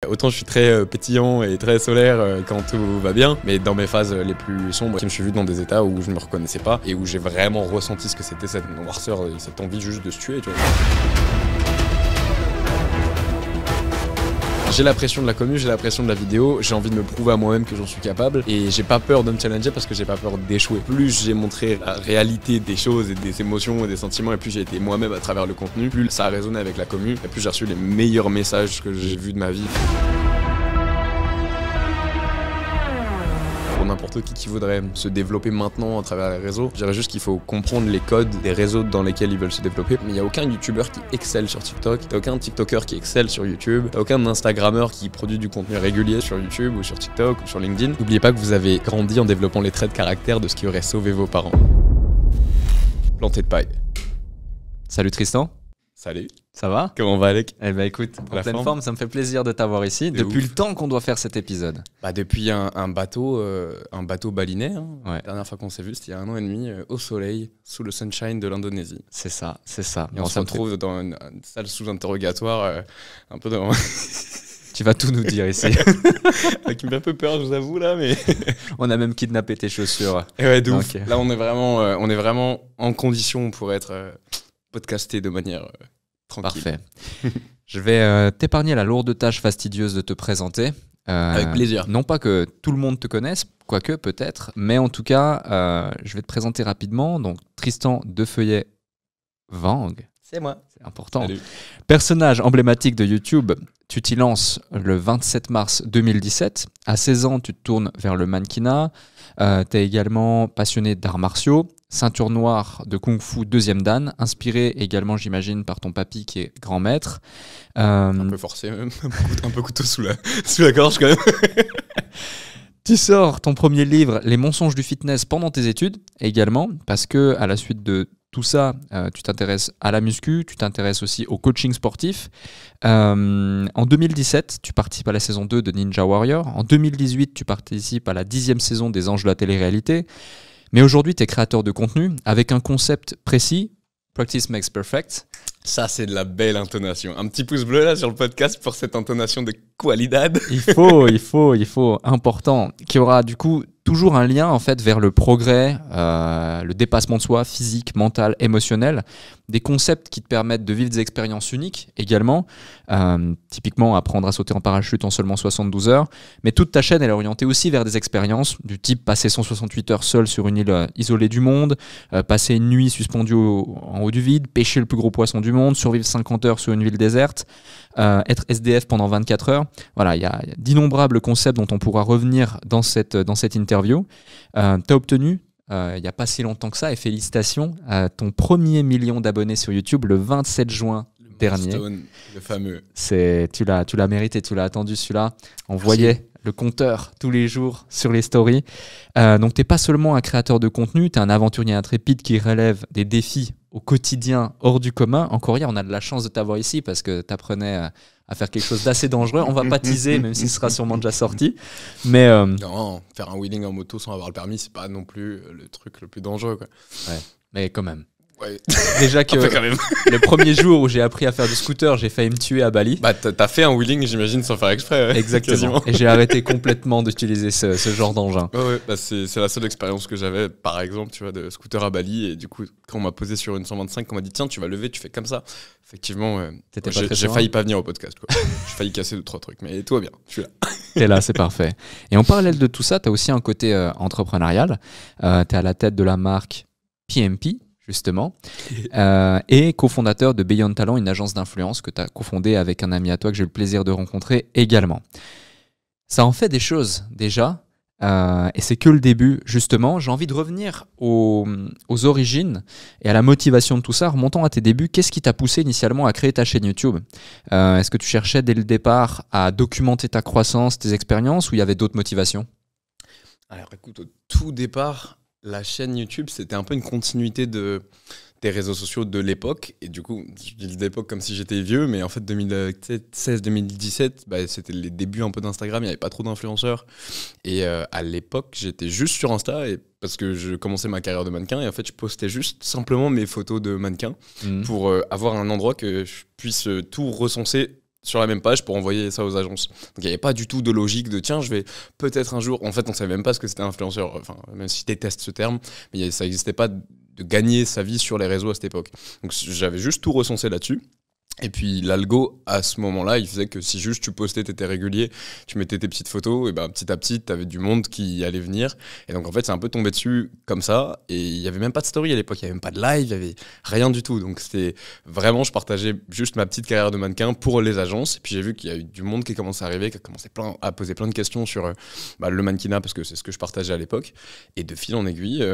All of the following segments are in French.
Autant je suis très pétillant et très solaire quand tout va bien, mais dans mes phases les plus sombres, je me suis vu dans des états où je me reconnaissais pas et où j'ai vraiment ressenti ce que c'était cette noirceur et cette envie juste de se tuer, tu vois. J'ai la pression de la commu, j'ai la pression de la vidéo, j'ai envie de me prouver à moi-même que j'en suis capable et j'ai pas peur de me challenger parce que j'ai pas peur d'échouer. Plus j'ai montré la réalité des choses et des émotions et des sentiments et plus j'ai été moi-même à travers le contenu, plus ça a résonné avec la commu et plus j'ai reçu les meilleurs messages que j'ai vus de ma vie. Pour n'importe qui voudrait se développer maintenant à travers les réseaux, je dirais juste qu'il faut comprendre les codes des réseaux dans lesquels ils veulent se développer. Mais il n'y a aucun youtubeur qui excelle sur TikTok, il n'y a aucun tiktoker qui excelle sur YouTube, il n'y a aucun instagrammeur qui produit du contenu régulier sur YouTube ou sur TikTok ou sur LinkedIn. N'oubliez pas que vous avez grandi en développant les traits de caractère de ce qui aurait sauvé vos parents. Planté de paille. Salut Tristan. Salut. Ça va? Comment va Alec? Eh ben écoute, en pleine forme, ça me fait plaisir de t'avoir ici. Depuis le temps qu'on doit faire cet épisode. Bah depuis un bateau balinais. Hein. Ouais. La dernière fois qu'on s'est vu, c'était il y a 1 an et demi, au soleil, sous le sunshine de l'Indonésie. C'est ça, c'est ça. Et on se retrouve dans une salle sous interrogatoire, un peu dans... Tu vas tout nous dire ici. Qui me fait un peu peur, je vous avoue là, mais... On a même kidnappé tes chaussures. Et ouais, de ouf. Là, on est vraiment en condition pour être podcasté de manière... tranquille. Parfait. Je vais t'épargner la lourde tâche fastidieuse de te présenter. Avec plaisir. Non pas que tout le monde te connaisse, quoique peut-être, mais en tout cas, je vais te présenter rapidement. Donc, Tristan Defeuillet-Vang. C'est moi. C'est important. Salut. Personnage emblématique de YouTube, tu t'y lances le 27 mars 2017. À 16 ans, tu te tournes vers le mannequinat. Tu es également passionné d'arts martiaux. Ceinture noire de Kung Fu 2e Dan, inspiré également, j'imagine, par ton papy qui est grand maître. Un peu forcé même, un peu couteau sous la gorge quand même. Tu sors ton premier livre, Les mensonges du fitness, pendant tes études également, parce que à la suite de tout ça, tu t'intéresses à la muscu, tu t'intéresses aussi au coaching sportif. En 2017, tu participes à la saison 2 de Ninja Warrior. En 2018, tu participes à la 10e saison des Anges de la télé-réalité. Mais aujourd'hui, tu es créateur de contenu avec un concept précis, Practice Makes Perfect. Ça, c'est de la belle intonation. Un petit pouce bleu là sur le podcast pour cette intonation de qualidad. Il faut, important, qui aura du coup toujours un lien en fait vers le progrès, le dépassement de soi, physique, mental, émotionnel, des concepts qui te permettent de vivre des expériences uniques également, typiquement apprendre à sauter en parachute en seulement 72 heures, mais toute ta chaîne elle est orientée aussi vers des expériences du type passer 168 heures seul sur une île isolée du monde, passer une nuit suspendu en haut du vide, pêcher le plus gros poisson du monde, survivre 50 heures sur une ville déserte, être SDF pendant 24 heures. Voilà, il y a d'innombrables concepts dont on pourra revenir dans cette interview. Tu as obtenu, il n'y a pas si longtemps que ça, et félicitations, ton premier million d'abonnés sur YouTube le 27 juin dernier. Stone, le fameux. Tu l'as mérité, tu l'as attendu celui-là. On voyait le compteur tous les jours sur les stories. Donc tu n'es pas seulement un créateur de contenu, tu es un aventurier intrépide qui relève des défis au quotidien hors du commun. Encore hier, on a de la chance de t'avoir ici parce que tu apprenais à faire quelque chose d'assez dangereux. On va pas teaser, même s'il sera sûrement déjà sorti. Mais non, faire un wheeling en moto sans avoir le permis, c'est pas non plus le truc le plus dangereux, quoi. Ouais, mais quand même. Ouais. Déjà que quand même. Le premier jour où j'ai appris à faire du scooter, j'ai failli me tuer à Bali. Bah t'as fait un wheeling, j'imagine, sans faire exprès. Ouais. Exactement. Quasiment. Et j'ai arrêté complètement d'utiliser ce genre d'engin. Ouais, bah c'est la seule expérience que j'avais, par exemple, tu vois, de scooter à Bali. Et du coup, quand on m'a posé sur une 125, on m'a dit tiens, tu vas lever, tu fais comme ça. Effectivement, j'ai failli pas venir au podcast, quoi. J'ai failli casser 2-3 trucs, mais tout va bien, je suis là. T'es là, c'est parfait. Et en parallèle de tout ça, t'as aussi un côté entrepreneurial. T'es à la tête de la marque PMP. Justement, et cofondateur de Beyond Talent, une agence d'influence que tu as cofondée avec un ami à toi que j'ai eu le plaisir de rencontrer également. Ça en fait des choses déjà, et c'est que le début justement. J'ai envie de revenir aux origines et à la motivation de tout ça, remontant à tes débuts. Qu'est-ce qui t'a poussé initialement à créer ta chaîne YouTube? Est-ce que tu cherchais dès le départ à documenter ta croissance, tes expériences, ou il y avait d'autres motivations? Alors écoute, au tout départ, la chaîne YouTube, c'était un peu une continuité des réseaux sociaux de l'époque. Et du coup, je dis l'époque comme si j'étais vieux, mais en fait, 2016-2017, bah, c'était les débuts un peu d'Instagram, il n'y avait pas trop d'influenceurs. Et à l'époque, j'étais juste sur Insta, parce que je commençais ma carrière de mannequin, et en fait, je postais juste simplement mes photos de mannequin pour avoir un endroit que je puisse tout recenser sur la même page pour envoyer ça aux agences. Donc il n'y avait pas du tout de logique de tiens, je vais peut-être un jour. En fait, on savait même pas ce que c'était influenceur. Enfin, même si je déteste ce terme, mais ça n'existait pas de gagner sa vie sur les réseaux à cette époque. Donc j'avais juste tout recensé là-dessus. Et puis l'algo, à ce moment-là, il faisait que si juste tu postais, t'étais régulier, tu mettais tes petites photos, et ben petit à petit, t'avais du monde qui allait venir. Et donc en fait, c'est un peu tombé dessus comme ça. Et il y avait même pas de story à l'époque, il y avait même pas de live, il y avait rien du tout. Donc c'était vraiment, je partageais juste ma petite carrière de mannequin pour les agences. Et puis j'ai vu qu'il y a eu du monde qui commençait à arriver, qui a commencé à poser plein de questions sur le mannequinat, parce que c'est ce que je partageais à l'époque. Et de fil en aiguille,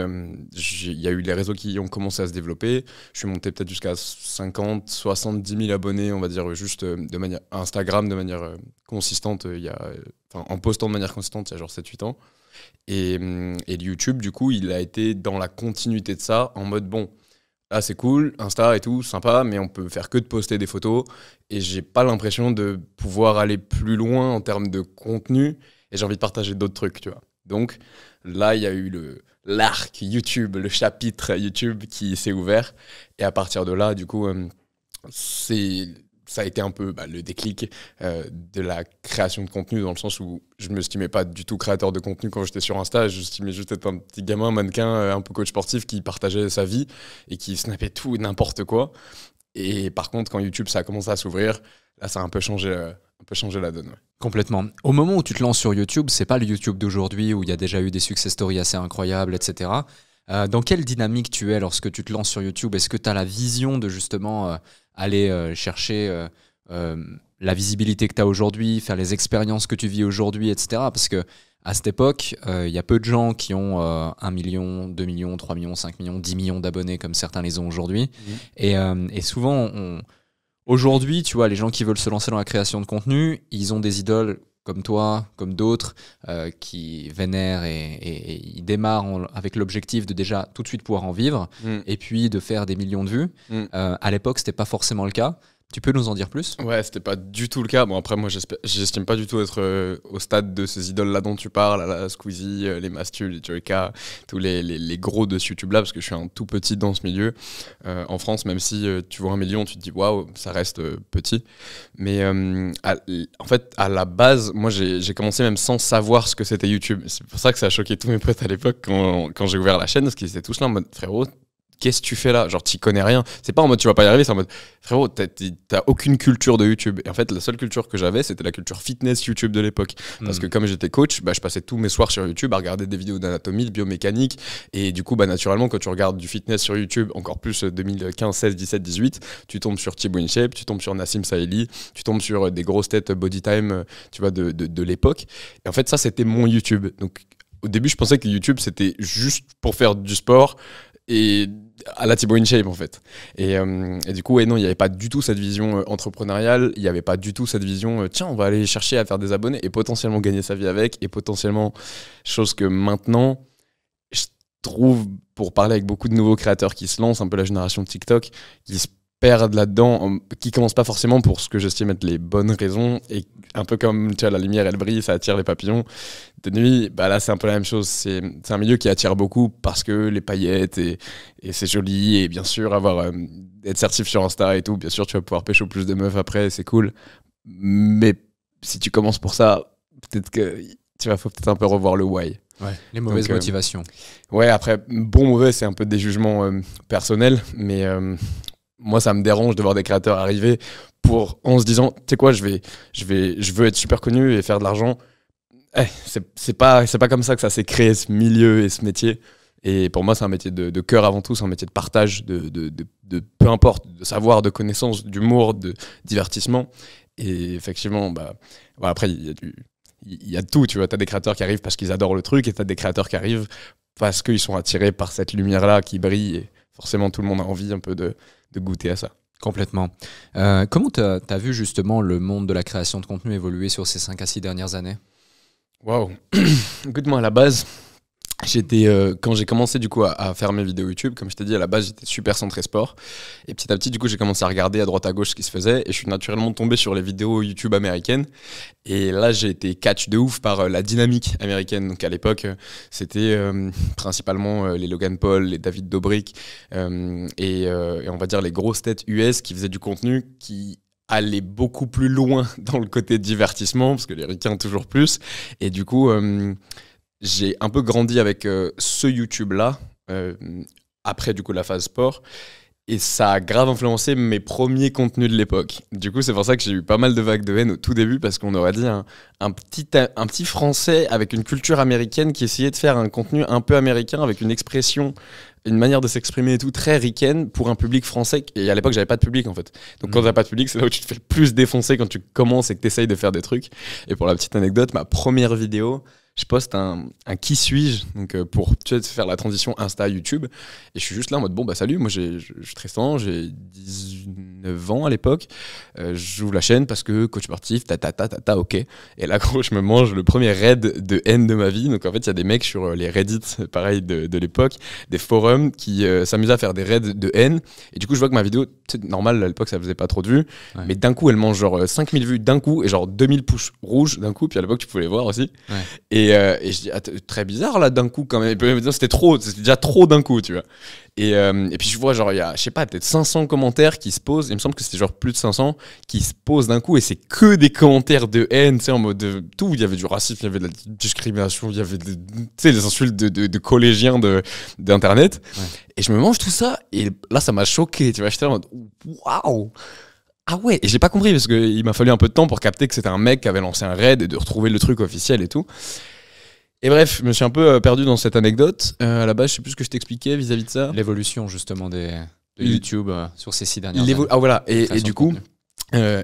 il y a eu les réseaux qui ont commencé à se développer. Je suis monté peut-être jusqu'à 50, 70 000 abonnés, on va dire, juste de manière Instagram, de manière consistante, en postant de manière consistante, il y a genre 7-8 ans. Et YouTube, du coup, il a été dans la continuité de ça, en mode, bon, là c'est cool, Insta et tout, sympa, mais on peut faire que de poster des photos, et j'ai pas l'impression de pouvoir aller plus loin en termes de contenu, et j'ai envie de partager d'autres trucs, tu vois. Donc là, il y a eu l'arc YouTube, le chapitre YouTube qui s'est ouvert, et à partir de là, du coup... ça a été un peu le déclic de la création de contenu, dans le sens où je me estimais pas du tout créateur de contenu quand j'étais sur Insta. Je estimais juste être un petit gamin, mannequin, un peu coach sportif qui partageait sa vie et qui snappait tout et n'importe quoi. Et par contre, quand YouTube ça a commencé à s'ouvrir, là ça a un peu changé la donne. Ouais. Complètement. Au moment où tu te lances sur YouTube, c'est pas le YouTube d'aujourd'hui où il y a déjà eu des success stories assez incroyables, etc. Dans quelle dynamique tu es lorsque tu te lances sur YouTube? Est-ce que tu as la vision de justement aller chercher la visibilité que tu as aujourd'hui, faire les expériences que tu vis aujourd'hui, etc. Parce que à cette époque, il y a peu de gens qui ont 1 million, 2 millions, 3 millions, 5 millions, 10 millions d'abonnés comme certains les ont aujourd'hui. Et souvent, aujourd'hui, tu vois, les gens qui veulent se lancer dans la création de contenu, ils ont des idoles comme toi, comme d'autres, qui vénèrent et ils démarrent avec l'objectif de déjà tout de suite pouvoir en vivre et puis de faire des millions de vues. À l'époque, c'était pas forcément le cas. Tu peux nous en dire plus? Ouais, c'était pas du tout le cas. Bon, après, moi, j'estime pas du tout être au stade de ces idoles-là dont tu parles, la Squeezie, les Mastu, les Joyka, tous les gros de ce YouTube-là, parce que je suis un tout petit dans ce milieu. En France, même si tu vois 1 million, tu te dis waouh, ça reste petit. Mais en fait, à la base, moi, j'ai commencé même sans savoir ce que c'était YouTube. C'est pour ça que ça a choqué tous mes potes à l'époque quand j'ai ouvert la chaîne, parce qu'ils étaient tous là en mode frérot, qu'est-ce que tu fais là? Genre, t'y connais rien. C'est pas en mode tu vas pas y arriver, c'est en mode frérot, t'as aucune culture de YouTube. Et en fait, la seule culture que j'avais, c'était la culture fitness YouTube de l'époque. Parce que comme j'étais coach, je passais tous mes soirs sur YouTube à regarder des vidéos d'anatomie, de biomécanique. Et du coup, naturellement, quand tu regardes du fitness sur YouTube, encore plus 2015, 16, 17, 18, tu tombes sur Thibaut InShape, tu tombes sur Nassim Saïli, tu tombes sur des grosses têtes body time, tu vois, de l'époque. Et en fait, ça, c'était mon YouTube. Donc, au début, je pensais que YouTube, c'était juste pour faire du sport et à la Thibaut InShape en fait. Et du coup, non, il n'y avait pas du tout cette vision entrepreneuriale, il n'y avait pas du tout cette vision tiens, on va aller chercher à faire des abonnés et potentiellement gagner sa vie avec, et potentiellement, chose que maintenant, je trouve, pour parler avec beaucoup de nouveaux créateurs qui se lancent, un peu la génération TikTok, qui se perdent là-dedans, qui commencent pas forcément pour ce que j'estime être les bonnes raisons, et un peu comme tu vois, la lumière elle brille, ça attire les papillons de nuit, là c'est un peu la même chose, c'est un milieu qui attire beaucoup parce que les paillettes et c'est joli, et bien sûr être certif sur Insta et tout, bien sûr tu vas pouvoir pécho plus de meufs après, c'est cool, mais si tu commences pour ça, peut-être que faut peut-être un peu revoir le why. Ouais, les mauvaises motivations. Ouais, après, bon, mauvais, c'est un peu des jugements personnels, mais moi, ça me dérange de voir des créateurs arriver en se disant, tu sais quoi, je veux être super connu et faire de l'argent. C'est pas comme ça que ça s'est créé, ce milieu et ce métier. Et pour moi, c'est un métier de cœur avant tout, c'est un métier de partage, de peu importe, de savoir, de connaissance, d'humour, de divertissement. Et effectivement, après, il y a de tout, tu vois. T'as des créateurs qui arrivent parce qu'ils adorent le truc, et t'as des créateurs qui arrivent parce qu'ils sont attirés par cette lumière-là qui brille. Et forcément, tout le monde a envie un peu de goûter à ça. Complètement. Comment t'as vu justement le monde de la création de contenu évoluer sur ces 5 à 6 dernières années? Waouh. Écoute, moi, à la base, quand j'ai commencé du coup à faire mes vidéos YouTube, comme je t'ai dit, à la base j'étais super centré sport, et petit à petit du coup j'ai commencé à regarder à droite à gauche ce qui se faisait, et je suis naturellement tombé sur les vidéos YouTube américaines, et là j'ai été catch de ouf par la dynamique américaine. Donc à l'époque c'était principalement les Logan Paul, les David Dobrik, et on va dire les grosses têtes US qui faisaient du contenu qui aller beaucoup plus loin dans le côté divertissement, parce que les ricains toujours plus. Et du coup, j'ai un peu grandi avec ce YouTube-là, après du coup la phase sport. Et ça a grave influencé mes premiers contenus de l'époque. Du coup, c'est pour ça que j'ai eu pas mal de vagues de haine au tout début, parce qu'on aurait dit un petit Français avec une culture américaine qui essayait de faire un contenu un peu américain, avec une expression, une manière de s'exprimer et tout, très ricaine pour un public français. Et à l'époque, j'avais pas de public, en fait. Donc quand t'as pas de public, c'est là où tu te fais le plus défoncer quand tu commences et que t'essayes de faire des trucs. Et pour la petite anecdote, ma première vidéo, je poste un qui suis-je, donc pour faire la transition Insta YouTube, et je suis juste là en mode bon bah salut, moi je suis Tristan, j'ai 19 ans à l'époque, j'ouvre la chaîne parce que coach sportif, ok, et là gros je me mange le premier raid de haine de ma vie. Donc en fait il y a des mecs sur les Reddit pareil de l'époque, des forums qui s'amusaient à faire des raids de haine, et du coup je vois que ma vidéo, c'est normal à l'époque ça faisait pas trop de vues, mais d'un coup elle mange genre 5000 vues d'un coup et genre 2000 pouces rouges d'un coup, puis à l'époque tu pouvais les voir aussi. Et je dis, très bizarre là d'un coup quand même. C'était déjà trop d'un coup, tu vois. Et puis je vois, genre, il y a, je sais pas, peut-être 500 commentaires qui se posent. Il me semble que c'était genre plus de 500 qui se posent d'un coup. Et c'est que des commentaires de haine, tu sais, en mode de tout. Il y avait du racisme, il y avait de la discrimination, il y avait des insultes de collégiens d'internet. Et je me mange tout ça. Et là, ça m'a choqué, tu vois. J'étais en mode, waouh! Ah ouais, et j'ai pas compris parce qu'il m'a fallu un peu de temps pour capter que c'était un mec qui avait lancé un raid et de retrouver le truc officiel et tout. Et bref, je me suis un peu perdu dans cette anecdote. À la base, je sais plus ce que je t'expliquais vis-à-vis de ça. L'évolution justement de YouTube sur ces 6 dernières années. Ah voilà, et du coup,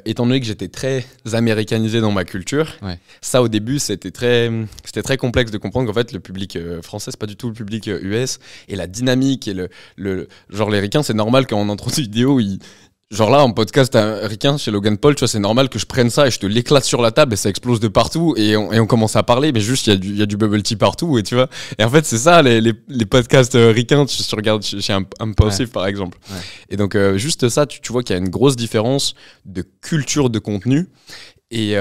étant donné que j'étais très américanisé dans ma culture, ça au début c'était très complexe de comprendre qu'en fait le public français c'est pas du tout le public US, et la dynamique et genre les ricains, c'est normal quand on introduit une vidéo, genre là, en podcast américain, chez Logan Paul, tu vois, c'est normal que je prenne ça et je te l'éclate sur la table et ça explose de partout et on commence à parler, mais juste, il y a du bubble tea partout, et tu vois. Et en fait, c'est ça, les podcasts ricains, tu regardes chez Impulsive, par exemple. Et donc, juste ça, tu vois qu'il y a une grosse différence de culture de contenu. Et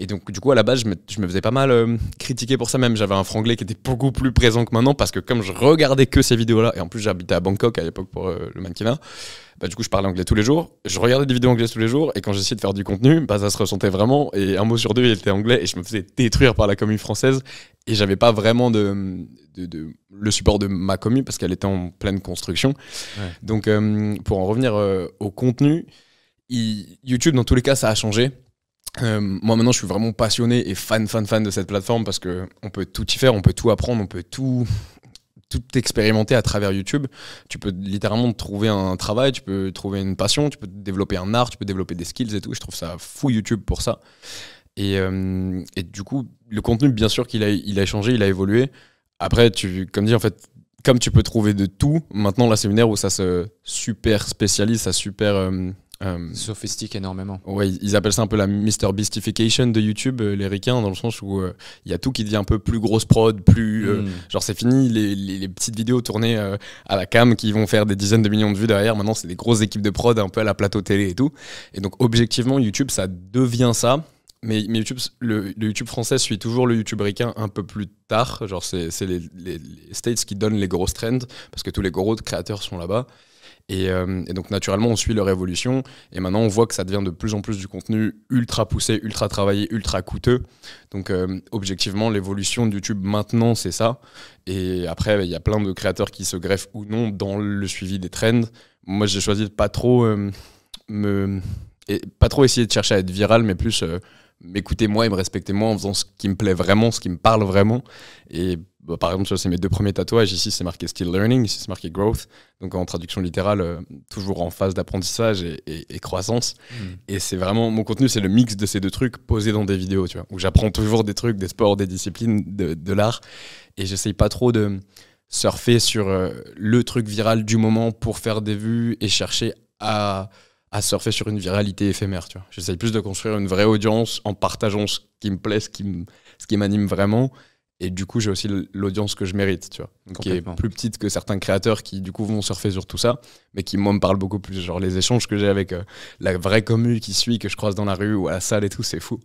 donc du coup à la base je me faisais pas mal critiquer pour ça, même j'avais un franglais qui était beaucoup plus présent que maintenant, parce que comme je regardais que ces vidéos là, et en plus j'habitais à Bangkok à l'époque pour le mannequinat, bah du coup je parlais anglais tous les jours, je regardais des vidéos anglaises tous les jours, et quand j'essayais de faire du contenu, bah ça se ressentait vraiment, et un mot sur deux il était anglais, et je me faisais détruire par la commu française, et j'avais pas vraiment le support de ma commu parce qu'elle était en pleine construction. Donc pour en revenir au contenu, YouTube dans tous les cas ça a changé. Moi maintenant je suis vraiment passionné et fan de cette plateforme, parce que on peut tout y faire, on peut tout apprendre, on peut tout expérimenter à travers YouTube. Tu peux littéralement trouver un travail, tu peux trouver une passion, tu peux développer un art, tu peux développer des skills et tout. Je trouve ça fou YouTube pour ça. Et du coup le contenu, bien sûr qu'il a changé, il a évolué. Après comme dit en fait, comme tu peux trouver de tout, maintenant là c'est une ère où ça se super spécialise, ça super sophistique énormément. Ouais, ils appellent ça un peu la Mr Beastification de YouTube, les ricains, dans le sens où il y a tout qui devient un peu plus grosse prod, plus genre c'est fini les petites vidéos tournées à la cam qui vont faire des dizaines de millions de vues derrière. Maintenant c'est des grosses équipes de prod un peu à la plateau télé et tout. Et donc objectivement YouTube ça devient ça. Mais YouTube, le YouTube français suit toujours le YouTube ricain un peu plus tard. Genre c'est les States qui donnent les grosses trends, parce que tous les gros créateurs sont là-bas. Et donc naturellement on suit leur évolution, et maintenant on voit que ça devient de plus en plus du contenu ultra poussé, ultra travaillé, ultra coûteux. Donc objectivement l'évolution de YouTube maintenant c'est ça. Et après il y a plein de créateurs qui se greffent ou non dans le suivi des trends. Moi j'ai choisi de pas trop essayer de chercher à être viral, mais plus m'écouter moi et me respecter moi en faisant ce qui me plaît vraiment, ce qui me parle vraiment. Et bah, par exemple, c'est mes 2 premiers tatouages. Ici, c'est marqué Still Learning, ici, c'est marqué Growth. Donc en traduction littérale, toujours en phase d'apprentissage et croissance. Et c'est vraiment, mon contenu, c'est le mix de ces 2 trucs posés dans des vidéos, tu vois, où j'apprends toujours des trucs, des sports, des disciplines, de l'art. Et j'essaye pas trop de surfer sur le truc viral du moment pour faire des vues et chercher à surfer sur une viralité éphémère, tu vois. J'essaye plus de construire une vraie audience en partageant ce qui me plaît, ce qui m'anime vraiment. Et du coup, j'ai aussi l'audience que je mérite, tu vois. Donc, qui est plus petite que certains créateurs qui, du coup, vont surfer sur tout ça, mais qui, moi, me parlent beaucoup plus. Genre, les échanges que j'ai avec la vraie commu qui suit, que je croise dans la rue ou à la salle et tout, c'est fou.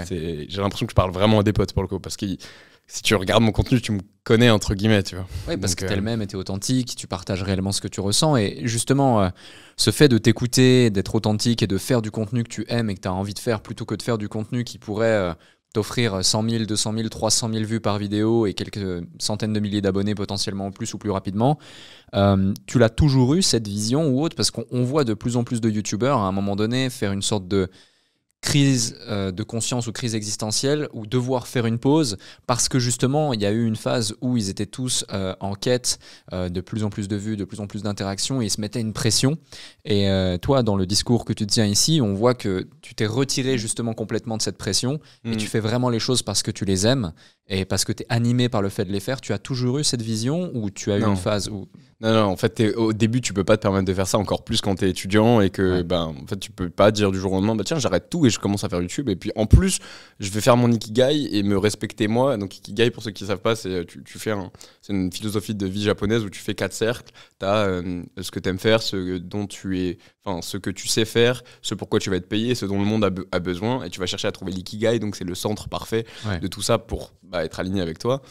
J'ai l'impression que je parle vraiment à des potes, pour le coup, parce que si tu regardes mon contenu, tu me connais entre guillemets, tu vois. Oui, parce Donc, que t'es le même et t'es authentique, tu partages réellement ce que tu ressens. Et justement, ce fait de t'écouter, d'être authentique et de faire du contenu que tu aimes et que tu as envie de faire, plutôt que de faire du contenu qui pourrait t'offrir 100 000, 200 000, 300 000 vues par vidéo et quelques centaines de milliers d'abonnés potentiellement en plus ou plus rapidement, tu l'as toujours eu, cette vision ou autre, parce qu'on voit de plus en plus de youtubeurs à un moment donné faire une sorte de crise de conscience ou crise existentielle ou devoir faire une pause parce que justement il y a eu une phase où ils étaient tous en quête de plus en plus de vues, de plus en plus d'interactions et ils se mettaient une pression. Et toi, dans le discours que tu tiens ici, on voit que tu t'es retiré justement complètement de cette pression et tu fais vraiment les choses parce que tu les aimes et parce que tu es animé par le fait de les faire. Tu as toujours eu cette vision ou tu as eu une phase où... Non, en fait, au début, tu peux pas te permettre de faire ça, encore plus quand t'es étudiant et que, en fait, tu peux pas dire du jour au lendemain, tiens, j'arrête tout et je commence à faire YouTube. Et puis, en plus, je vais faire mon Ikigai et me respecter moi. Donc, Ikigai, pour ceux qui savent pas, c'est c'est une philosophie de vie japonaise où tu fais 4 cercles. T'as ce que t'aimes faire, ce dont ce que tu sais faire, ce pourquoi tu vas être payé, ce dont le monde a besoin. Et tu vas chercher à trouver l'Ikigai. Donc, c'est le centre parfait de tout ça pour être aligné avec toi.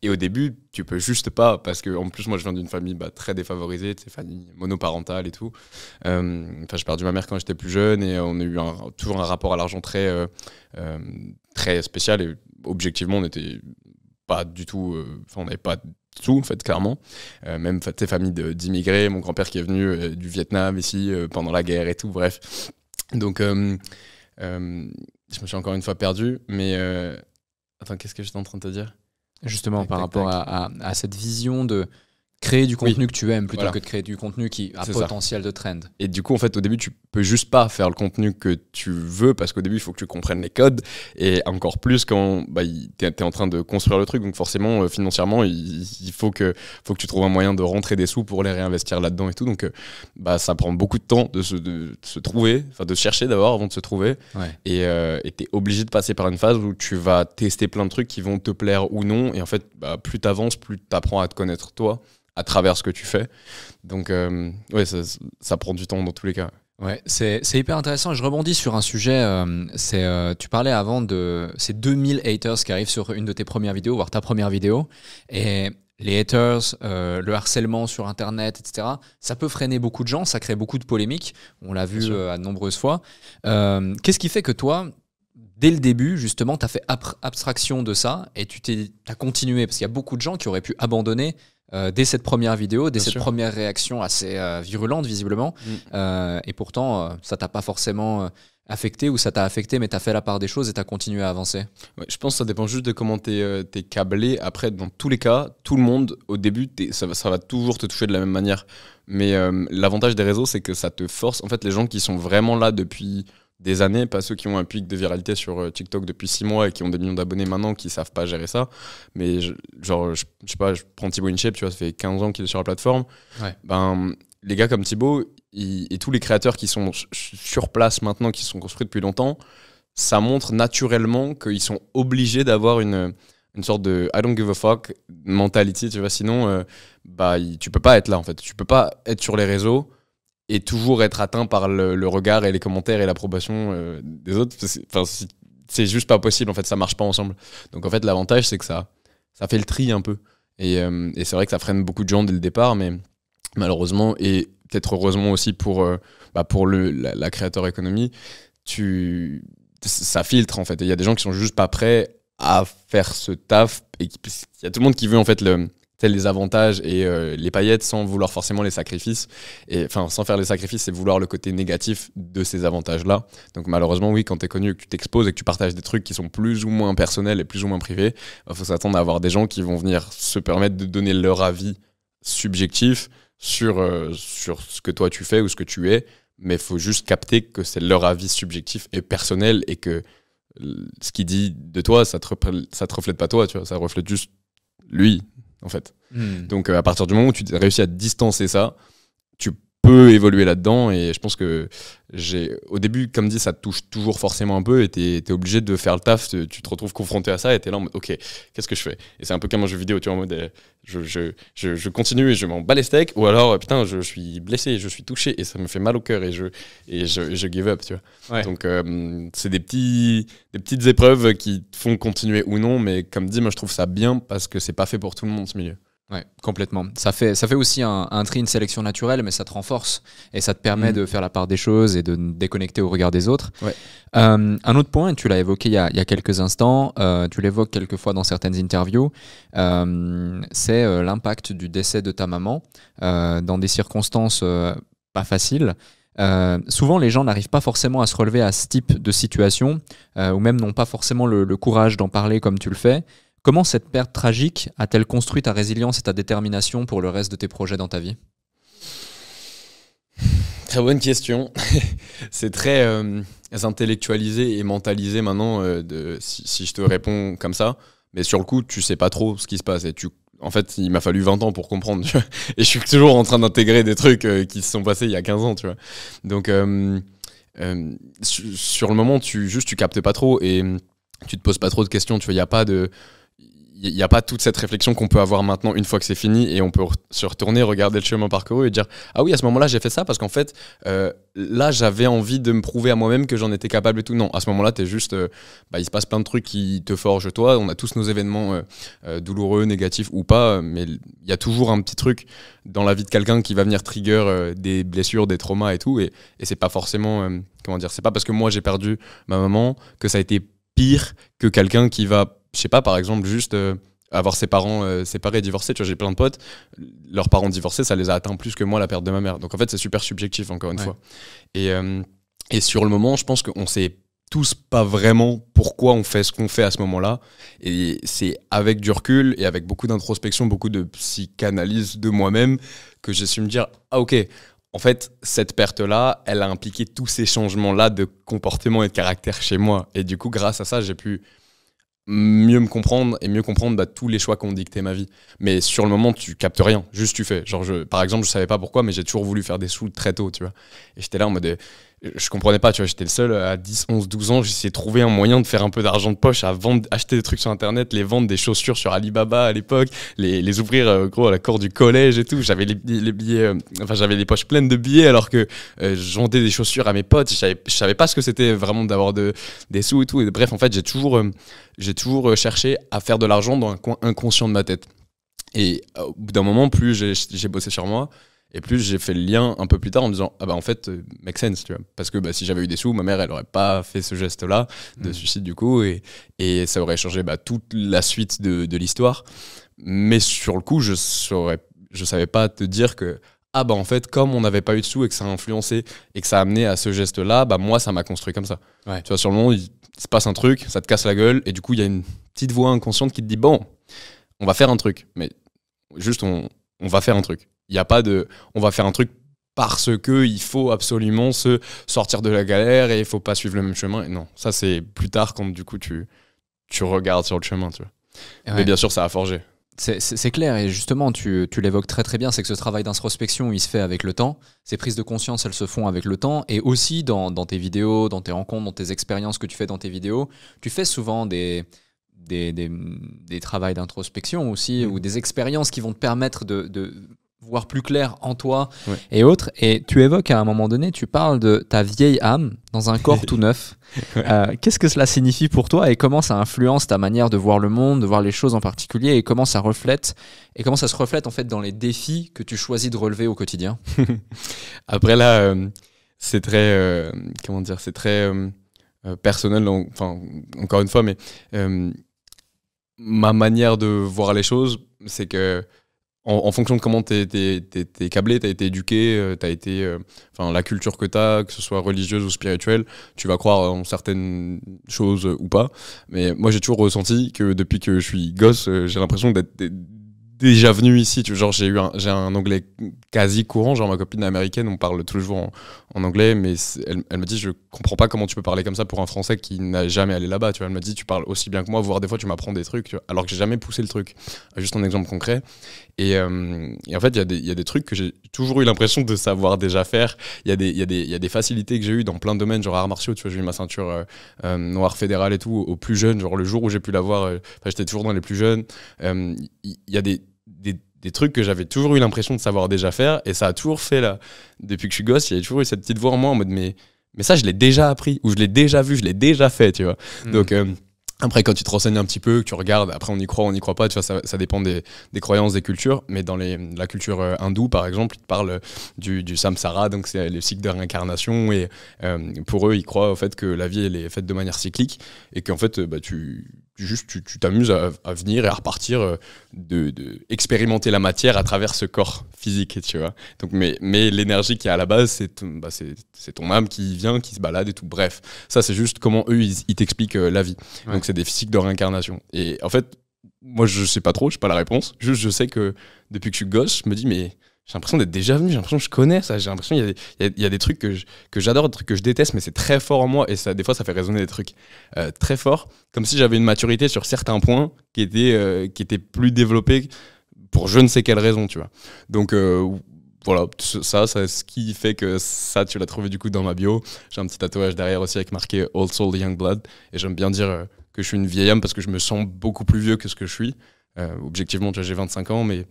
Et au début, tu peux juste pas, parce que en plus, moi, je viens d'une famille très défavorisée, famille monoparentale et tout. J'ai perdu ma mère quand j'étais plus jeune et on a eu toujours un rapport à l'argent très spécial. Et objectivement, on n'était pas du tout. On n'avait pas du tout, en fait, clairement. Même famille d'immigrés, mon grand-père qui est venu du Vietnam ici pendant la guerre et tout, bref. Donc, je me suis encore une fois perdu, mais. Attends, qu'est-ce que j'étais en train de te dire ? Justement, par rapport à cette vision de créer du contenu que tu aimes plutôt que de créer du contenu qui a potentiel de trend. Et du coup, en fait, au début, tu peux juste pas faire le contenu que tu veux parce qu'au début, il faut que tu comprennes les codes et encore plus quand t'es en train de construire le truc. Donc forcément, financièrement, il faut que tu trouves un moyen de rentrer des sous pour les réinvestir là-dedans et tout. Donc, ça prend beaucoup de temps de se trouver, enfin de se chercher d'abord avant de se trouver. Ouais. Et t'es obligé de passer par une phase où tu vas tester plein de trucs qui vont te plaire ou non. Et en fait, plus t'avances, plus t'apprends à te connaître toi à travers ce que tu fais. Donc, ça prend du temps dans tous les cas. Ouais, c'est hyper intéressant. Je rebondis sur un sujet. Tu parlais avant de ces 2000 haters qui arrivent sur une de tes premières vidéos, voire ta première vidéo. Et les haters, le harcèlement sur Internet, etc., ça peut freiner beaucoup de gens, ça crée beaucoup de polémiques. On l'a vu à de nombreuses fois. Qu'est-ce qui fait que toi, dès le début, justement, tu as fait abstraction de ça et tu as continué? Parce qu'il y a beaucoup de gens qui auraient pu abandonner dès cette première vidéo, dès cette première réaction assez virulente visiblement, et pourtant ça t'a pas forcément affecté, ou ça t'a affecté mais t'as fait la part des choses et t'as continué à avancer. Ouais, je pense que ça dépend juste de comment t'es câblé. Après, dans tous les cas, tout le monde au début ça va toujours te toucher de la même manière, mais l'avantage des réseaux, c'est que ça te force, en fait, les gens qui sont vraiment là depuis des années, pas ceux qui ont un pic de viralité sur TikTok depuis 6 mois et qui ont des millions d'abonnés maintenant, qui savent pas gérer ça. Mais je sais pas, je prends Thibaut InShape, tu vois, ça fait 15 ans qu'il est sur la plateforme. Ouais. Les gars comme Thibaut et tous les créateurs qui sont sur place maintenant, qui sont construits depuis longtemps, ça montre naturellement qu'ils sont obligés d'avoir une sorte de I don't give a fuck mentality, tu vois, sinon tu peux pas être là, en fait. Tu peux pas être sur les réseaux et toujours être atteint par le regard et les commentaires et l'approbation des autres. C'est juste pas possible, en fait, ça marche pas ensemble. Donc en fait, l'avantage, c'est que ça fait le tri un peu. Et c'est vrai que ça freine beaucoup de gens dès le départ, mais malheureusement, et peut-être heureusement aussi pour la créateur économie, ça filtre, en fait. Il y a des gens qui sont juste pas prêts à faire ce taf, et il y a tout le monde qui veut, en fait, les avantages et les paillettes sans vouloir forcément les sacrifices. Et enfin, sans faire les sacrifices, c'est vouloir le côté négatif de ces avantages-là. Donc malheureusement, oui, quand t'es connu, que tu t'exposes et que tu partages des trucs qui sont plus ou moins personnels et plus ou moins privés, il faut s'attendre à avoir des gens qui vont venir se permettre de donner leur avis subjectif sur ce que toi tu fais ou ce que tu es. Mais il faut juste capter que c'est leur avis subjectif et personnel et que ce qu'il dit de toi, ça te reflète pas toi, tu vois, ça reflète juste lui, en fait. Donc à partir du moment où tu as réussi à distancer ça, tu peu évolué là-dedans et je pense que au début, comme dit, ça te touche toujours forcément un peu et t'es obligé de faire le taf, tu te retrouves confronté à ça et t'es là en mode ok, qu'est-ce que je fais? Et c'est un peu comme un jeu vidéo, tu vois, en mode je continue et je m'en bats les steaks ou alors putain, je suis blessé, je suis touché et ça me fait mal au cœur et je give up, tu vois. Ouais. Donc c'est des petites épreuves qui te font continuer ou non, mais comme dit, moi je trouve ça bien parce que c'est pas fait pour tout le monde ce milieu. Ouais, complètement. Ça fait aussi un tri, une sélection naturelle, mais ça te renforce et ça te permet de faire la part des choses et de te déconnecter au regard des autres. Ouais. Un autre point, tu l'as évoqué il y a quelques instants, tu l'évoques quelquefois dans certaines interviews, c'est l'impact du décès de ta maman dans des circonstances pas faciles. Souvent, les gens n'arrivent pas forcément à se relever à ce type de situation ou même n'ont pas forcément le courage d'en parler comme tu le fais. Comment cette perte tragique a-t-elle construit ta résilience et ta détermination pour le reste de tes projets dans ta vie? Très bonne question. C'est très intellectualisé et mentalisé maintenant si je te réponds comme ça. Mais sur le coup, tu sais pas trop ce qui se passe. En fait, il m'a fallu 20 ans pour comprendre. Tu vois, et je suis toujours en train d'intégrer des trucs qui se sont passés il y a 15 ans. Tu vois. Donc, sur le moment, tu captes pas trop et tu te poses pas trop de questions. Tu vois, il n'y a pas toute cette réflexion qu'on peut avoir maintenant une fois que c'est fini et on peut se retourner, regarder le chemin parcouru et dire ah oui, à ce moment-là j'ai fait ça parce qu'en fait là j'avais envie de me prouver à moi-même que j'en étais capable et tout. Non, à ce moment-là t'es juste il se passe plein de trucs qui te forgent toi. On a tous nos événements douloureux, négatifs ou pas, mais il y a toujours un petit truc dans la vie de quelqu'un qui va venir trigger des blessures, des traumas et tout, et c'est pas forcément c'est pas parce que moi j'ai perdu ma maman que ça a été pire que quelqu'un qui va, je sais pas, par exemple, juste avoir ses parents séparés, divorcés. Tu vois, j'ai plein de potes, leurs parents divorcés, ça les a atteints plus que moi, la perte de ma mère. Donc en fait, c'est super subjectif, encore une fois. Et sur le moment, je pense qu'on sait tous pas vraiment pourquoi on fait ce qu'on fait à ce moment-là. Et c'est avec du recul et avec beaucoup d'introspection, beaucoup de psychanalyse de moi-même que j'ai su me dire ah ok, en fait, cette perte-là, elle a impliqué tous ces changements-là de comportement et de caractère chez moi. Et du coup, grâce à ça, j'ai pu mieux me comprendre et mieux comprendre tous les choix qui ont dicté ma vie. Mais sur le moment, tu captes rien, juste tu fais. Genre, par exemple, je savais pas pourquoi, mais j'ai toujours voulu faire des sous très tôt, tu vois. Et j'étais là en mode... Je comprenais pas, tu vois, j'étais le seul à 10, 11, 12 ans, j'essayais de trouver un moyen de faire un peu d'argent de poche, acheter des trucs sur internet, les vendre, des chaussures sur Alibaba à l'époque, les ouvrir gros à la cour du collège et tout. J'avais les billets, j'avais les poches pleines de billets alors que je vendais des chaussures à mes potes. Je savais pas ce que c'était vraiment d'avoir des sous et tout. Et bref, en fait, j'ai toujours cherché à faire de l'argent dans un coin inconscient de ma tête. Et au bout d'un moment, plus j'ai bossé sur moi, et plus j'ai fait le lien un peu plus tard en me disant ah bah en fait make sense, tu vois, parce que si j'avais eu des sous, ma mère elle aurait pas fait ce geste là de suicide du coup, et ça aurait changé toute la suite de l'histoire. Mais sur le coup je savais pas te dire que ah bah en fait comme on n'avait pas eu de sous et que ça a influencé et que ça a amené à ce geste là, bah moi ça m'a construit comme ça. Ouais. Tu vois, sur le moment il se passe un truc, ça te casse la gueule et du coup il y a une petite voix inconsciente qui te dit bon on va faire un truc, mais juste on va faire un truc. Il n'y a pas de on va faire un truc parce que il faut absolument se sortir de la galère et il faut pas suivre le même chemin. Et non, ça c'est plus tard quand du coup tu regardes sur le chemin, tu vois. Ouais. Mais bien sûr ça a forgé. C'est clair, et justement tu l'évoques très très bien, c'est que ce travail d'introspection il se fait avec le temps, ces prises de conscience elles se font avec le temps, et aussi dans tes vidéos, dans tes rencontres, dans tes expériences que tu fais dans tes vidéos, tu fais souvent des travails d'introspection aussi, ou des expériences qui vont te permettre de voir plus clair en toi et autres. Et tu évoques à un moment donné, tu parles de ta vieille âme dans un corps tout neuf. Qu'est-ce que cela signifie pour toi et comment ça influence ta manière de voir le monde, de voir les choses en particulier, et comment ça se reflète en fait dans les défis que tu choisis de relever au quotidien? Après là, c'est très c'est très personnel, enfin encore une fois, mais ma manière de voir les choses, c'est que en fonction de comment t'es câblé, t'as été éduqué, la culture que t'as, que ce soit religieuse ou spirituelle, tu vas croire en certaines choses ou pas. Mais moi, j'ai toujours ressenti que depuis que je suis gosse, j'ai l'impression d'être déjà venu ici. Genre, j'ai un anglais quasi courant. Genre, ma copine américaine, on parle tous les jours en anglais, mais elle me dit, je comprends pas comment tu peux parler comme ça pour un Français qui n'a jamais allé là-bas, tu vois. Elle me dit, tu parles aussi bien que moi, voire des fois tu m'apprends des trucs, tu vois, alors que j'ai jamais poussé le truc. Juste un exemple concret. Et en fait, il y a des trucs que j'ai toujours eu l'impression de savoir déjà faire. Il y a des facilités que j'ai eues dans plein de domaines, genre arts martiaux, tu vois, j'ai eu ma ceinture noire fédérale et tout, au plus jeune, genre le jour où j'ai pu l'avoir, j'étais toujours dans les plus jeunes. Il y a des trucs que j'avais toujours eu l'impression de savoir déjà faire, et ça a toujours fait là. Depuis que je suis gosse, il y a toujours eu cette petite voix en moi en mode mais ça je l'ai déjà appris, ou je l'ai déjà vu, je l'ai déjà fait, tu vois. Donc après, quand tu te renseignes un petit peu, que tu regardes, après on y croit pas, tu vois, ça dépend des croyances, des cultures. Mais dans la culture hindoue, par exemple, ils te parlent du samsara, donc c'est le cycle de réincarnation. Et pour eux, ils croient au fait que la vie, elle est faite de manière cyclique et qu'en fait, tu t'amuses à venir et à repartir, de expérimenter la matière à travers ce corps physique, tu vois. Donc, mais l'énergie qui est à la base, c'est ton âme qui vient, qui se balade et tout. Bref, ça, c'est juste comment eux, ils t'expliquent la vie. Ouais. Donc, c'est des cycles de réincarnation. Et en fait, moi, je sais pas trop, j'ai pas la réponse. Juste, je sais que depuis que je suis gosse, je me dis, mais j'ai l'impression d'être déjà venu, j'ai l'impression que je connais ça, j'ai l'impression qu'il y a des trucs que j'adore, des trucs que je déteste, mais c'est très fort en moi, et ça, des fois, ça fait résonner des trucs très forts, comme si j'avais une maturité sur certains points qui étaient plus développés pour je ne sais quelle raison, tu vois. Donc, voilà, ça c'est ce qui fait que ça, tu l'as trouvé du coup dans ma bio. J'ai un petit tatouage derrière aussi avec marqué Old Soul Young Blood, et j'aime bien dire que je suis une vieille âme parce que je me sens beaucoup plus vieux que ce que je suis. Objectivement, tu vois, j'ai 25 ans, mais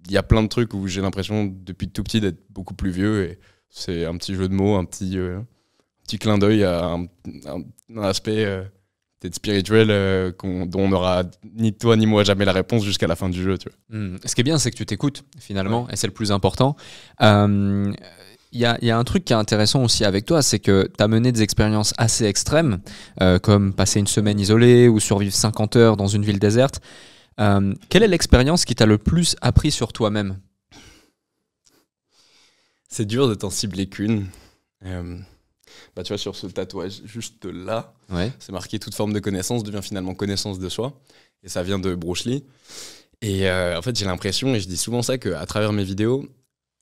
il y a plein de trucs où j'ai l'impression depuis tout petit d'être beaucoup plus vieux, et c'est un petit jeu de mots, un petit clin d'œil à un aspect peut-être spirituel dont on n'aura ni toi ni moi jamais la réponse jusqu'à la fin du jeu, tu vois. Ce qui est bien, c'est que tu t'écoutes finalement, et c'est le plus important. Il y a un truc qui est intéressant aussi avec toi, c'est que tu as mené des expériences assez extrêmes, comme passer une semaine isolée ou survivre 50 heures dans une ville déserte. Quelle est l'expérience qui t'a le plus appris sur toi-même ? C'est dur de t'en cibler qu'une. Tu vois, sur ce tatouage juste là, ouais, c'est marqué « Toute forme de connaissance devient finalement connaissance de soi ». Et ça vient de Bruce Lee. Et en fait, j'ai l'impression, et je dis souvent ça, qu'à travers mes vidéos,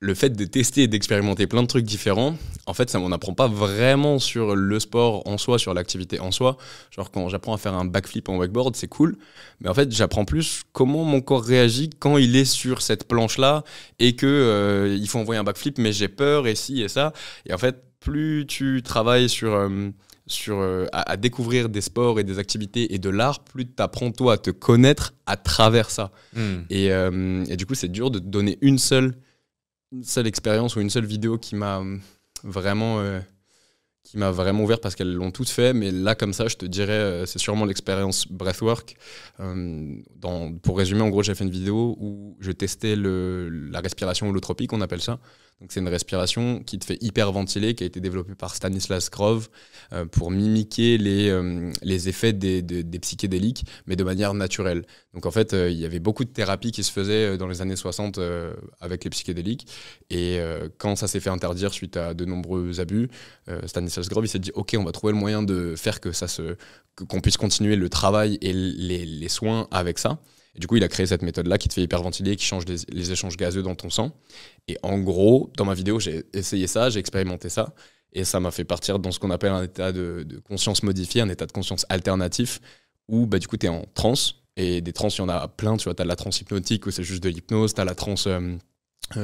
le fait de tester et d'expérimenter plein de trucs différents, en fait, ça m'en apprend pas vraiment sur le sport en soi, sur l'activité en soi. Genre, quand j'apprends à faire un backflip en wakeboard, c'est cool. Mais en fait, j'apprends plus comment mon corps réagit quand il est sur cette planche-là et que il faut envoyer un backflip, mais j'ai peur et ci et ça. Et en fait, plus tu travailles à découvrir des sports et des activités et de l'art, plus tu apprends toi à te connaître à travers ça. Et du coup, c'est dur de te donner une seule expérience ou une seule vidéo qui m'a vraiment ouvert parce qu'elles l'ont toutes fait. Mais là, comme ça, je te dirais, c'est sûrement l'expérience Breathwork. Pour résumer, en gros, j'ai fait une vidéo où je testais la respiration holotropique, on appelle ça. Donc, c'est une respiration qui te fait hyperventiler, qui a été développée par Stanislas Grof pour mimiquer les effets des psychédéliques, mais de manière naturelle. Donc, en fait, il y avait beaucoup de thérapies qui se faisaient dans les années 60 avec les psychédéliques. Et quand ça s'est fait interdire suite à de nombreux abus, Stanislas Grof, il s'est dit « Ok, on va trouver le moyen de faire qu'on puisse continuer le travail et les soins avec ça ». Et du coup, il a créé cette méthode-là qui te fait hyperventiler, qui change les échanges gazeux dans ton sang. Et en gros, dans ma vidéo, j'ai essayé ça, j'ai expérimenté ça. Et ça m'a fait partir dans ce qu'on appelle un état de conscience modifié, un état de conscience alternatif, où du coup, tu es en transe. Et des transes, il y en a plein. Tu vois, tu as de la transe hypnotique, où c'est juste de l'hypnose. Tu as la transe,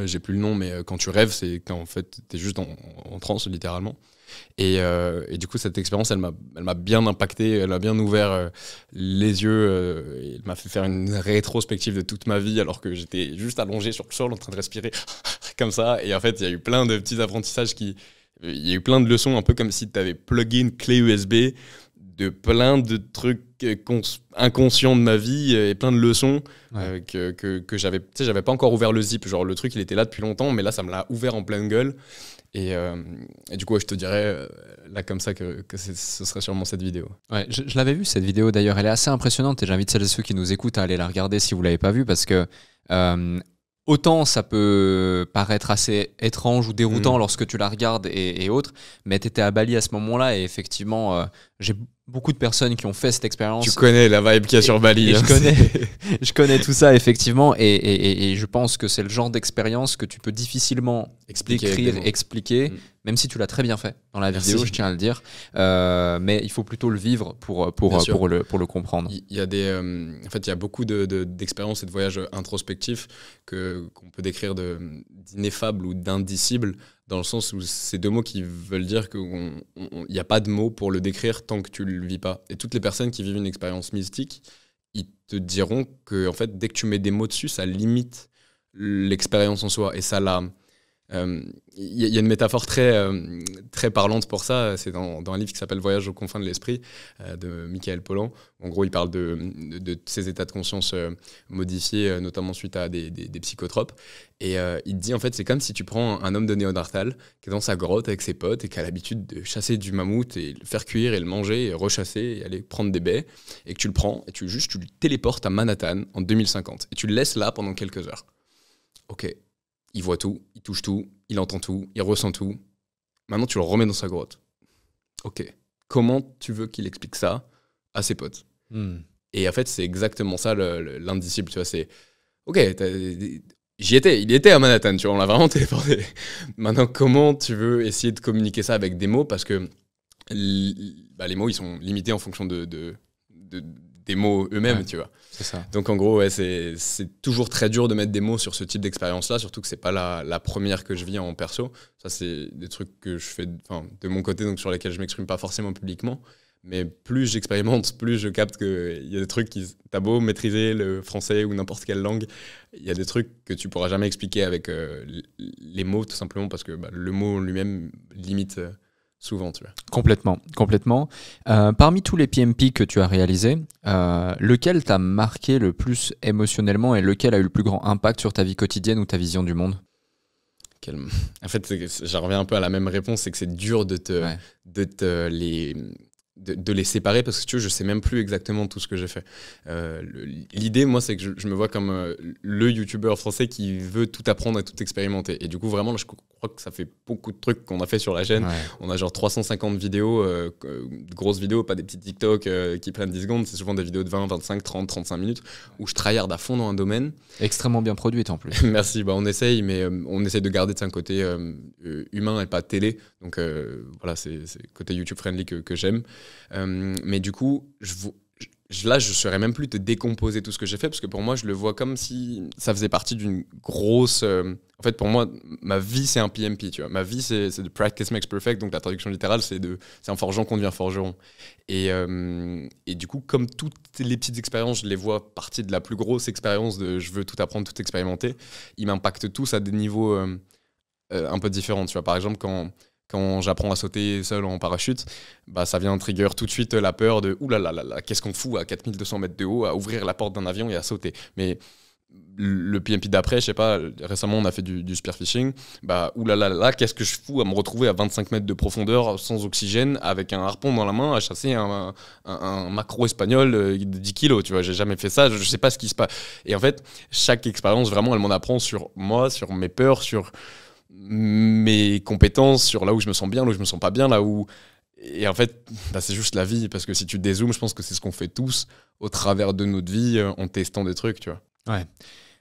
j'ai plus le nom, mais quand tu rêves, c'est quand en fait, tu es juste en transe, littéralement. Et du coup, cette expérience, elle m'a bien impacté, elle m'a bien ouvert les yeux, elle m'a fait faire une rétrospective de toute ma vie alors que j'étais juste allongé sur le sol en train de respirer comme ça. Et en fait, il y a eu plein de petits apprentissages il y a eu plein de leçons, un peu comme si tu avais plugué une clé USB de plein de trucs inconscients de ma vie et plein de leçons que j'avais pas encore ouvert le zip. Genre, le truc, il était là depuis longtemps, mais là, ça me l'a ouvert en pleine gueule. Et du coup, je te dirais là comme ça que ce serait sûrement cette vidéo. Ouais, je l'avais vue cette vidéo d'ailleurs, elle est assez impressionnante et j'invite celles et ceux qui nous écoutent à aller la regarder si vous l'avez pas vue parce que autant ça peut paraître assez étrange ou déroutant lorsque tu la regardes et autres, mais tu étais à Bali à ce moment-là et effectivement j'ai beaucoup de personnes qui ont fait cette expérience. Tu connais la vibe qu'il y a sur Bali. Hein. Je connais tout ça, effectivement. Et je pense que c'est le genre d'expérience que tu peux difficilement décrire, expliquer, même si tu l'as très bien fait dans la vidéo, je tiens à le dire. Mais il faut plutôt le vivre pour le comprendre. Il y a en fait, il y a beaucoup d'expériences et de voyages introspectifs qu'on peut décrire d'ineffables ou d'indicibles, dans le sens où c'est deux mots qui veulent dire qu'il n'y a pas de mots pour le décrire tant que tu ne le vis pas. Et toutes les personnes qui vivent une expérience mystique, ils te diront que en fait, dès que tu mets des mots dessus, ça limite l'expérience en soi. Et ça l'a... Il y a une métaphore très parlante pour ça. C'est dans un livre qui s'appelle Voyage aux confins de l'esprit de Michael Pollan. En gros, il parle de ces états de conscience modifiés, notamment suite à des psychotropes. Et il dit, en fait, c'est comme si tu prends un homme de Néandertal qui est dans sa grotte avec ses potes et qui a l'habitude de chasser du mammouth et le faire cuire et le manger et rechasser et aller prendre des baies, et que tu le prends et tu le téléportes à Manhattan en 2050 et tu le laisses là pendant quelques heures. Ok. Il voit tout, il touche tout, il entend tout, il ressent tout. Maintenant, tu le remets dans sa grotte. Ok. Comment tu veux qu'il explique ça à ses potes? Et en fait, c'est exactement ça l'indicible. Tu vois, c'est ok. Il était à Manhattan. Tu vois, on l'a vraiment téléporté. Maintenant, comment tu veux essayer de communiquer ça avec des mots? Parce que les mots, ils sont limités en fonction des mots eux-mêmes, tu vois. C'est ça. Donc en gros, ouais, c'est toujours très dur de mettre des mots sur ce type d'expérience-là, surtout que c'est pas la première que je vis en perso. Ça, c'est des trucs que je fais de mon côté, donc sur lesquels je m'exprime pas forcément publiquement. Mais plus j'expérimente, plus je capte qu'il y a des trucs t'as beau maîtriser le français ou n'importe quelle langue, il y a des trucs que tu pourras jamais expliquer avec les mots, tout simplement parce que le mot lui-même limite... souvent, tu vois. Complètement. Parmi tous les PMP que tu as réalisés, lequel t'a marqué le plus émotionnellement et lequel a eu le plus grand impact sur ta vie quotidienne ou ta vision du monde? En fait, j'en reviens un peu à la même réponse, c'est que c'est dur de les séparer parce que tu vois, je sais même plus exactement tout ce que j'ai fait. L'idée, moi, c'est que je me vois comme le youtubeur français qui veut tout apprendre et tout expérimenter. Et du coup, vraiment, là, je crois que ça fait beaucoup de trucs qu'on a fait sur la chaîne. Ouais. On a genre 350 vidéos, grosses vidéos, pas des petits TikTok qui prennent 10 secondes. C'est souvent des vidéos de 20, 25, 30, 35 minutes où je tryhard à fond dans un domaine. Extrêmement bien produite en plus. Merci, on essaye, mais on essaie de garder un côté humain et pas télé. Donc voilà, c'est le côté YouTube friendly que j'aime. Mais du coup, là, je ne saurais même plus te décomposer tout ce que j'ai fait parce que pour moi, je le vois comme si ça faisait partie d'une grosse... En fait, pour moi, ma vie, c'est un PMP, tu vois. Ma vie, c'est de practice makes perfect, donc la traduction littérale, c'est un forgeron qu'on devient forgeron. Et du coup, comme toutes les petites expériences, je les vois partie de la plus grosse expérience de je veux tout apprendre, tout expérimenter. Ils m'impactent tous à des niveaux un peu différents, tu vois. Par exemple, quand j'apprends à sauter seul en parachute, ça vient trigger tout de suite la peur de « Ouh là là là, qu'est-ce qu'on fout à 4200 mètres de haut, à ouvrir la porte d'un avion et à sauter ?» Mais le PMP d'après, je sais pas, récemment on a fait du spearfishing, ouh là là là, qu'est-ce que je fous à me retrouver à 25 mètres de profondeur sans oxygène avec un harpon dans la main à chasser un maquereau espagnol de 10 kilos, tu vois, j'ai jamais fait ça, je sais pas ce qui se passe. Et en fait, chaque expérience, vraiment, elle m'en apprend sur moi, sur mes peurs, sur mes compétences, sur là où je me sens bien, là où je me sens pas bien, là où... Et en fait, c'est juste la vie, parce que si tu dézoomes, je pense que c'est ce qu'on fait tous au travers de notre vie en testant des trucs, tu vois. Ouais.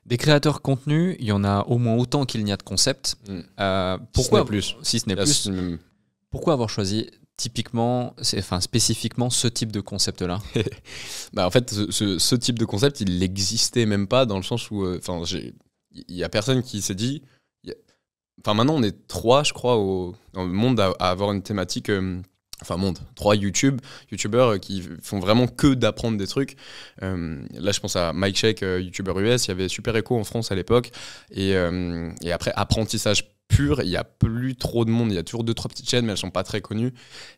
Des créateurs contenu, il y en a au moins autant qu'il n'y a de concepts. Pourquoi si ce n'est plus. Pourquoi avoir choisi spécifiquement ce type de concept-là? En fait, ce type de concept, il n'existait même pas dans le sens où... il y a personne qui s'est dit... maintenant, on est 3, je crois, dans le monde à avoir une thématique... 3 youtubeurs qui font vraiment que d'apprendre des trucs. Là, je pense à Mike Sheck, youtubeur US. Il y avait Super Echo en France à l'époque. Et après, apprentissage pur, il n'y a plus trop de monde. Il y a toujours 2-3 petites chaînes, mais elles ne sont pas très connues.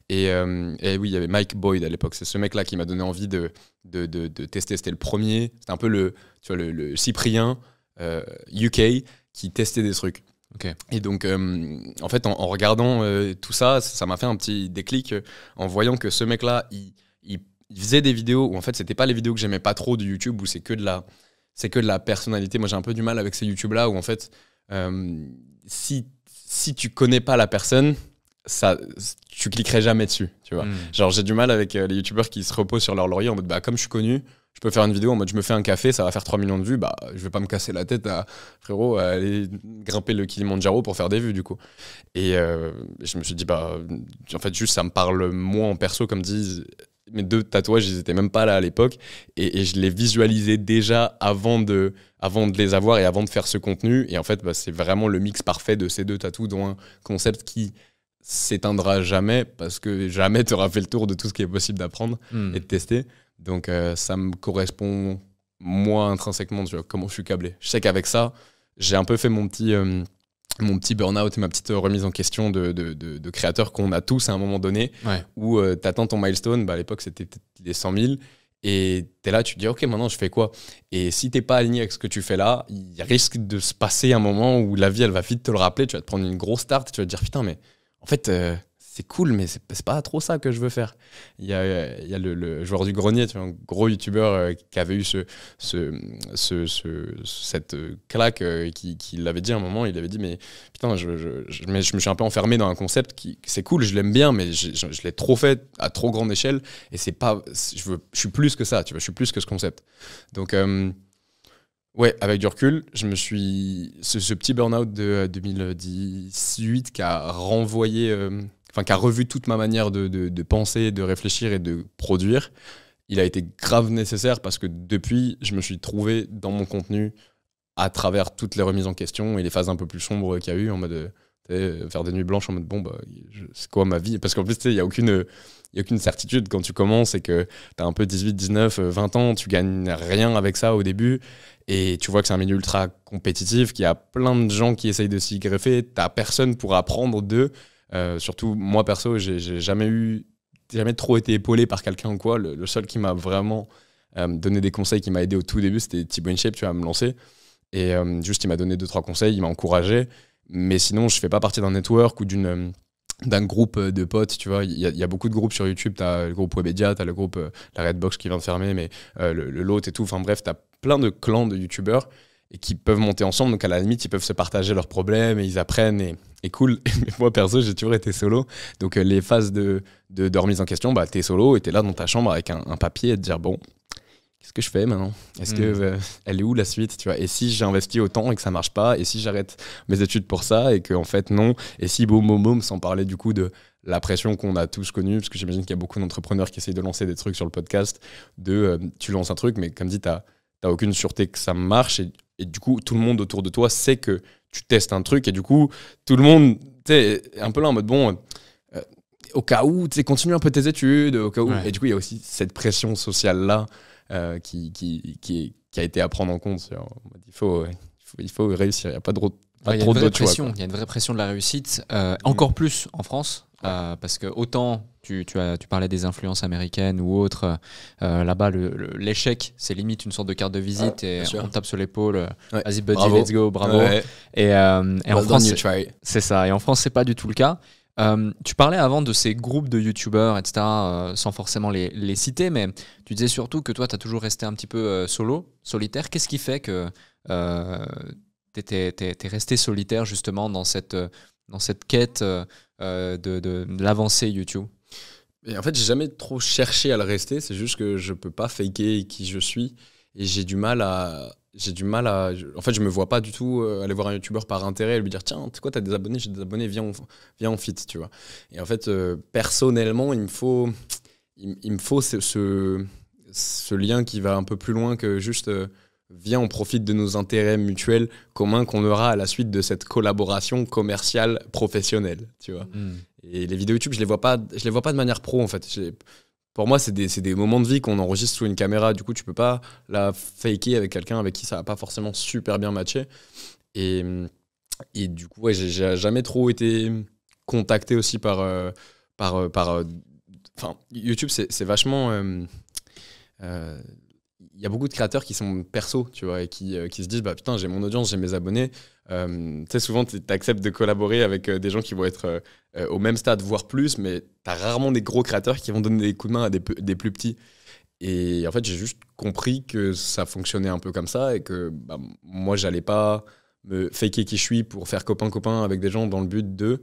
Et oui, il y avait Mike Boyd à l'époque. C'est ce mec-là qui m'a donné envie de tester. C'était le premier. C'était un peu le Cyprien UK qui testait des trucs. Okay. Et donc, en fait, en regardant tout ça, ça m'a fait un petit déclic en voyant que ce mec-là, il faisait des vidéos où en fait, c'était pas les vidéos que j'aimais pas trop du YouTube, où c'est que de la personnalité. Moi, j'ai un peu du mal avec ces YouTube-là où en fait, si tu connais pas la personne, ça, tu cliquerais jamais dessus, tu vois. Genre, j'ai du mal avec les youtubeurs qui se reposent sur leur laurier en mode, bah, comme je suis connu, je peux faire une vidéo en mode, je me fais un café, ça va faire 3 millions de vues, bah, je vais pas me casser la tête à, frérot, à aller grimper le Kilimandjaro pour faire des vues, du coup. Et je me suis dit, bah, en fait, juste, ça me parle, moi, en perso, comme disent, mes 2 tatouages, ils étaient même pas là à l'époque, et je les visualisais déjà avant de les avoir et avant de faire ce contenu. Et en fait, bah, c'est vraiment le mix parfait de ces 2 tatous, dont un concept qui s'éteindra jamais, parce que jamais tu auras fait le tour de tout ce qui est possible d'apprendre et de tester. Donc ça me correspond, moi, intrinsèquement, tu vois, comment je suis câblé. Je sais qu'avec ça, j'ai un peu fait mon petit burn-out et ma petite remise en question de créateurs qu'on a tous à un moment donné, où t'atteins ton milestone, bah, à l'époque c'était les 100 000, et t'es là, tu te dis ok, maintenant je fais quoi? Et si t'es pas aligné avec ce que tu fais là, il risque de se passer un moment où la vie elle va vite te le rappeler, tu vas te prendre une grosse start et tu vas te dire putain, mais en fait c'est cool, mais c'est pas trop ça que je veux faire. Il y a le joueur du grenier, tu vois, un gros youtubeur qui avait eu cette claque, qui l'avait dit à un moment. Il avait dit mais putain, je me suis un peu enfermé dans un concept qui c'est cool, je l'aime bien, mais je l'ai trop fait à trop grande échelle, et c'est pas, je suis plus que ça, tu vois, je suis plus que ce concept. Donc ouais, avec du recul, je me suis ce petit burn-out de 2018 qui a renvoyé, qui a revu toute ma manière de penser, de réfléchir et de produire. Il a été grave nécessaire parce que depuis, je me suis trouvé dans mon contenu à travers toutes les remises en question et les phases un peu plus sombres qu'il y a eu, en mode faire des nuits blanches en mode bon, bah, c'est quoi ma vie? Parce qu'en plus, il n'y a aucune certitude quand tu commences et que tu as un peu 18, 19, 20 ans, tu gagnes rien avec ça au début. Et tu vois que c'est un milieu ultra compétitif, qu'il y a plein de gens qui essayent de s'y greffer. Tu n'as personne pour apprendre d'eux. Surtout, moi perso, j'ai jamais trop été épaulé par quelqu'un ou quoi. Le seul qui m'a vraiment donné des conseils, qui m'a aidé au tout début, c'était Thibaut InShape, tu vois, à me lancer. Et juste, il m'a donné 2-3 conseils, il m'a encouragé. Mais sinon, je fais pas partie d'un network ou d'un groupe de potes, tu vois. Il y a beaucoup de groupes sur YouTube. T'as le groupe Webedia, t'as le groupe la Redbox qui vient de fermer, mais le Lot et tout. Enfin bref, t'as plein de clans de YouTubeurs et qui peuvent monter ensemble. Donc à la limite, ils peuvent se partager leurs problèmes et ils apprennent et cool. Mais moi perso, j'ai toujours été solo. Donc les phases de remise en question, bah t'es solo et t'es là dans ta chambre avec un papier et te dire bon, qu'est-ce que je fais maintenant? Est-ce que elle est où la suite, tu vois? Et si j'investis autant et que ça marche pas? Et si j'arrête mes études pour ça et que en fait non? Et si boum, sans parler du coup de la pression qu'on a tous connue, parce que j'imagine qu'il y a beaucoup d'entrepreneurs qui essayent de lancer des trucs sur le podcast, tu lances un truc, mais comme dit, t'as aucune sûreté que ça marche, et du coup tout le monde autour de toi sait que tu testes un truc, et du coup tout le monde, tu sais, est un peu là en mode bon, au cas où, tu sais, continue un peu tes études, au cas où. Ouais. Et du coup il y a aussi cette pression sociale là qui a été à prendre en compte. Il faut réussir, il n'y a pas trop de choix. Il y a une vraie pression de la réussite, encore plus en France, parce que autant tu parlais des influences américaines ou autres, là-bas l'échec c'est limite une sorte de carte de visite, et on tape sur l'épaule, vas-y buddy, bravo. Let's go, bravo. Ouais. Et en France c'est ça, et en France c'est pas du tout le cas. Tu parlais avant de ces groupes de youtubeurs, etc., sans forcément les citer, mais tu disais surtout que toi, tu as toujours resté un petit peu solitaire. Qu'est-ce qui fait que t'es resté solitaire justement dans cette quête de l'avancée YouTube? Et en fait, j'ai jamais trop cherché à le rester, c'est juste que je peux pas faker qui je suis, et j'ai du mal à... En fait, je me vois pas du tout aller voir un youtubeur par intérêt et lui dire tiens, tu sais quoi, t'as des abonnés, j'ai des abonnés, viens on fit, tu vois. Et en fait, personnellement, il me faut ce lien qui va un peu plus loin que juste viens, on profite de nos intérêts mutuels communs qu'on aura à la suite de cette collaboration commerciale professionnelle, tu vois. Et les vidéos YouTube, je les vois pas de manière pro, en fait. Pour moi, c'est des moments de vie qu'on enregistre sous une caméra. Du coup, tu peux pas la faker avec quelqu'un avec qui ça va pas forcément super bien matcher. Et du coup, ouais, j'ai jamais trop été contacté aussi par YouTube, c'est vachement... Il y a beaucoup de créateurs qui sont perso, tu vois, et qui se disent bah putain, j'ai mon audience, j'ai mes abonnés. Tu sais, souvent tu acceptes de collaborer avec des gens qui vont être au même stade, voire plus, mais tu as rarement des gros créateurs qui vont donner des coups de main à des plus petits. Et en fait, j'ai juste compris que ça fonctionnait un peu comme ça, et que bah, moi, j'allais pas me faker qui je suis pour faire copain-copain avec des gens dans le but de...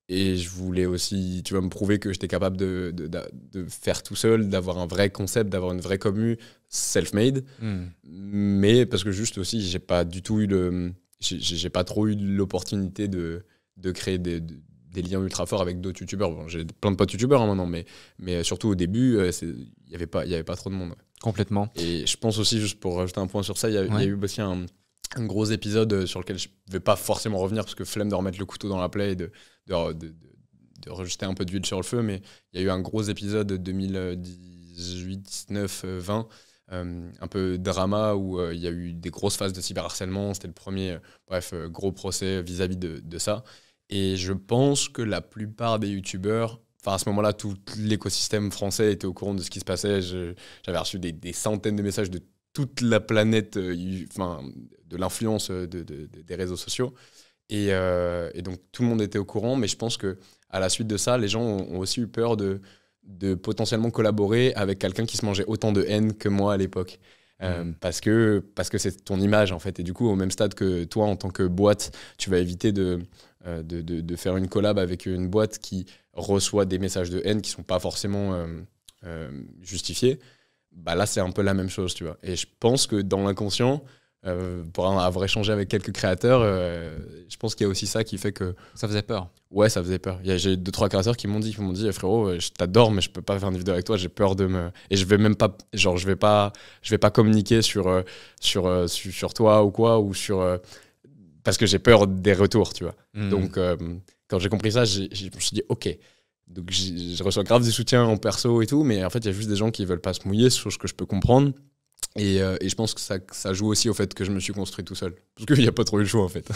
Et je voulais aussi, tu vois, me prouver que j'étais capable de faire tout seul, d'avoir un vrai concept, d'avoir une vraie commu self-made. Mais parce que juste aussi, j'ai pas du tout eu j'ai pas trop eu l'opportunité de créer des liens ultra forts avec d'autres youtubeurs. Bon, j'ai plein de potes youtubeurs maintenant, mais surtout au début, il y avait pas trop de monde. Complètement. Et je pense aussi, juste pour rajouter un point sur ça, il y a eu aussi un gros épisode sur lequel je ne vais pas forcément revenir parce que flemme de remettre le couteau dans la plaie et de rejeter un peu d'huile sur le feu, mais il y a eu un gros épisode 2018, 19, 20, un peu drama où il y a eu des grosses phases de cyberharcèlement. C'était le premier gros procès vis-à-vis de ça. Et je pense que la plupart des youtubeurs, enfin à ce moment-là, tout l'écosystème français était au courant de ce qui se passait. J'avais reçu des centaines de messages de toute la planète, de l'influence des réseaux sociaux. Et donc tout le monde était au courant, mais je pense qu'à la suite de ça, les gens ont aussi eu peur de potentiellement collaborer avec quelqu'un qui se mangeait autant de haine que moi à l'époque. Parce que c'est ton image en fait. Et du coup, au même stade que toi, en tant que boîte, tu vas éviter de faire une collab avec une boîte qui reçoit des messages de haine qui sont pas forcément justifiés. Bah là, c'est un peu la même chose, tu vois. Et je pense que dans l'inconscient, pour avoir échangé avec quelques créateurs, je pense qu'il y a aussi ça qui fait que... Ça faisait peur. Ouais, ça faisait peur. J'ai 2-3 créateurs qui m'ont dit frérot, je t'adore, mais je peux pas faire une vidéo avec toi, j'ai peur de me... Et je vais même pas... Genre, je vais pas communiquer sur toi ou quoi, ou sur... parce que j'ai peur des retours, tu vois. Donc, quand j'ai compris ça, je me suis dit, ok. Donc, je reçois grave du soutien en perso et tout, mais en fait, il y a juste des gens qui veulent pas se mouiller, chose que je peux comprendre. Et je pense que ça joue aussi au fait que je me suis construit tout seul. Parce qu'il n'y a pas trop eu le choix, en fait.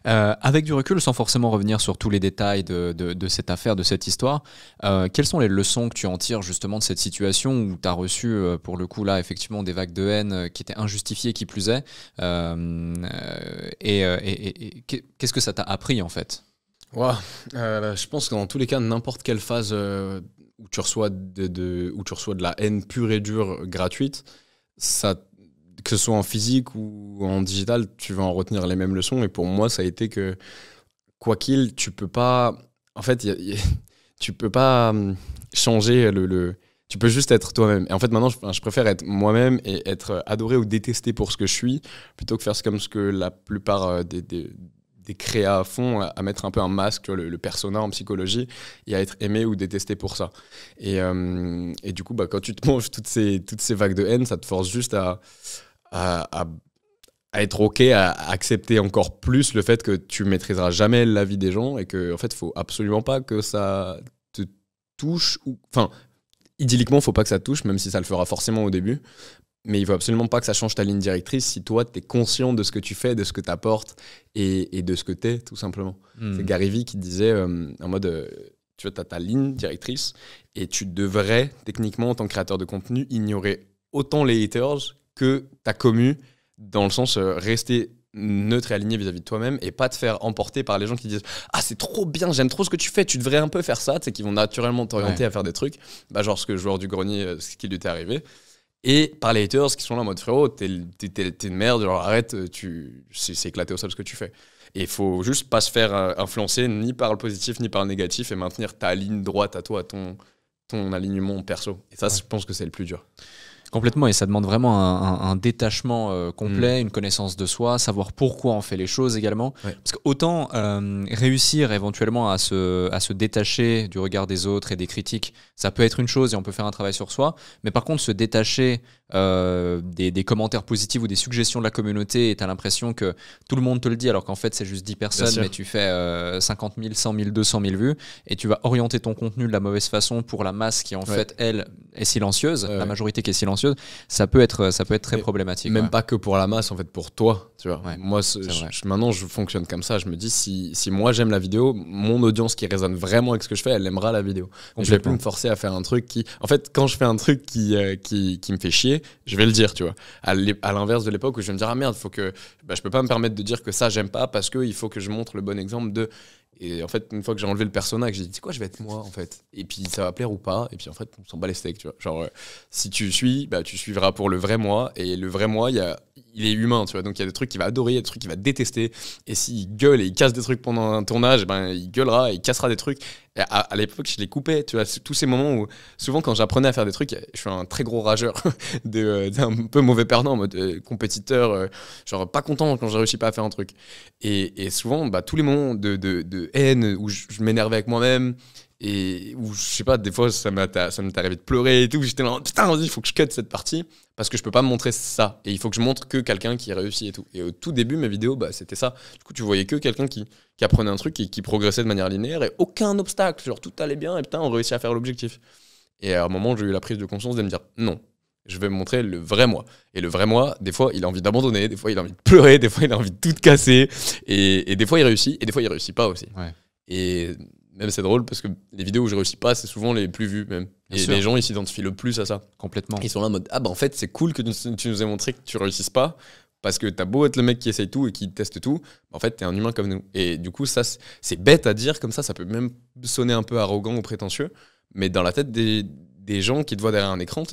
Avec du recul, sans forcément revenir sur tous les détails de cette affaire, de cette histoire, quelles sont les leçons que tu en tires justement de cette situation où tu as reçu, pour le coup, là, effectivement, des vagues de haine qui étaient injustifiées, qui plus est qu'est-ce que ça t'a appris, en fait? Je pense que dans tous les cas, n'importe quelle phase où tu reçois de la haine pure et dure gratuite, que ce soit en physique ou en digital, tu vas en retenir les mêmes leçons. Et pour moi, ça a été que, quoi qu'il, tu peux pas... En fait, tu peux pas changer tu peux juste être toi-même. Et en fait, maintenant, je préfère être moi-même et être adoré ou détesté pour ce que je suis, plutôt que faire comme ce que la plupart des créas font, à mettre un peu un masque, tu vois, le persona en psychologie, et à être aimé ou détesté pour ça. Et du coup, quand tu te manges toutes ces vagues de haine, ça te force juste à être OK, à accepter encore plus le fait que tu maîtriseras jamais la vie des gens et que en fait, faut absolument pas que ça te touche. Enfin, idylliquement, faut pas que ça te touche, même si ça le fera forcément au début. Mais il faut absolument pas que ça change ta ligne directrice si toi, tu es conscient de ce que tu fais, de ce que tu apportes et de ce que tu es, tout simplement. C'est Gary Vee qui disait en mode, tu vois, tu as ta ligne directrice et tu devrais, techniquement, en tant que créateur de contenu, ignorer autant les haters que ta commu, dans le sens rester neutre et aligné vis-à-vis de toi-même et pas te faire emporter par les gens qui disent « Ah, c'est trop bien, j'aime trop ce que tu fais, tu devrais un peu faire ça », tu sais, qui vont naturellement t'orienter à faire des trucs, genre ce que joueur du grenier, ce qui lui était arrivé. Et par les haters qui sont là en mode frérot, t'es une merde, genre arrête, c'est éclaté au sol ce que tu fais. Et il faut juste pas se faire influencer ni par le positif ni par le négatif et maintenir ta ligne droite à toi, ton alignement perso. Et ça, je pense que c'est le plus dur. Complètement, et ça demande vraiment un détachement complet, une connaissance de soi, savoir pourquoi on fait les choses également. Ouais. Parce qu'autant réussir éventuellement à se détacher du regard des autres et des critiques, ça peut être une chose et on peut faire un travail sur soi, mais par contre se détacher des commentaires positifs ou des suggestions de la communauté et tu as l'impression que tout le monde te le dit alors qu'en fait c'est juste 10 personnes, mais tu fais 50 000, 100 000, 200 000 vues et tu vas orienter ton contenu de la mauvaise façon pour la masse qui en fait, elle, est silencieuse, la majorité qui est silencieuse. Ça peut être très problématique. Même pas que pour la masse, en fait, pour toi. Tu vois. Ouais, moi, maintenant, je fonctionne comme ça. Je me dis, si moi j'aime la vidéo, mon audience qui résonne vraiment avec ce que je fais, elle aimera la vidéo. Je vais plus me forcer à faire un truc qui... En fait, quand je fais un truc qui me fait chier, je vais le dire, tu vois. À l'inverse de l'époque où je vais me dire, ah merde, faut que... je peux pas me permettre de dire que ça, j'aime pas parce qu'il faut que je montre le bon exemple de... Et en fait, une fois que j'ai enlevé le persona, que j'ai dit, c'est quoi, je vais être moi, en fait. Et puis, ça va plaire ou pas. Et puis, en fait, on s'en bat les steaks, tu vois. Genre, si tu suis, tu suivras pour le vrai moi. Et le vrai moi, il il est humain, tu vois. Donc il y a des trucs qu'il va adorer, il y a des trucs qu'il va détester. Et s'il gueule et il casse des trucs pendant un tournage, ben, il gueulera et il cassera des trucs. Et à l'époque, je les coupais, tu vois. Tous ces moments où, souvent, quand j'apprenais à faire des trucs, je suis un très gros rageur, un peu mauvais perdant, en mode compétiteur, genre pas content quand je réussis pas à faire un truc. Et souvent, bah, tous les moments de haine où je m'énervais avec moi-même, et où, je sais pas, des fois, ça m'est arrivé de pleurer et tout. J'étais là, putain, vas-y, il faut que je cut cette partie parce que je peux pas me montrer ça. Et il faut que je montre que quelqu'un qui réussit et tout. Et au tout début, mes vidéos, bah, c'était ça. Du coup, tu voyais que quelqu'un qui apprenait un truc et qui progressait de manière linéaire et aucun obstacle. Genre, tout allait bien et putain, on réussit à faire l'objectif. Et à un moment, j'ai eu la prise de conscience de me dire, non, je vais me montrer le vrai moi. Et le vrai moi, des fois, il a envie d'abandonner, des fois, il a envie de pleurer, des fois, il a envie de tout casser. Et des fois, il réussit et des fois, il réussit pas aussi. Ouais. Et même c'est drôle parce que les vidéos où je réussis pas, c'est souvent les plus vues même. Bien et sûr. les gens ils s'identifient le plus à ça. Complètement. Ils sont là en mode ah bah en fait c'est cool que tu nous aies montré que tu réussisses pas parce que t'as beau être le mec qui essaye tout et qui teste tout, bah, en fait t'es un humain comme nous. Et du coup ça c'est bête à dire comme ça peut même sonner un peu arrogant ou prétentieux, mais dans la tête des gens qui te voient derrière un écran,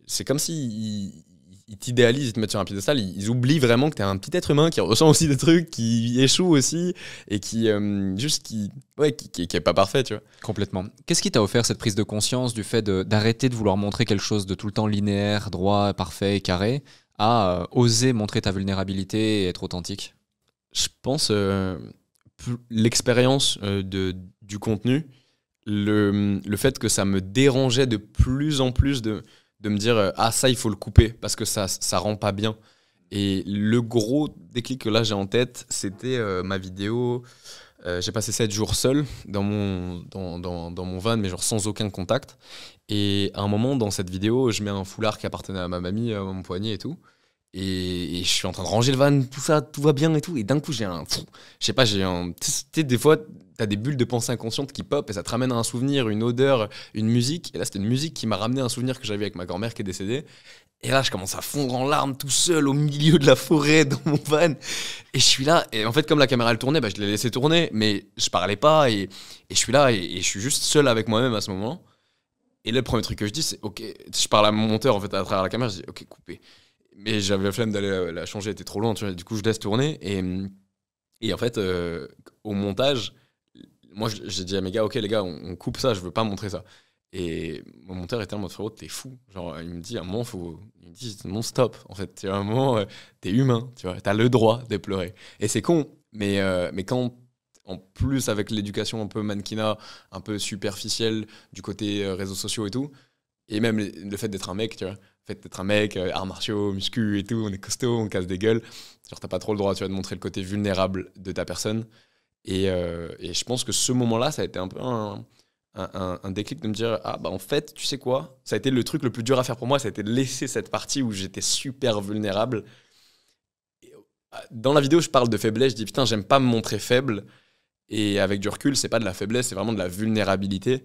c'est comme si ils t'idéalisent, ils te mettent sur un piédestal, ils oublient vraiment que t'es un petit être humain qui ressent aussi des trucs, qui échoue aussi, et qui est pas parfait, tu vois. Complètement. Qu'est-ce qui t'a offert cette prise de conscience du fait d'arrêter de vouloir montrer quelque chose de tout le temps linéaire, droit, parfait, carré, à oser montrer ta vulnérabilité et être authentique? Je pense l'expérience du contenu, le fait que ça me dérangeait de plus en plus de me dire ah ça il faut le couper parce que ça rend pas bien. Et le gros déclic que là j'ai en tête, c'était ma vidéo. J'ai passé 7 jours seul dans mon van, mais genre sans aucun contact. Et à un moment dans cette vidéo, je mets un foulard qui appartenait à ma mamie à mon poignet et tout. Et je suis en train de ranger le van, tout ça, tout va bien et tout. Et d'un coup, j'ai un. Je sais pas, j'ai un. Tu sais, des fois, t'as des bulles de pensée inconsciente qui pop et ça te ramène à un souvenir, une odeur, une musique. Et là, c'était une musique qui m'a ramené un souvenir que j'avais avec ma grand-mère qui est décédée. Et là, je commence à fondre en larmes tout seul au milieu de la forêt dans mon van. Et je suis là. Et en fait, comme la caméra elle tournait, bah, je l'ai laissé tourner, mais je parlais pas. Et je suis là et je suis juste seul avec moi-même à ce moment. Et là, le premier truc que je dis, c'est OK. Je parle à mon monteur en fait à travers la caméra. Je dis OK, coupé. Mais j'avais la flemme d'aller la changer, elle était trop loin, tu vois. Du coup, je laisse tourner. Et en fait, au montage, moi, j'ai dit à mes gars, OK, les gars, on coupe ça, je veux pas montrer ça. Et mon monteur était en mode, frérot, t'es fou. Genre, il me dit, à un moment, il me dit, non, stop. En fait, tu vois, à un moment, t'es humain, tu vois, t'as le droit de pleurer. Et c'est con, mais quand, en plus, avec l'éducation un peu mannequinat, un peu superficielle du côté réseaux sociaux et tout, et même le fait d'être un mec, tu vois. Le fait d'être un mec, arts martiaux, muscu et tout, on est costaud, on casse des gueules. Genre, t'as pas trop le droit, tu vois, de montrer le côté vulnérable de ta personne. Et je pense que ce moment-là, ça a été un peu un déclic de me dire, ah bah en fait, tu sais quoi, ça a été le truc le plus dur à faire pour moi, ça a été de laisser cette partie où j'étais super vulnérable. Et dans la vidéo, je parle de faiblesse, je dis, putain, j'aime pas me montrer faible. Et avec du recul, c'est pas de la faiblesse, c'est vraiment de la vulnérabilité.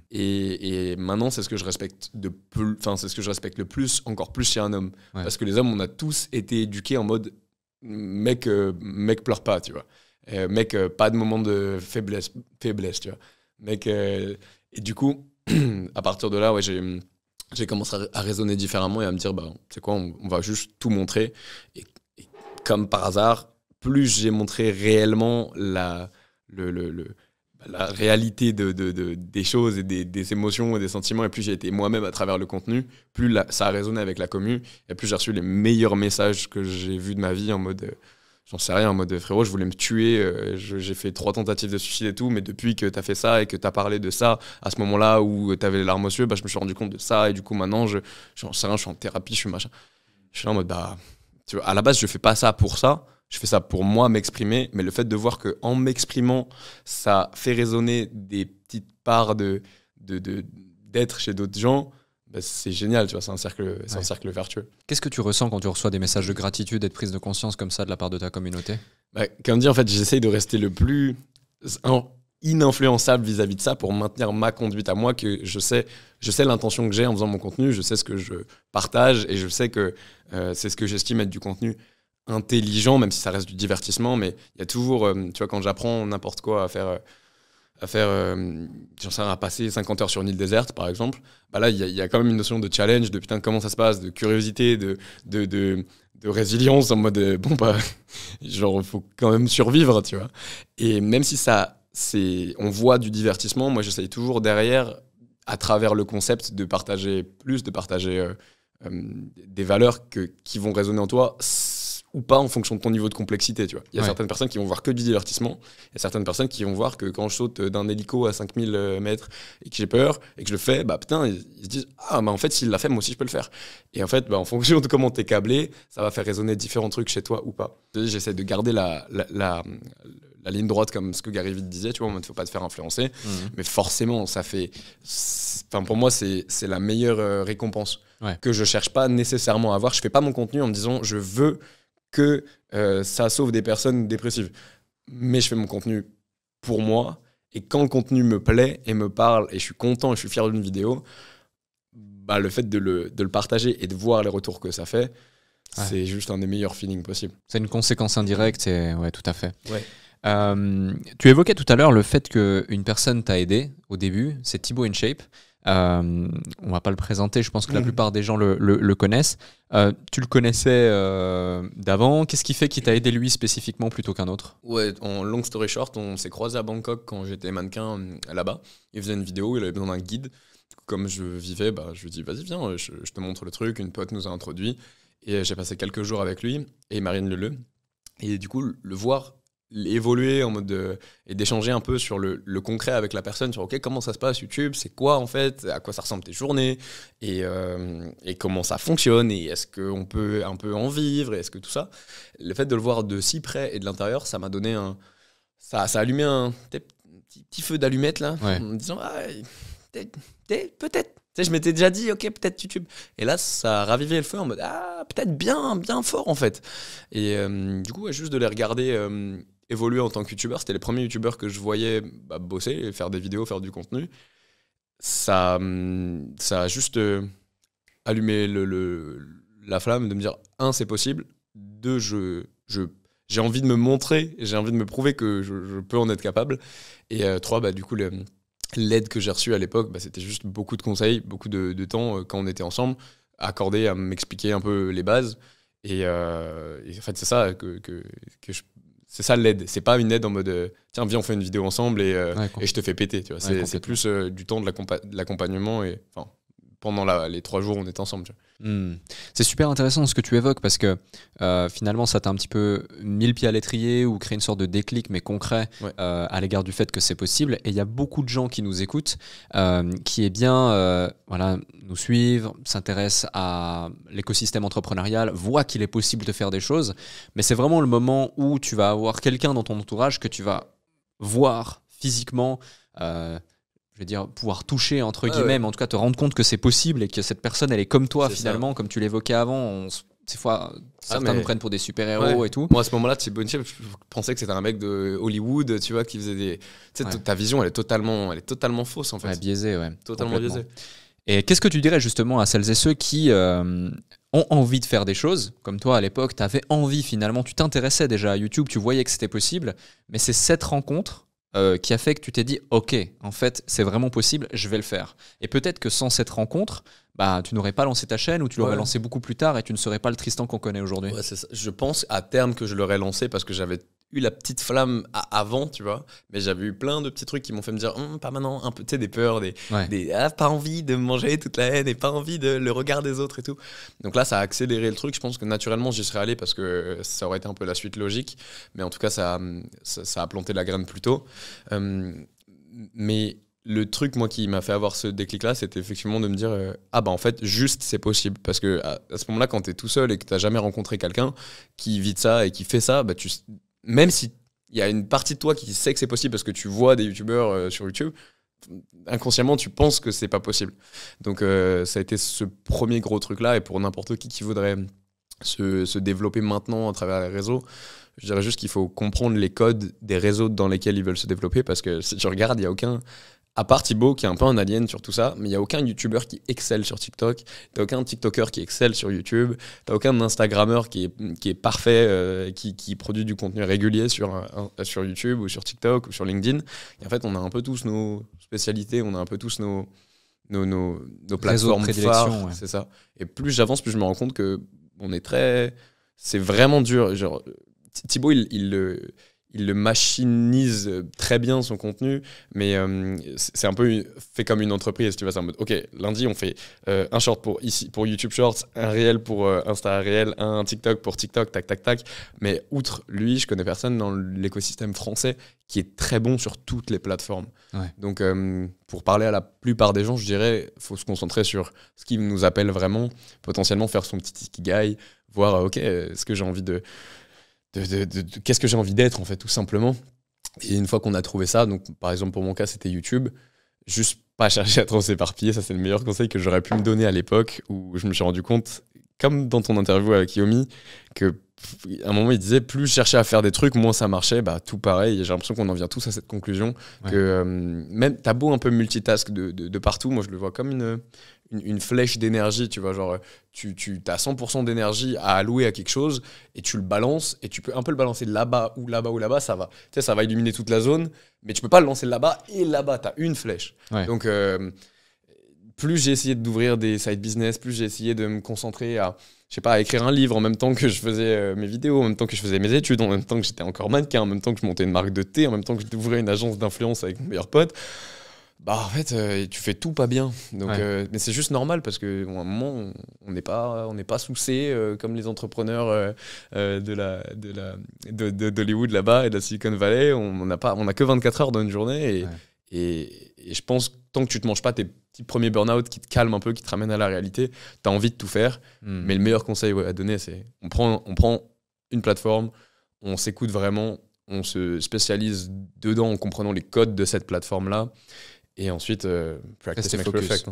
Et maintenant, c'est ce que je respecte c'est ce que je respecte le plus, encore plus chez un homme. Ouais. Parce que les hommes, on a tous été éduqués en mode mec pleure pas, tu vois. Mec, pas de moment de faiblesse, tu vois. Mec, et du coup, à partir de là, ouais, j'ai commencé à raisonner différemment et à me dire, bah, c'est quoi, on va juste tout montrer. Et comme par hasard, plus j'ai montré réellement la réalité des choses et des émotions et des sentiments, et plus j'ai été moi-même à travers le contenu, plus ça a résonné avec la commu, et plus j'ai reçu les meilleurs messages que j'ai vus de ma vie en mode, j'en sais rien, en mode frérot, je voulais me tuer, j'ai fait 3 tentatives de suicide et tout, mais depuis que t'as fait ça et que t'as parlé de ça à ce moment-là où t'avais les larmes aux yeux, bah, je me suis rendu compte de ça, et du coup maintenant, j'en sais rien, je suis en thérapie, je suis machin. Je suis là en mode, bah, tu vois, à la base, je fais pas ça pour ça. Je fais ça pour moi m'exprimer, mais le fait de voir qu'en m'exprimant, ça fait résonner des petites parts d'être chez d'autres gens, bah c'est génial, tu vois, c'est un cercle vertueux. Qu'est-ce que tu ressens quand tu reçois des messages de gratitude et de prise de conscience comme ça de la part de ta communauté? Bah, comme dit, en fait, j'essaye de rester le plus ininfluençable vis-à-vis de ça pour maintenir ma conduite à moi, que je sais l'intention que j'ai en faisant mon contenu, je sais ce que je partage et je sais que c'est ce que j'estime être du contenu intelligent, même si ça reste du divertissement, mais il y a toujours, tu vois, quand j'apprends n'importe quoi à faire j'en sais rien, à passer 50 heures sur une île déserte, par exemple, bah là, il y a quand même une notion de challenge, de putain, comment ça se passe, de curiosité, de de résilience en mode bon bah genre faut quand même survivre, tu vois. Et même si on voit du divertissement, moi j'essaye toujours derrière, à travers le concept, de partager des valeurs qui vont résonner en toi ou pas en fonction de ton niveau de complexité, tu vois. Il y a certaines personnes qui vont voir que du divertissement, il y a certaines personnes qui vont voir que quand je saute d'un hélico à 5000 mètres et que j'ai peur et que je le fais, bah putain, ils se disent ah bah en fait s'il l'a fait, moi aussi je peux le faire. Et en fait, bah, en fonction de comment t'es câblé, ça va faire résonner différents trucs chez toi ou pas. J'essaie de garder la ligne droite, comme ce que Gary Vee disait, tu vois, il ne faut pas te faire influencer, mais forcément ça fait, enfin pour moi c'est la meilleure récompense que je cherche pas nécessairement à avoir. Je fais pas mon contenu en me disant je veux que ça sauve des personnes dépressives. Mais je fais mon contenu pour moi, et quand le contenu me plaît et me parle, et je suis content et je suis fier d'une vidéo, bah, le fait de le partager et de voir les retours que ça fait, c'est juste un des meilleurs feelings possibles. C'est une conséquence indirecte, et ouais, tout à fait. Ouais. Tu évoquais tout à l'heure le fait qu'une personne t'a aidé au début, c'est Thibaut InShape. On va pas le présenter, je pense que la plupart des gens le connaissent. Tu le connaissais d'avant. Qu'est-ce qui fait qu'il t'a aidé lui spécifiquement plutôt qu'un autre? Ouais, en long story short, on s'est croisés à Bangkok quand j'étais mannequin là-bas. Il faisait une vidéo, il avait besoin d'un guide. Comme je vivais, bah, je lui ai dit vas-y viens, je te montre le truc. Une pote nous a introduit et j'ai passé quelques jours avec lui et Marine Leleu. Et du coup, le voir évoluer en mode et d'échanger un peu sur le concret avec la personne, sur ok, comment ça se passe YouTube, c'est quoi en fait, à quoi ça ressemble tes journées, et comment ça fonctionne, et est-ce qu'on peut un peu en vivre, et est-ce que tout ça, le fait de le voir de si près et de l'intérieur, ça m'a donné ça a allumé un petit feu d'allumette là, en me disant peut-être. Tu sais, je m'étais déjà dit, ok, peut-être YouTube. Et là, ça a ravivé le feu en mode, peut-être bien fort en fait. Et du coup, juste de les regarder évoluer en tant que youtubeur, c'était les premiers youtubeurs que je voyais bosser, faire des vidéos, faire du contenu. Ça a juste allumé la flamme de me dire, c'est possible. 2, j'ai envie de me montrer, j'ai envie de me prouver que je peux en être capable. Et 3, du coup, l'aide que j'ai reçue à l'époque, c'était juste beaucoup de conseils, beaucoup de temps quand on était ensemble, accordé à m'expliquer un peu les bases. Et en fait, c'est ça c'est ça l'aide. C'est pas une aide en mode tiens, viens, on fait une vidéo ensemble et je te fais péter. Tu vois. C'est plus du temps de l'accompagnement. Et enfin, pendant les 3 jours, on est ensemble. Tu vois. C'est super intéressant ce que tu évoques parce que finalement ça t'a un petit peu mis le pied à l'étrier ou créé une sorte de déclic mais concret à l'égard du fait que c'est possible. Et il y a beaucoup de gens qui nous écoutent qui nous suivent, s'intéressent à l'écosystème entrepreneurial, voient qu'il est possible de faire des choses, mais c'est vraiment le moment où tu vas avoir quelqu'un dans ton entourage que tu vas voir physiquement, je veux dire, pouvoir toucher entre guillemets, mais en tout cas te rendre compte que c'est possible et que cette personne elle est comme toi finalement, comme tu l'évoquais avant. Des fois, certains nous prennent pour des super-héros et tout. Moi à ce moment-là, Thibaut InShape, je pensais que c'était un mec de Hollywood, tu vois, qui faisait des. Tu sais, ta vision elle est totalement fausse en fait. Biaisée, totalement biaisée. Et qu'est-ce que tu dirais justement à celles et ceux qui ont envie de faire des choses, comme toi à l'époque, tu avais envie finalement, tu t'intéressais déjà à YouTube, tu voyais que c'était possible, mais c'est cette rencontre qui a fait que tu t'es dit ok, en fait c'est vraiment possible, je vais le faire. Et peut-être que sans cette rencontre, tu n'aurais pas lancé ta chaîne ou tu l'aurais lancé beaucoup plus tard et tu ne serais pas le Tristan qu'on connaît aujourd'hui. Ouais, c'est ça. Je pense à terme que je l'aurais lancé parce que j'avais eu la petite flamme avant, tu vois, mais j'avais eu plein de petits trucs qui m'ont fait me dire pas maintenant, un peu, tu sais, des peurs, pas envie de manger toute la haine et pas envie de le regard des autres et tout. Donc là ça a accéléré le truc. Je pense que naturellement j'y serais allé parce que ça aurait été un peu la suite logique, mais en tout cas ça a planté la graine plus tôt. Mais le truc moi qui m'a fait avoir ce déclic là, c'était effectivement de me dire en fait juste c'est possible, parce que à ce moment là quand t'es tout seul et que t'as jamais rencontré quelqu'un qui vit de ça et qui fait ça, même si il y a une partie de toi qui sait que c'est possible parce que tu vois des youtubeurs sur YouTube, inconsciemment tu penses que c'est pas possible. Donc ça a été ce premier gros truc là. Et pour n'importe qui voudrait se développer maintenant à travers les réseaux, je dirais juste qu'il faut comprendre les codes des réseaux dans lesquels ils veulent se développer, parce que si tu regardes, il y a aucun, à part Thibaut qui est un peu un alien sur tout ça, mais il n'y a aucun youtubeur qui excelle sur TikTok, t'as aucun TikToker qui excelle sur YouTube, t'as aucun Instagrammeur qui est parfait, qui produit du contenu régulier sur YouTube ou sur TikTok ou sur LinkedIn. Et en fait, on a un peu tous nos spécialités, on a un peu tous nos plateformes phares, c'est ça. Et plus j'avance, plus je me rends compte que on est très c'est vraiment dur. Genre, Thibaut, il le machinise très bien son contenu, mais c'est un peu fait comme une entreprise. Tu vois, c'est en mode, ok, lundi on fait un short pour YouTube Shorts, un réel pour Insta réel, un TikTok pour TikTok, tac tac tac. Mais outre lui, je connais personne dans l'écosystème français qui est très bon sur toutes les plateformes. Ouais. Donc pour parler à la plupart des gens, je dirais, faut se concentrer sur ce qui nous appelle vraiment, potentiellement faire son petit ikigai, voir ok, est-ce que j'ai envie de qu'est-ce que j'ai envie d'être en fait, tout simplement. Et une fois qu'on a trouvé ça, donc par exemple pour mon cas c'était YouTube, juste pas chercher à trop s'éparpiller, ça c'est le meilleur conseil que j'aurais pu me donner à l'époque, où je me suis rendu compte, comme dans ton interview avec Yomi, que à un moment il disait plus je cherchais à faire des trucs, moins ça marchait. Bah tout pareil, j'ai l'impression qu'on en vient tous à cette conclusion, que même t'as beau un peu multitask de partout, moi je le vois comme une flèche d'énergie, tu vois, genre tu as 100% d'énergie à allouer à quelque chose et tu le balances, et tu peux un peu le balancer là-bas ou là-bas ou là-bas, ça va, tu sais, ça va illuminer toute la zone, mais tu peux pas le lancer là-bas et là-bas, t'as une flèche. Donc plus j'ai essayé d'ouvrir des side business, plus j'ai essayé de me concentrer à, je sais pas, à écrire un livre en même temps que je faisais mes vidéos, en même temps que je faisais mes études, en même temps que j'étais encore mannequin, en même temps que je montais une marque de thé, en même temps que j'ouvrais une agence d'influence avec mon meilleur pote. Bah en fait, tu fais tout pas bien. Donc, mais c'est juste normal parce qu'à un moment, on n'est pas soucé comme les entrepreneurs d'Hollywood là-bas et de la Silicon Valley. On a que 24 heures dans une journée. Et je pense que tant que tu te manges pas tes petits premiers burn-out qui te calment un peu, qui te ramènent à la réalité, tu as envie de tout faire. Mais le meilleur conseil à donner, c'est on prend une plateforme, on s'écoute vraiment, on se spécialise dedans en comprenant les codes de cette plateforme-là. Et ensuite, practice makes perfect.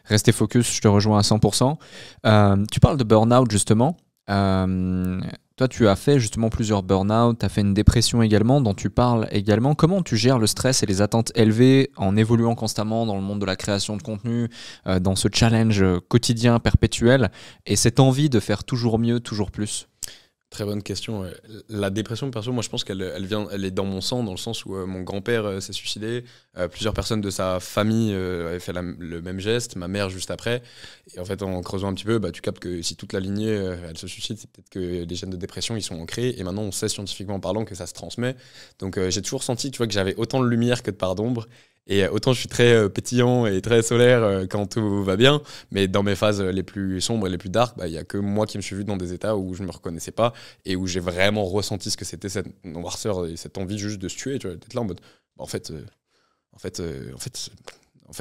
Rester focus, je te rejoins à 100%. Tu parles de burn-out, justement. Toi, tu as fait justement plusieurs burn-out, tu as fait une dépression également, dont tu parles également. Comment tu gères le stress et les attentes élevées en évoluant constamment dans le monde de la création de contenu, dans ce challenge quotidien, perpétuel, et cette envie de faire toujours mieux, toujours plus? Très bonne question. La dépression, perso, moi je pense qu'elle elle est dans mon sang, dans le sens où mon grand-père s'est suicidé, plusieurs personnes de sa famille avaient fait le même geste, ma mère juste après. Et en fait, en creusant un petit peu, tu captes que si toute la lignée elle se suicide, c'est peut-être que les gènes de dépression ils sont ancrés. Et maintenant, on sait scientifiquement parlant que ça se transmet. Donc j'ai toujours senti, tu vois, que j'avais autant de lumière que de part d'ombre. Et autant je suis très pétillant et très solaire quand tout va bien, mais dans mes phases les plus sombres et les plus dark, il n'y a que moi qui me suis vu dans des états où je ne me reconnaissais pas et où j'ai vraiment ressenti ce que c'était cette noirceur et cette envie juste de se tuer, tu vois, d'être là en mode en fait,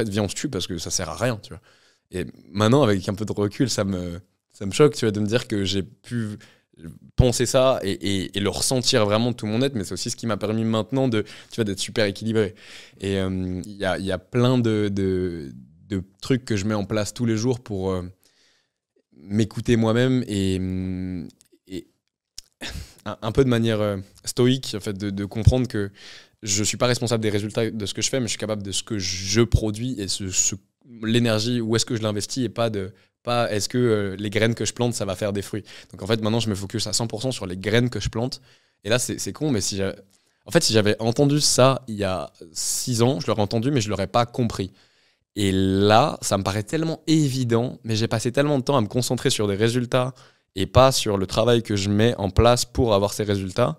viens on se tue parce que ça sert à rien, tu vois. Et maintenant, avec un peu de recul, ça me choque, tu vois, de me dire que j'ai pu penser ça et le ressentir vraiment de tout mon être, mais c'est aussi ce qui m'a permis maintenant d'être super équilibré. Et il y a plein de trucs que je mets en place tous les jours pour m'écouter moi-même et un peu de manière stoïque, en fait, de comprendre que je suis pas responsable des résultats de ce que je fais, mais je suis capable de ce que je produis et l'énergie, où est-ce que je l'investis, et pas est-ce que les graines que je plante, ça va faire des fruits. Donc en fait, maintenant, je me focus à 100% sur les graines que je plante. Et là, c'est con, mais si j'avais entendu ça il y a 6 ans, je l'aurais entendu, mais je l'aurais pas compris. Et là, ça me paraît tellement évident, mais j'ai passé tellement de temps à me concentrer sur des résultats et pas sur le travail que je mets en place pour avoir ces résultats,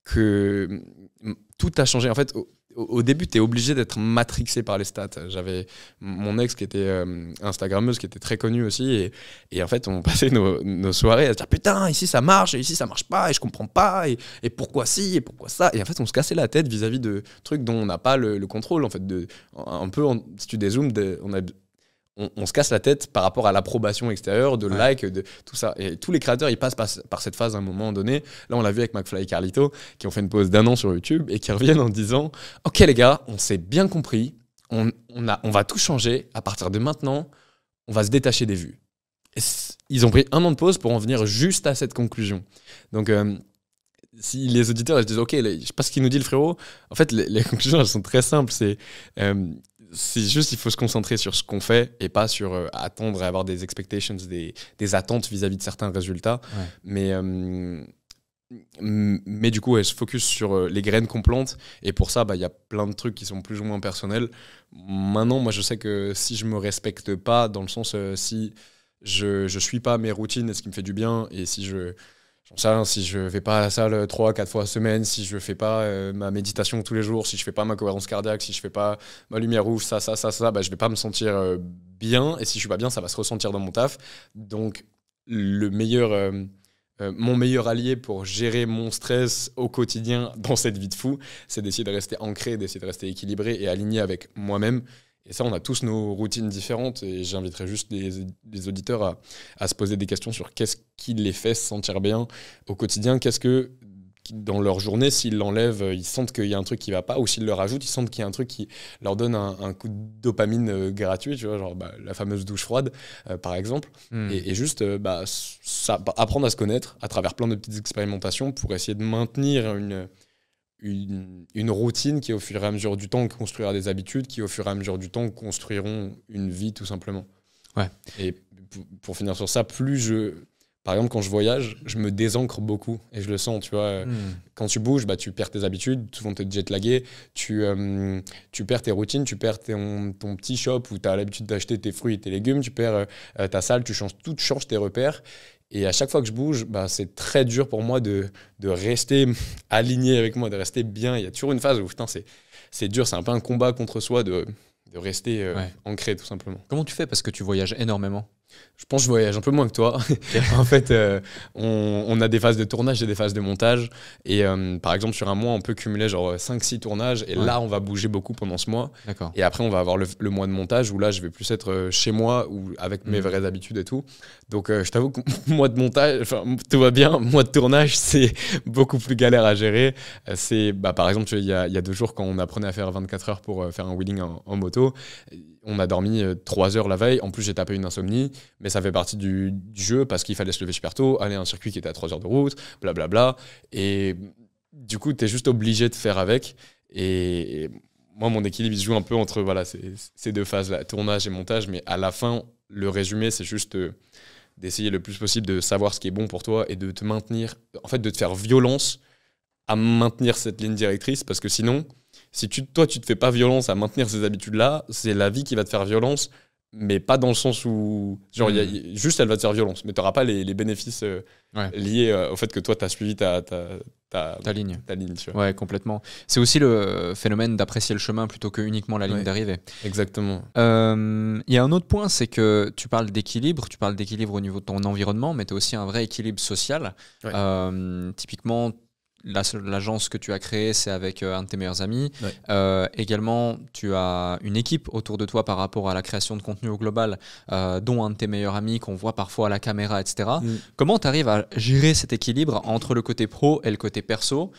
que tout a changé. En fait, au début, tu es obligé d'être matrixé par les stats. J'avais mon ex qui était Instagrammeuse, qui était très connue aussi. Et en fait, on passait nos soirées à se dire putain, ici ça marche, et ici ça marche pas, et je comprends pas, et pourquoi ci, et pourquoi ça. Et en fait, on se cassait la tête vis-à-vis de trucs dont on n'a pas le contrôle. En fait, si tu dézoomes, on se casse la tête par rapport à l'approbation extérieure, de like, de tout ça. Et tous les créateurs, ils passent par cette phase à un moment donné. Là, on l'a vu avec McFly et Carlito, qui ont fait une pause d'1 an sur YouTube et qui reviennent en disant « Ok les gars, on s'est bien compris, on va tout changer. À partir de maintenant, on va se détacher des vues. » Ils ont pris 1 an de pause pour en venir juste à cette conclusion. Donc, si les auditeurs ils se disent « Ok, je sais pas ce qu'il nous dit le frérot », en fait, les conclusions, elles sont très simples. C'est juste, il faut se concentrer sur ce qu'on fait et pas sur attendre et avoir des expectations, des attentes vis-à-vis de certains résultats. Ouais. Mais du coup, elle se focus sur les graines qu'on plante. Et pour ça, y a plein de trucs qui sont plus ou moins personnels. Maintenant, moi, je sais que si je me respecte pas, dans le sens si je suis pas mes routines et ce qui me fait du bien, et si je j'en sais rien, si je vais pas à la salle 3-4 fois semaine, si je fais pas ma méditation tous les jours, si je fais pas ma cohérence cardiaque, si je fais pas ma lumière rouge, ça, bah, je vais pas me sentir bien. Et si je suis pas bien, ça va se ressentir dans mon taf. Donc, mon meilleur allié pour gérer mon stress au quotidien dans cette vie de fou, c'est d'essayer de rester ancré, d'essayer de rester équilibré et aligné avec moi-même. Et ça, on a tous nos routines différentes et j'inviterais juste les auditeurs à se poser des questions sur qu'est-ce qui les fait se sentir bien au quotidien, qu'est-ce que dans leur journée, s'ils l'enlèvent, ils sentent qu'il y a un truc qui va pas, ou s'ils le rajoutent, ils sentent qu'il y a un truc qui leur donne un coup de dopamine gratuit, tu vois, genre la fameuse douche froide, par exemple. Et juste apprendre à se connaître à travers plein de petites expérimentations pour essayer de maintenir une routine qui, au fur et à mesure du temps, construira des habitudes qui, au fur et à mesure du temps, construiront une vie, tout simplement. Ouais. Et pour finir sur ça, par exemple, quand je voyage, je me désancre beaucoup et je le sens, tu vois. Quand tu bouges, tu perds tes habitudes, tout le monde te jetlaguer, tu perds tes routines, tu perds ton petit shop où tu as l'habitude d'acheter tes fruits et tes légumes, tu perds ta salle, tu changes tes repères. Et à chaque fois que je bouge, c'est très dur pour moi de rester aligné avec moi, de rester bien. Il y a toujours une phase où putain, c'est dur, c'est un peu un combat contre soi de rester ancré, tout simplement. Comment tu fais parce que tu voyages énormément? Je pense que je voyage un peu moins que toi. En fait, on a des phases de tournage et des phases de montage. Et par exemple, sur un mois, on peut cumuler genre 5-6 tournages. Et là, on va bouger beaucoup pendant ce mois. D'accord. Et après, on va avoir le mois de montage où là, je vais plus être chez moi ou avec mes vraies habitudes et tout. Donc, je t'avoue que mois de montage, tout va bien. Mois de tournage, c'est beaucoup plus galère à gérer. Par exemple, il y a 2 jours, quand on apprenait à faire 24 heures pour faire un wheeling en moto, on a dormi 3 heures la veille. En plus, j'ai tapé une insomnie. Mais ça fait partie du jeu parce qu'il fallait se lever super tôt, aller à un circuit qui était à 3 heures de route, blablabla. Et du coup, tu es juste obligé de faire avec. Et moi, mon équilibre, il se joue un peu entre ces 2 phases-là, tournage et montage. Mais à la fin, le résumé, c'est juste d'essayer le plus possible de savoir ce qui est bon pour toi et de te maintenir, en fait, de te faire violence à maintenir cette ligne directrice. Parce que sinon, si toi, tu te fais pas violence à maintenir ces habitudes-là, c'est la vie qui va te faire violence. Mais pas dans le sens où genre juste elle va te faire violence, mais tu n'auras pas les bénéfices liés au fait que toi tu as suivi ta ligne, tu vois. Ouais, complètement. C'est aussi le phénomène d'apprécier le chemin plutôt que uniquement la ligne d'arrivée. Exactement. Il y a un autre point, c'est que tu parles d'équilibre au niveau de ton environnement, mais tu as aussi un vrai équilibre social. Typiquement, l'agence que tu as créée, c'est avec un de tes meilleurs amis. Également, tu as une équipe autour de toi par rapport à la création de contenu au global, dont un de tes meilleurs amis qu'on voit parfois à la caméra, etc. Comment tu arrives à gérer cet équilibre entre le côté pro et le côté perso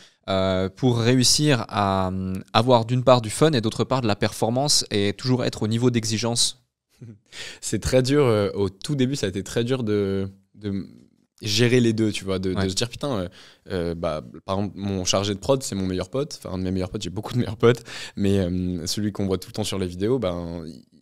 pour réussir à avoir d'une part du fun et d'autre part de la performance et toujours être au niveau d'exigence? C'est très dur. Au tout début, ça a été très dur de gérer les deux, tu vois, de se dire putain, par exemple, mon chargé de prod, c'est mon meilleur pote, enfin un de mes meilleurs potes, j'ai beaucoup de meilleurs potes, mais celui qu'on voit tout le temps sur les vidéos,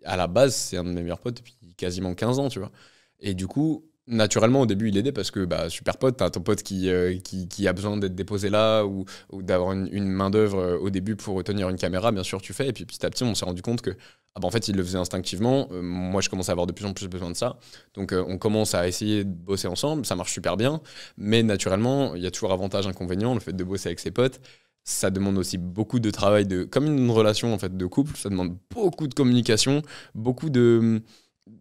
à la base, c'est un de mes meilleurs potes depuis quasiment 15 ans, tu vois. Et du coup, naturellement, au début, il aidait parce que super pote, t'as ton pote qui a besoin d'être déposé là ou d'avoir une main-d'œuvre au début pour tenir une caméra, bien sûr, tu fais. Et puis petit à petit, on s'est rendu compte que en fait, il le faisait instinctivement. Moi, je commence à avoir de plus en plus besoin de ça. Donc, on commence à essayer de bosser ensemble. Ça marche super bien. Mais naturellement, il y a toujours avantage, inconvénient. Le fait de bosser avec ses potes, ça demande aussi beaucoup de travail, comme une relation en fait, de couple. Ça demande beaucoup de communication, beaucoup de...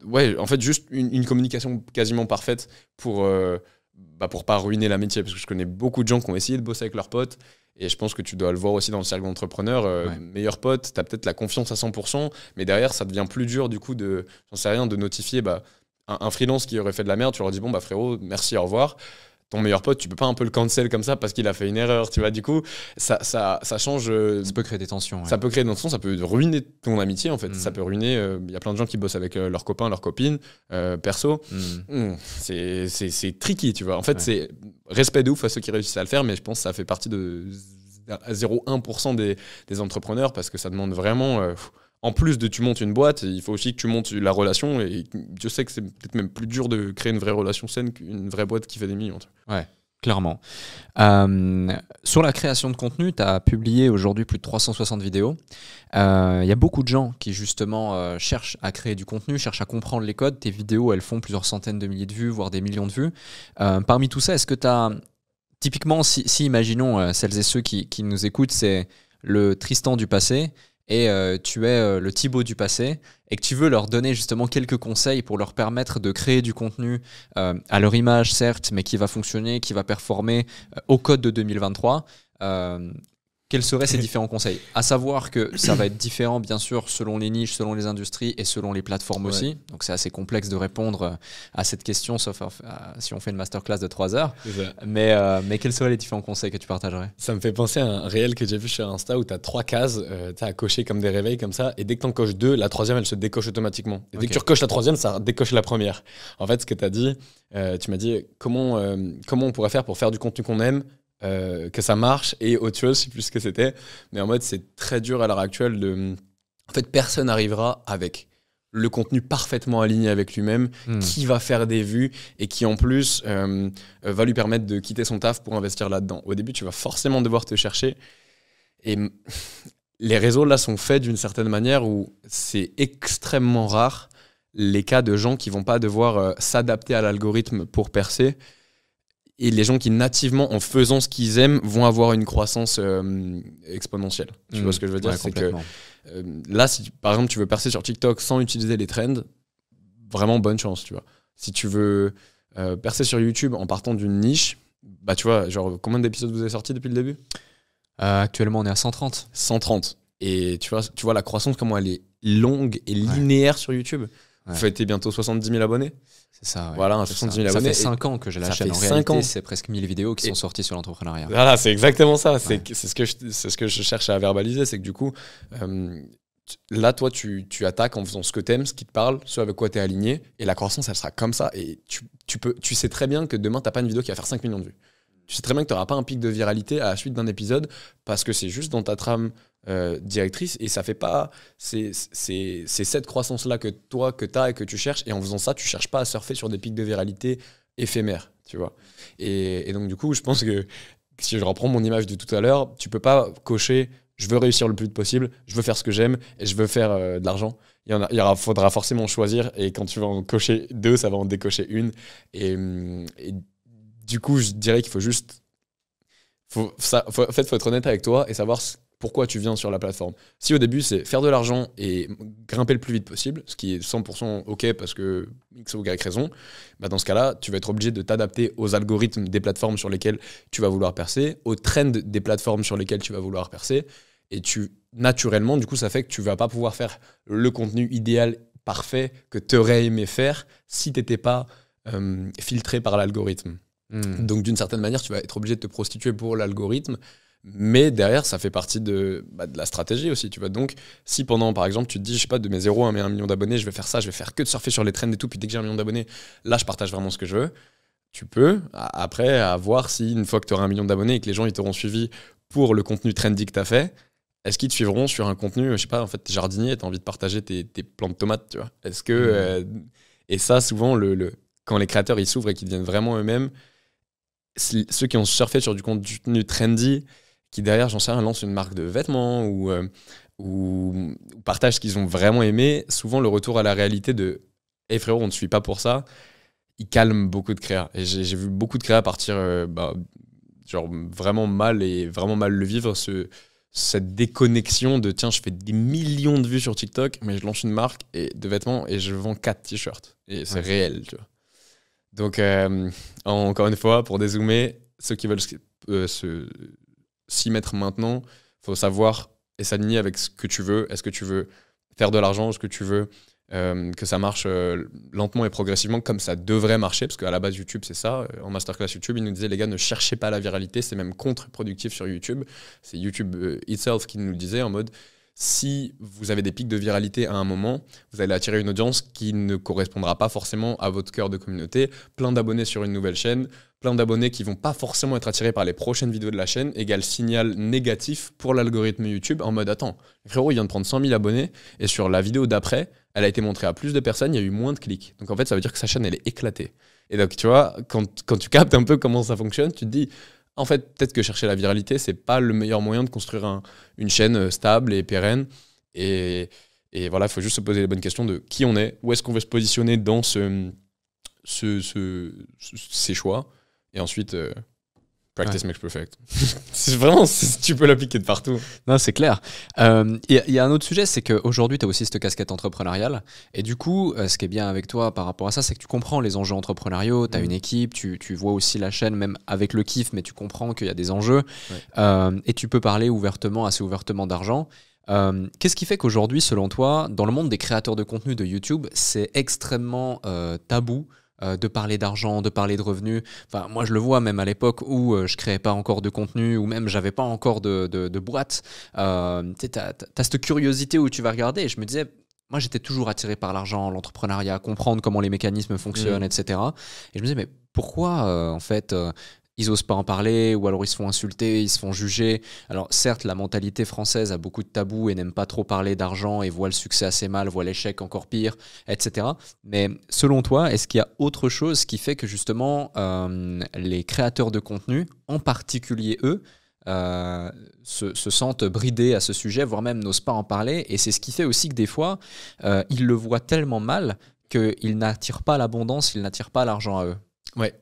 Ouais, en fait, juste une communication quasiment parfaite pour pas ruiner l'amitié. Parce que je connais beaucoup de gens qui ont essayé de bosser avec leurs potes. Et je pense que tu dois le voir aussi dans le cercle d'entrepreneurs. Meilleur pote, tu as peut-être la confiance à 100%, mais derrière, ça devient plus dur, du coup, j'en sais rien, de notifier un freelance qui aurait fait de la merde. Tu leur dis, bon, frérot, merci, au revoir. Ton meilleur pote, tu peux pas un peu le cancel comme ça parce qu'il a fait une erreur, tu vois. Du coup, ça change. Ça peut créer des tensions. Ça peut créer des tensions, ça peut ruiner ton amitié, en fait. Ça peut ruiner. Il y a plein de gens qui bossent avec leurs copains, leurs copines, perso. C'est tricky, tu vois. En fait, c'est respect de ouf à ceux qui réussissent à le faire, mais je pense que ça fait partie de 0,1% des entrepreneurs parce que ça demande vraiment. En plus de tu montes une boîte, il faut aussi que tu montes la relation. Et je sais que c'est peut-être même plus dur de créer une vraie relation saine qu'une vraie boîte qui fait des millions. Ouais, clairement. Sur la création de contenu, tu as publié aujourd'hui plus de 360 vidéos. Il y a beaucoup de gens qui justement cherchent à créer du contenu, cherchent à comprendre les codes. Tes vidéos, elles font plusieurs centaines de milliers de vues, voire des millions de vues. Parmi tout ça, est-ce que tu as typiquement, si imaginons celles et ceux qui nous écoutent, c'est le Tristan du passé et tu es le Thibaut du passé et que tu veux leur donner justement quelques conseils pour leur permettre de créer du contenu à leur image, certes, mais qui va fonctionner, qui va performer au code de 2023, quels seraient ces différents conseils? À savoir que ça va être différent, bien sûr, selon les niches, selon les industries et selon les plateformes aussi. Donc, c'est assez complexe de répondre à cette question, sauf si on fait une masterclass de 3 heures. Mais quels seraient les différents conseils que tu partagerais? Ça me fait penser à un réel que j'ai vu sur Insta où tu as 3 cases à cocher comme des réveils comme ça. Et dès que tu en coches 2, la troisième, elle se décoche automatiquement. Et dès que tu recoches la troisième, ça décoche la première. En fait, ce que tu as dit, tu m'as dit comment on pourrait faire pour faire du contenu qu'on aime, que ça marche et autre chose, je sais plus ce que c'était, mais en mode c'est très dur à l'heure actuelle en fait personne n'arrivera avec le contenu parfaitement aligné avec lui-même, qui va faire des vues et qui en plus va lui permettre de quitter son taf pour investir là-dedans. Au début tu vas forcément devoir te chercher et les réseaux là sont faits d'une certaine manière où c'est extrêmement rare les cas de gens qui vont pas devoir s'adapter à l'algorithme pour percer. Et les gens qui, nativement, en faisant ce qu'ils aiment, vont avoir une croissance exponentielle. Tu vois ce que je veux dire? C'est que là, si par exemple, tu veux percer sur TikTok sans utiliser les trends, vraiment bonne chance, tu vois. Si tu veux percer sur YouTube en partant d'une niche, bah tu vois, genre, combien d'épisodes vous avez sortis depuis le début? Actuellement, on est à 130. 130. Et tu vois la croissance, comment elle est longue et linéaire sur YouTube. Vous fêtez bientôt 70 000 abonnés. C'est ça. Ouais. Voilà, 70 000 abonnés. Ça fait 5 ans que j'ai la chaîne. En réalité, c'est presque 1000 vidéos qui sont sorties sur l'entrepreneuriat. Voilà, c'est exactement ça. C'est ce que je cherche à verbaliser. C'est que du coup, là, toi, tu attaques en faisant ce que t'aimes, ce qui te parle, ce avec quoi t'es aligné. Et la croissance, elle sera comme ça. Et tu sais très bien que demain, t'as pas une vidéo qui va faire 5 millions de vues. Tu sais très bien que t'auras pas un pic de viralité à la suite d'un épisode parce que c'est juste dans ta trame directrice et ça fait pas c'est cette croissance là que t'as et que tu cherches, et en faisant ça tu cherches pas à surfer sur des pics de viralité éphémères, tu vois, et donc du coup je pense que si je reprends mon image de tout à l'heure, tu peux pas cocher je veux réussir le plus vite possible, je veux faire ce que j'aime et je veux faire de l'argent. Faudra forcément choisir, et quand tu vas en cocher 2, ça va en décocher une, et du coup je dirais qu'il faut juste faut être honnête avec toi et savoir pourquoi tu viens sur la plateforme. Si au début c'est faire de l'argent et grimper le plus vite possible, ce qui est 100% ok parce que X ou Y raison, bah dans ce cas-là, tu vas être obligé de t'adapter aux algorithmes des plateformes sur lesquelles tu vas vouloir percer, aux trends des plateformes sur lesquelles tu vas vouloir percer, et naturellement, du coup, ça fait que tu vas pas pouvoir faire le contenu idéal, parfait, que tu aurais aimé faire si tu n'étais pas filtré par l'algorithme. Donc d'une certaine manière, tu vas être obligé de te prostituer pour l'algorithme, mais derrière, ça fait partie de la stratégie aussi, tu vois. Donc, si pendant, par exemple, tu te dis, je sais pas, de mes 0 à mes 1 million d'abonnés, je vais faire ça, je vais faire que de surfer sur les trends et tout, puis dès que j'ai 1 million d'abonnés, là, je partage vraiment ce que je veux. Tu peux, après, à voir si une fois que tu auras 1 million d'abonnés et que les gens ils t'auront suivi pour le contenu trendy que tu as fait, est-ce qu'ils te suivront sur un contenu, je sais pas, en fait, t'es jardinier, t'as envie de partager tes plants de tomates, tu vois. Est-ce que... et ça, souvent, quand les créateurs, ils s'ouvrent et qu'ils deviennent vraiment eux-mêmes, ceux qui ont surfé sur du contenu trendy, qui derrière, j'en sais rien, lancent une marque de vêtements ou partagent ce qu'ils ont vraiment aimé, souvent le retour à la réalité de « Hey frérot, on ne te suit pas pour ça », il calme beaucoup de créas. Et j'ai vu beaucoup de créas partir genre vraiment mal le vivre, cette déconnexion de « Tiens, je fais des millions de vues sur TikTok, mais je lance une marque de vêtements et je vends 4 t-shirts. » Et c'est réel, tu vois. Donc, encore une fois, pour dézoomer, ceux qui veulent s'y mettre maintenant, il faut savoir et s'aligner avec ce que tu veux. Est-ce que tu veux faire de l'argent? Est-ce que tu veux que ça marche lentement et progressivement comme ça devrait marcher? Parce qu'à la base, YouTube, c'est ça. En masterclass YouTube, il nous disait, les gars, ne cherchez pas la viralité, c'est même contre-productif sur YouTube. C'est YouTube itself qui nous le disait en mode... Si vous avez des pics de viralité à un moment, vous allez attirer une audience qui ne correspondra pas forcément à votre cœur de communauté. Plein d'abonnés sur une nouvelle chaîne, plein d'abonnés qui vont pas forcément être attirés par les prochaines vidéos de la chaîne, égale signal négatif pour l'algorithme YouTube en mode attends, frérot, il vient de prendre 100 000 abonnés et sur la vidéo d'après, elle a été montrée à plus de personnes, il y a eu moins de clics. Donc en fait, ça veut dire que sa chaîne, elle est éclatée. Et donc tu vois, quand tu captes un peu comment ça fonctionne, tu te dis... En fait, peut-être que chercher la viralité, c'est pas le meilleur moyen de construire une chaîne stable et pérenne. Et voilà, il faut juste se poser les bonnes questions de qui on est, où est-ce qu'on veut se positionner dans ces choix. Et ensuite, Practice makes perfect. C'est vraiment, tu peux l'appliquer de partout. Non, c'est clair. Il y a un autre sujet, c'est qu'aujourd'hui, tu as aussi cette casquette entrepreneuriale. Et du coup, ce qui est bien avec toi par rapport à ça, c'est que tu comprends les enjeux entrepreneuriaux, tu as une équipe, tu vois aussi la chaîne, même avec le kiff, mais tu comprends qu'il y a des enjeux. Ouais. Et tu peux parler assez ouvertement d'argent. Qu'est-ce qui fait qu'aujourd'hui, selon toi, dans le monde des créateurs de contenu de YouTube, c'est extrêmement tabou de parler d'argent, de parler de revenus. Enfin, moi, je le vois même à l'époque où je créais pas encore de contenu ou même j'avais pas encore de boîte. T'as cette curiosité où tu vas regarder et je me disais, moi, j'étais toujours attiré par l'argent, l'entrepreneuriat, comprendre comment les mécanismes fonctionnent, etc. Et je me disais, mais pourquoi, en fait, ils osent pas en parler, ou alors ils se font insulter, ils se font juger. Alors certes, la mentalité française a beaucoup de tabous et n'aime pas trop parler d'argent et voit le succès assez mal, voit l'échec encore pire, etc. Mais selon toi, est-ce qu'il y a autre chose qui fait que justement les créateurs de contenu, en particulier eux, se sentent bridés à ce sujet, voire même n'osent pas en parler, et c'est ce qui fait aussi que des fois, ils le voient tellement mal qu'ils n'attirent pas l'abondance, ils n'attirent pas l'argent à eux. Ouais.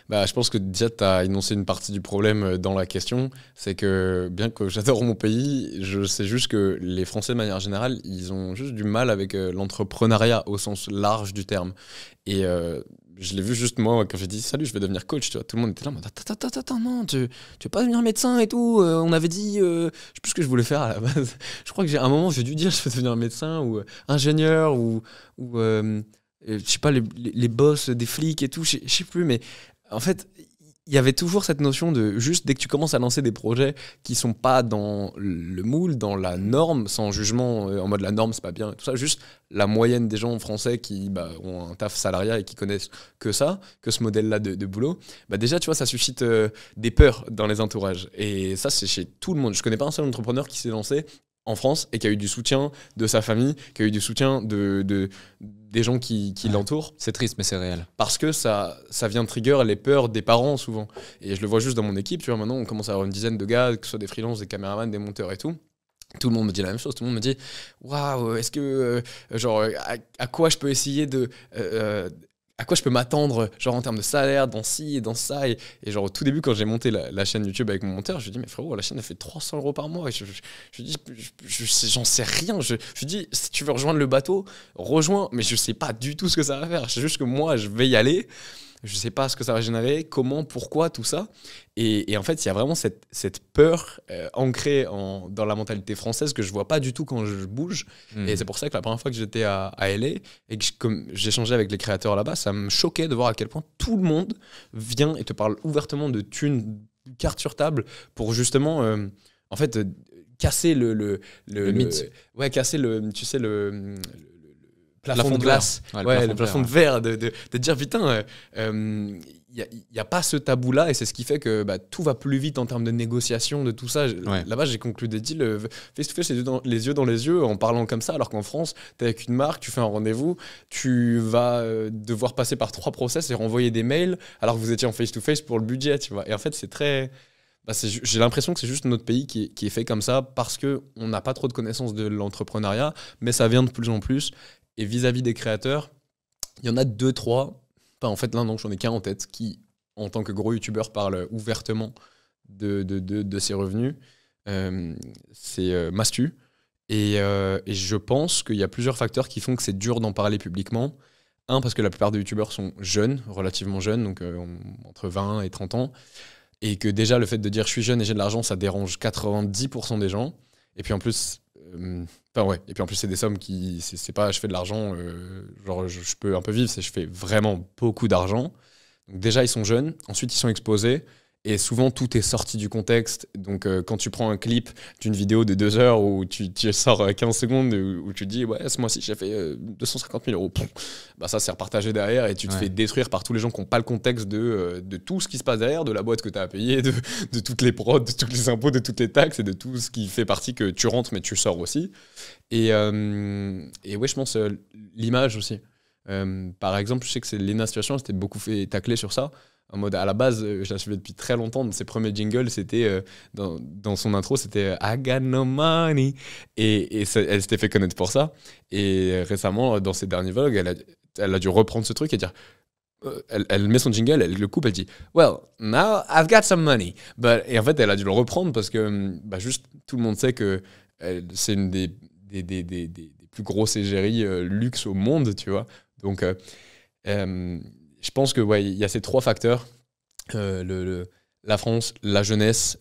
Bah, je pense que déjà, tu as énoncé une partie du problème dans la question. C'est que, bien que j'adore mon pays, je sais juste que les Français, de manière générale, ils ont juste du mal avec l'entrepreneuriat au sens large du terme. Et je l'ai vu juste moi, quand j'ai dit « Salut, je vais devenir coach », tu vois, tout le monde était là, « Attends, non, tu veux pas devenir médecin et tout on avait dit, je sais plus ce que je voulais faire à la base. Je crois que à un moment, j'ai dû dire « Je veux devenir médecin » ou ingénieur ou je sais pas, les boss des flics et tout, je sais plus, mais en fait, il y avait toujours cette notion de juste dès que tu commences à lancer des projets qui sont pas dans le moule, dans la norme, sans jugement, en mode la norme c'est pas bien, tout ça, juste la moyenne des gens français qui ont un taf salariat et qui connaissent que ça, que ce modèle-là de boulot, déjà tu vois ça suscite des peurs dans les entourages. Et ça c'est chez tout le monde. Je connais pas un seul entrepreneur qui s'est lancé en France et qui a eu du soutien de sa famille, qui a eu du soutien des gens qui l'entourent. C'est triste, mais c'est réel. Parce que ça vient trigger les peurs des parents, souvent. Et je le vois juste dans mon équipe, tu vois, maintenant, on commence à avoir une dizaine de gars, que ce soit des freelances, des caméramans, des monteurs et tout. Tout le monde me dit la même chose. Tout le monde me dit « Waouh, est-ce que, à quoi je peux essayer à quoi je peux m'attendre, genre en termes de salaire, dans ci et dans ça ?» Et genre au tout début, quand j'ai monté la chaîne YouTube avec mon monteur, je lui ai dit « Mais frérot, la chaîne, elle fait 300 € par mois. » Et je lui dis « J'en sais rien. » Je lui dis « Si tu veux rejoindre le bateau, rejoins. » Mais je sais pas du tout ce que ça va faire. C'est juste que moi, je vais y aller. Je sais pas ce que ça va générer, comment, pourquoi, tout ça. Et en fait, il y a vraiment cette peur ancrée dans la mentalité française que je vois pas du tout quand je bouge. Et c'est pour ça que la première fois que j'étais à LA et que comme j'échangeais avec les créateurs là-bas, ça me choquait de voir à quel point tout le monde vient et te parle ouvertement de thunes, carte sur table, pour justement, en fait, casser le mythe. Ouais, casser tu sais, le plafond de glace. Ouais, le plafond de verre, de dire putain, il n'y a pas ce tabou-là, et c'est ce qui fait que tout va plus vite en termes de négociation, de tout ça. Ouais. Là-bas, j'ai conclu des deals face-to-face, les yeux dans les yeux, en parlant comme ça, alors qu'en France, tu es avec une marque, tu fais un rendez-vous, tu vas devoir passer par 3 process et renvoyer des mails, alors que vous étiez en face-to-face pour le budget, tu vois. Et en fait, c'est très... j'ai l'impression que c'est juste notre pays qui est fait comme ça, parce qu'on n'a pas trop de connaissances de l'entrepreneuriat, mais ça vient de plus en plus. Et vis-à-vis des créateurs, il y en a 2-3, en fait là non, j'en ai qu'un en tête, qui en tant que gros youtubeur parle ouvertement de ses revenus. C'est Mastu. Et je pense qu'il y a plusieurs facteurs qui font que c'est dur d'en parler publiquement. Un, parce que la plupart des youtubeurs sont jeunes, relativement jeunes, donc entre 20 et 30 ans. Et que déjà le fait de dire je suis jeune et j'ai de l'argent, ça dérange 90% des gens. Et puis en plus... Et puis en plus c'est des sommes qui c'est pas je fais de l'argent genre je peux un peu vivre, c'est je fais vraiment beaucoup d'argent. Donc déjà ils sont jeunes, ensuite ils sont exposés et souvent tout est sorti du contexte. Donc quand tu prends un clip d'une vidéo de 2 heures où tu sors 15 secondes où tu te dis ouais ce mois-ci j'ai fait 250 000 €, ça c'est repartagé derrière et tu te fais détruire par tous les gens qui n'ont pas le contexte de tout ce qui se passe derrière, de la boîte que tu as à payer, de toutes les prods, de tous les impôts, de toutes les taxes et de tout ce qui fait partie que tu rentres mais tu sors aussi. Et ouais, je pense l'image aussi. Par exemple, je sais que c'est Lena Situation, elle s'était beaucoup fait tacler sur ça. En mode, à la base, je la suivais depuis très longtemps. Dans ses premiers jingles, c'était dans son intro, c'était I got no money. Et elle s'était fait connaître pour ça. Et récemment, dans ses derniers vlogs, elle a dû reprendre ce truc et dire elle met son jingle, elle le coupe, elle dit well, now I've got some money. Et en fait, elle a dû le reprendre parce que juste tout le monde sait que c'est une des plus grosses égéries luxe au monde, tu vois. Donc, je pense que il y a ces 3 facteurs la France, la jeunesse,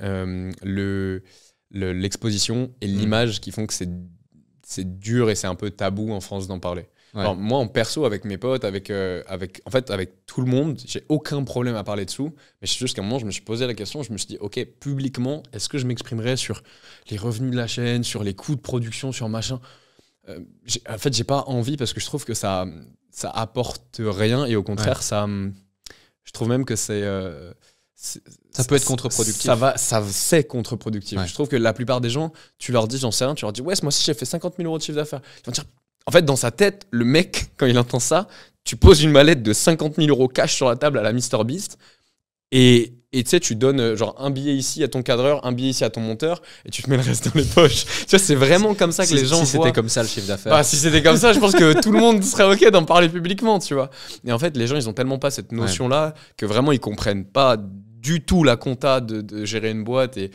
l'exposition et l'image qui font que c'est dur et c'est un peu tabou en France d'en parler. Ouais. Alors, moi, en perso, avec mes potes, avec tout le monde, j'ai aucun problème à parler dessous. Mais c'est juste qu'à un moment, je me suis posé la question, je me suis dit, OK, publiquement, est-ce que je m'exprimerais sur les revenus de la chaîne, sur les coûts de production, sur machin en fait, j'ai pas envie parce que je trouve que ça apporte rien et au contraire, je trouve même que ça peut être contre-productif. C'est contre-productif. Ouais. Je trouve que la plupart des gens, tu leur dis, j'en sais rien, tu leur dis, ouais, moi aussi j'ai fait 50 000 € de chiffre d'affaires. Ils vont dire, en fait, dans sa tête, le mec, quand il entend ça, tu poses une mallette de 50 000 € cash sur la table à la MrBeast et tu sais, tu donnes genre un billet ici à ton cadreur, un billet ici à ton monteur et tu te mets le reste dans les poches. Tu vois, c'est vraiment comme ça que les gens voient. Si c'était comme ça le chiffre d'affaires. Si c'était comme ça, je pense que tout le monde serait OK d'en parler publiquement, tu vois. Et en fait, les gens, ils ont tellement pas cette notion-là que vraiment, ils comprennent pas du tout la compta de gérer une boîte et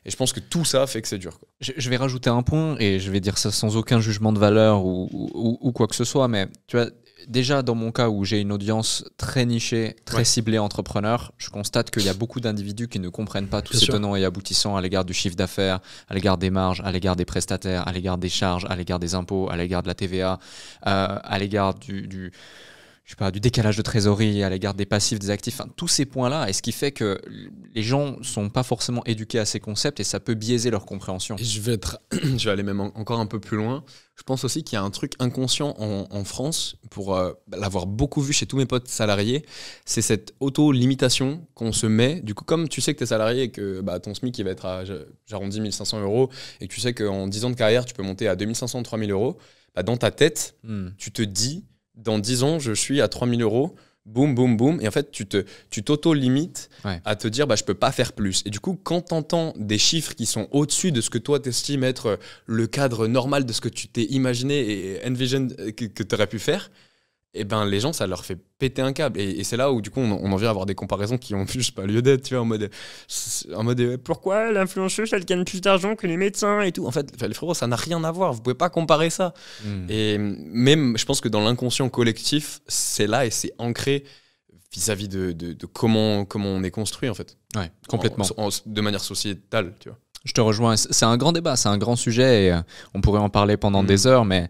je pense que tout ça fait que c'est dur, quoi. Je vais rajouter un point et je vais dire ça sans aucun jugement de valeur ou quoi que ce soit, mais tu vois, déjà dans mon cas où j'ai une audience très nichée, très ciblée entrepreneur, je constate qu'il y a beaucoup d'individus qui ne comprennent pas tous ces tenants et aboutissants à l'égard du chiffre d'affaires, à l'égard des marges, à l'égard des prestataires, à l'égard des charges, à l'égard des impôts, à l'égard de la TVA, à l'égard du décalage de trésorerie, à l'égard des passifs, des actifs, enfin, tous ces points-là, et ce qui fait que les gens ne sont pas forcément éduqués à ces concepts et ça peut biaiser leur compréhension. Et je vais aller même encore un peu plus loin. Je pense aussi qu'il y a un truc inconscient en France, pour l'avoir beaucoup vu chez tous mes potes salariés, c'est cette auto-limitation qu'on se met. Du coup, comme tu sais que tu es salarié et que ton SMIC il va être à, j'arrondis, 1 500 € et que tu sais qu'en 10 ans de carrière, tu peux monter à 2 500, 3 000 €, dans ta tête, tu te dis, dans 10 ans, je suis à 3 000 €, boum, boum, boum. Et en fait, tu t'auto-limites à te dire, je peux pas faire plus. Et du coup, quand tu entends des chiffres qui sont au-dessus de ce que toi, t'estimes être le cadre normal de ce que tu t'es imaginé et envision que tu aurais pu faire, et les gens, ça leur fait péter un câble. Et c'est là où, du coup, on en vient à avoir des comparaisons qui ont juste pas lieu d'être, tu vois, en mode pourquoi l'influenceuse, elle gagne plus d'argent que les médecins et tout. En fait, les frérots, ça n'a rien à voir. Vous pouvez pas comparer ça. Et même, je pense que dans l'inconscient collectif, c'est là et c'est ancré vis-à-vis de comment on est construit, en fait. Ouais, complètement. De manière sociétale, tu vois. Je te rejoins. C'est un grand débat, c'est un grand sujet et on pourrait en parler pendant des heures, mais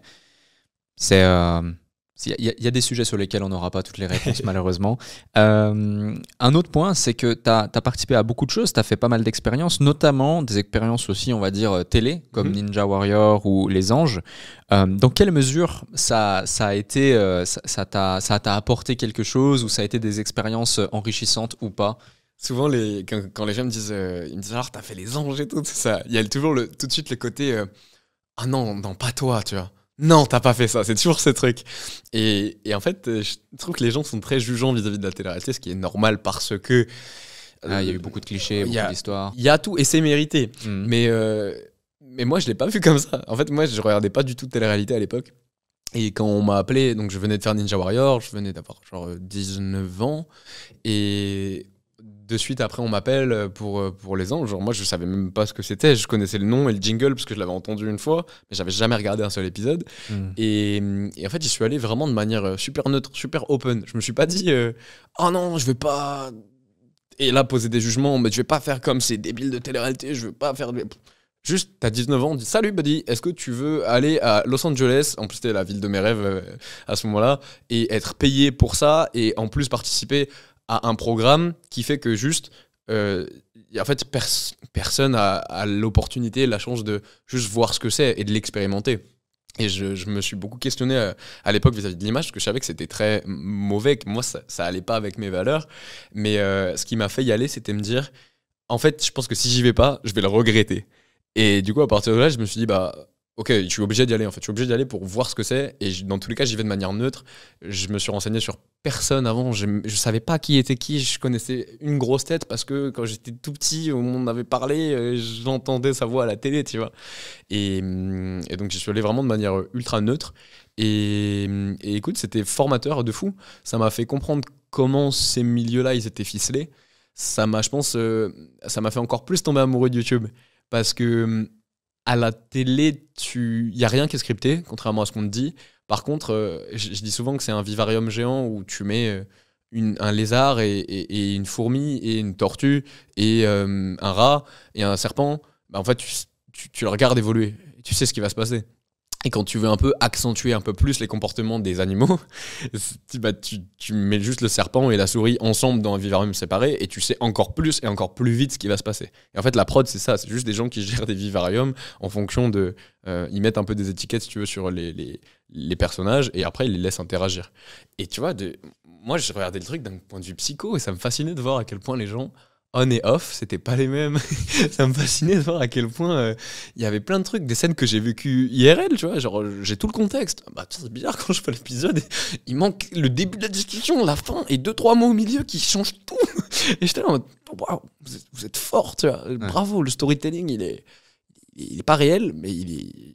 c'est... Il y a des sujets sur lesquels on n'aura pas toutes les réponses, malheureusement. Un autre point, c'est que tu as participé à beaucoup de choses, tu as fait pas mal d'expériences, notamment des expériences aussi, on va dire, télé, comme Ninja Warrior ou Les Anges. Dans quelle mesure ça t'a apporté quelque chose ou ça a été des expériences enrichissantes ou pas? Souvent, quand les gens me disent, ils me disent alors, t'as fait Les Anges et tout ça, il y a toujours tout de suite le côté ah non, pas toi, tu vois. Non, t'as pas fait ça, c'est toujours ce truc. Et en fait, je trouve que les gens sont très jugeants vis-à-vis de la télé-réalité, ce qui est normal parce que... Il y a eu beaucoup de clichés, beaucoup d'histoires. Il y a tout, et c'est mérité. Mais moi, je l'ai pas vu comme ça. En fait, moi, je regardais pas du tout de télé-réalité à l'époque. Et quand on m'a appelé, donc je venais de faire Ninja Warrior, je venais d'avoir genre 19 ans, et... de suite après on m'appelle pour Les Anges. Genre moi je savais même pas ce que c'était, je connaissais le nom et le jingle parce que je l'avais entendu une fois, mais j'avais jamais regardé un seul épisode. Et en fait j'y suis allé vraiment de manière super neutre, super open. Je me suis pas dit oh non je vais pas, et là poser des jugements, mais je vais pas faire comme ces débiles de télé-réalité, je veux pas faire juste t'as 19 ans, on dit salut buddy, est-ce que tu veux aller à Los Angeles, en plus c'était la ville de mes rêves à ce moment-là, et être payé pour ça et en plus participer à un programme qui fait que juste en fait personne a l'opportunité, la chance de juste voir ce que c'est et de l'expérimenter. Et je me suis beaucoup questionné à l'époque vis-à-vis de l'image, parce que je savais que c'était très mauvais, que moi ça allait pas avec mes valeurs, mais ce qui m'a fait y aller, c'était me dire en fait je pense que si j'y vais pas, je vais le regretter. Et du coup à partir de là je me suis dit ok, je suis obligé d'y aller en fait. Je suis obligé d'y aller pour voir ce que c'est. Et dans tous les cas, j'y vais de manière neutre. Je me suis renseigné sur personne avant. Je savais pas qui était qui. Je connaissais une grosse tête parce que quand j'étais tout petit, on m'en avait parlé. J'entendais sa voix à la télé, tu vois. Et donc, j'y suis allé vraiment de manière ultra neutre. Et écoute, c'était formateur de fou. Ça m'a fait comprendre comment ces milieux-là, ils étaient ficelés. Ça m'a, je pense, ça m'a fait encore plus tomber amoureux de YouTube. Parce que à la télé, il n'y a rien qui est scripté, contrairement à ce qu'on te dit. Par contre, je dis souvent que c'est un vivarium géant où tu mets un lézard et une fourmi et une tortue et un rat et un serpent. Bah, en fait, tu le regardes évoluer. Tu sais ce qui va se passer. Et quand tu veux un peu accentuer un peu plus les comportements des animaux, tu mets juste le serpent et la souris ensemble dans un vivarium séparé et tu sais encore plus et encore plus vite ce qui va se passer. Et en fait, la prod, c'est ça. C'est juste des gens qui gèrent des vivariums en fonction de... ils mettent un peu des étiquettes, si tu veux, sur les personnages et après, ils les laissent interagir. Et tu vois, moi, je regardais le truc d'un point de vue psycho et ça me fascinait de voir à quel point les gens... on et off, c'était pas les mêmes. Ça me fascinait de voir à quel point il y avait plein de trucs, des scènes que j'ai vécues IRL, tu vois, genre j'ai tout le contexte. Bah c'est bizarre quand je fais l'épisode, il manque le début de la discussion, la fin et 2-3 mots au milieu qui changent tout. Et j'étais là en mode, waouh, vous êtes fort, tu vois. Ouais. Bravo, le storytelling, il est pas réel, mais il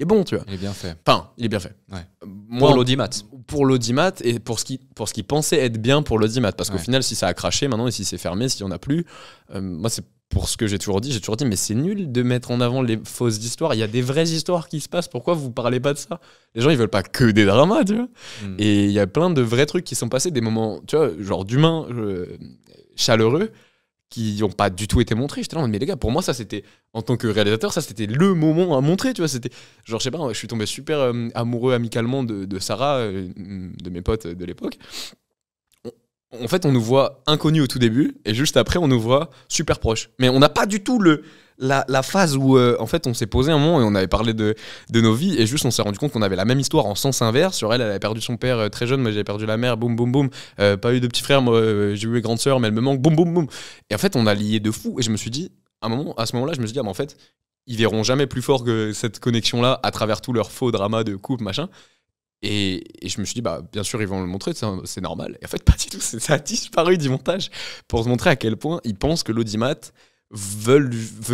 est bon, tu vois. Il est bien fait. Enfin, il est bien fait. Ouais. Moi, pour l'audimat. Pour l'audimat et pour ce qui pensait être bien pour l'audimat. Parce qu'au final, si ça a craché maintenant et si c'est fermé, s'il n'y en a plus, moi, c'est pour ce que j'ai toujours dit, mais c'est nul de mettre en avant les fausses histoires. Il y a des vraies histoires qui se passent. Pourquoi vous parlez pas de ça? Les gens, ils veulent pas que des dramas, tu vois. Et il y a plein de vrais trucs qui sont passés, des moments, tu vois, genre d'humains chaleureux, qui n'ont pas du tout été montrés. J'étais là, mais les gars, pour moi, ça c'était, en tant que réalisateur, ça c'était le moment à montrer, tu vois. C'était, genre, je sais pas, je suis tombé super amoureux amicalement de Sarah, de mes potes de l'époque. En fait, on nous voit inconnus au tout début, et juste après, on nous voit super proches. Mais on n'a pas du tout la phase où, en fait, on s'est posé un moment et on avait parlé de nos vies, et juste on s'est rendu compte qu'on avait la même histoire en sens inverse. Sur elle avait perdu son père très jeune, moi j'avais perdu la mère, boum boum boum. Pas eu de petit frère, moi j'ai eu une grande sœur, mais elle me manque, boum boum boum. Et en fait, on a lié de fou, et je me suis dit, à ce moment-là, je me suis dit, mais en fait, ils verront jamais plus fort que cette connexion-là à travers tous leurs faux dramas de couple, machin. Et je me suis dit, bah, bien sûr, ils vont le montrer, c'est normal. Et en fait, pas du tout, ça a disparu du montage pour se montrer à quel point ils pensent que l'audimat veut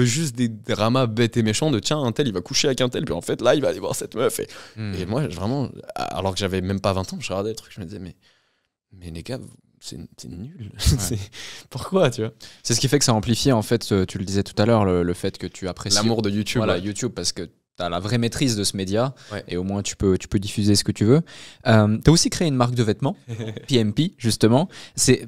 juste des dramas bêtes et méchants de tiens, un tel, il va coucher avec un tel, puis en fait, là, il va aller voir cette meuf. Et moi, vraiment, alors que j'avais même pas 20 ans, je regardais le truc, je me disais, mais les gars, c'est nul. Ouais. Pourquoi, tu vois? C'est ce qui fait que ça amplifie, en fait, tu le disais tout à l'heure, le fait que tu apprécies l'amour de YouTube. Voilà, YouTube, parce que t'as la vraie maîtrise de ce média, ouais. Et au moins tu peux diffuser ce que tu veux. T'as aussi créé une marque de vêtements, PMP justement. C'est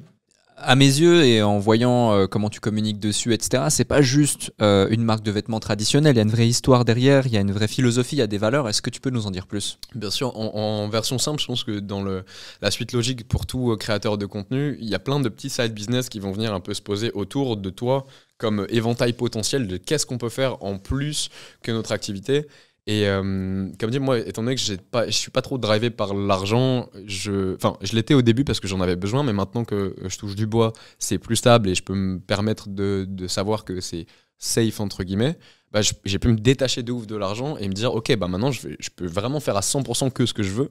à mes yeux et en voyant comment tu communiques dessus, etc. C'est pas juste une marque de vêtements traditionnelle. Il y a une vraie histoire derrière, il y a une vraie philosophie, il y a des valeurs. Est-ce que tu peux nous en dire plus? Bien sûr. En version simple, je pense que dans la suite logique pour tout créateur de contenu, il y a plein de petits side business qui vont venir un peu se poser autour de toi, comme éventail potentiel de qu'est-ce qu'on peut faire en plus que notre activité. Et comme dit, moi, étant donné que je suis pas trop drivé par l'argent, je l'étais au début parce que j'en avais besoin, mais maintenant que je touche du bois, c'est plus stable et je peux me permettre de savoir que c'est safe, entre guillemets. Bah, j'ai pu me détacher de ouf de l'argent et me dire, ok, bah maintenant je peux vraiment faire à 100% que ce que je veux.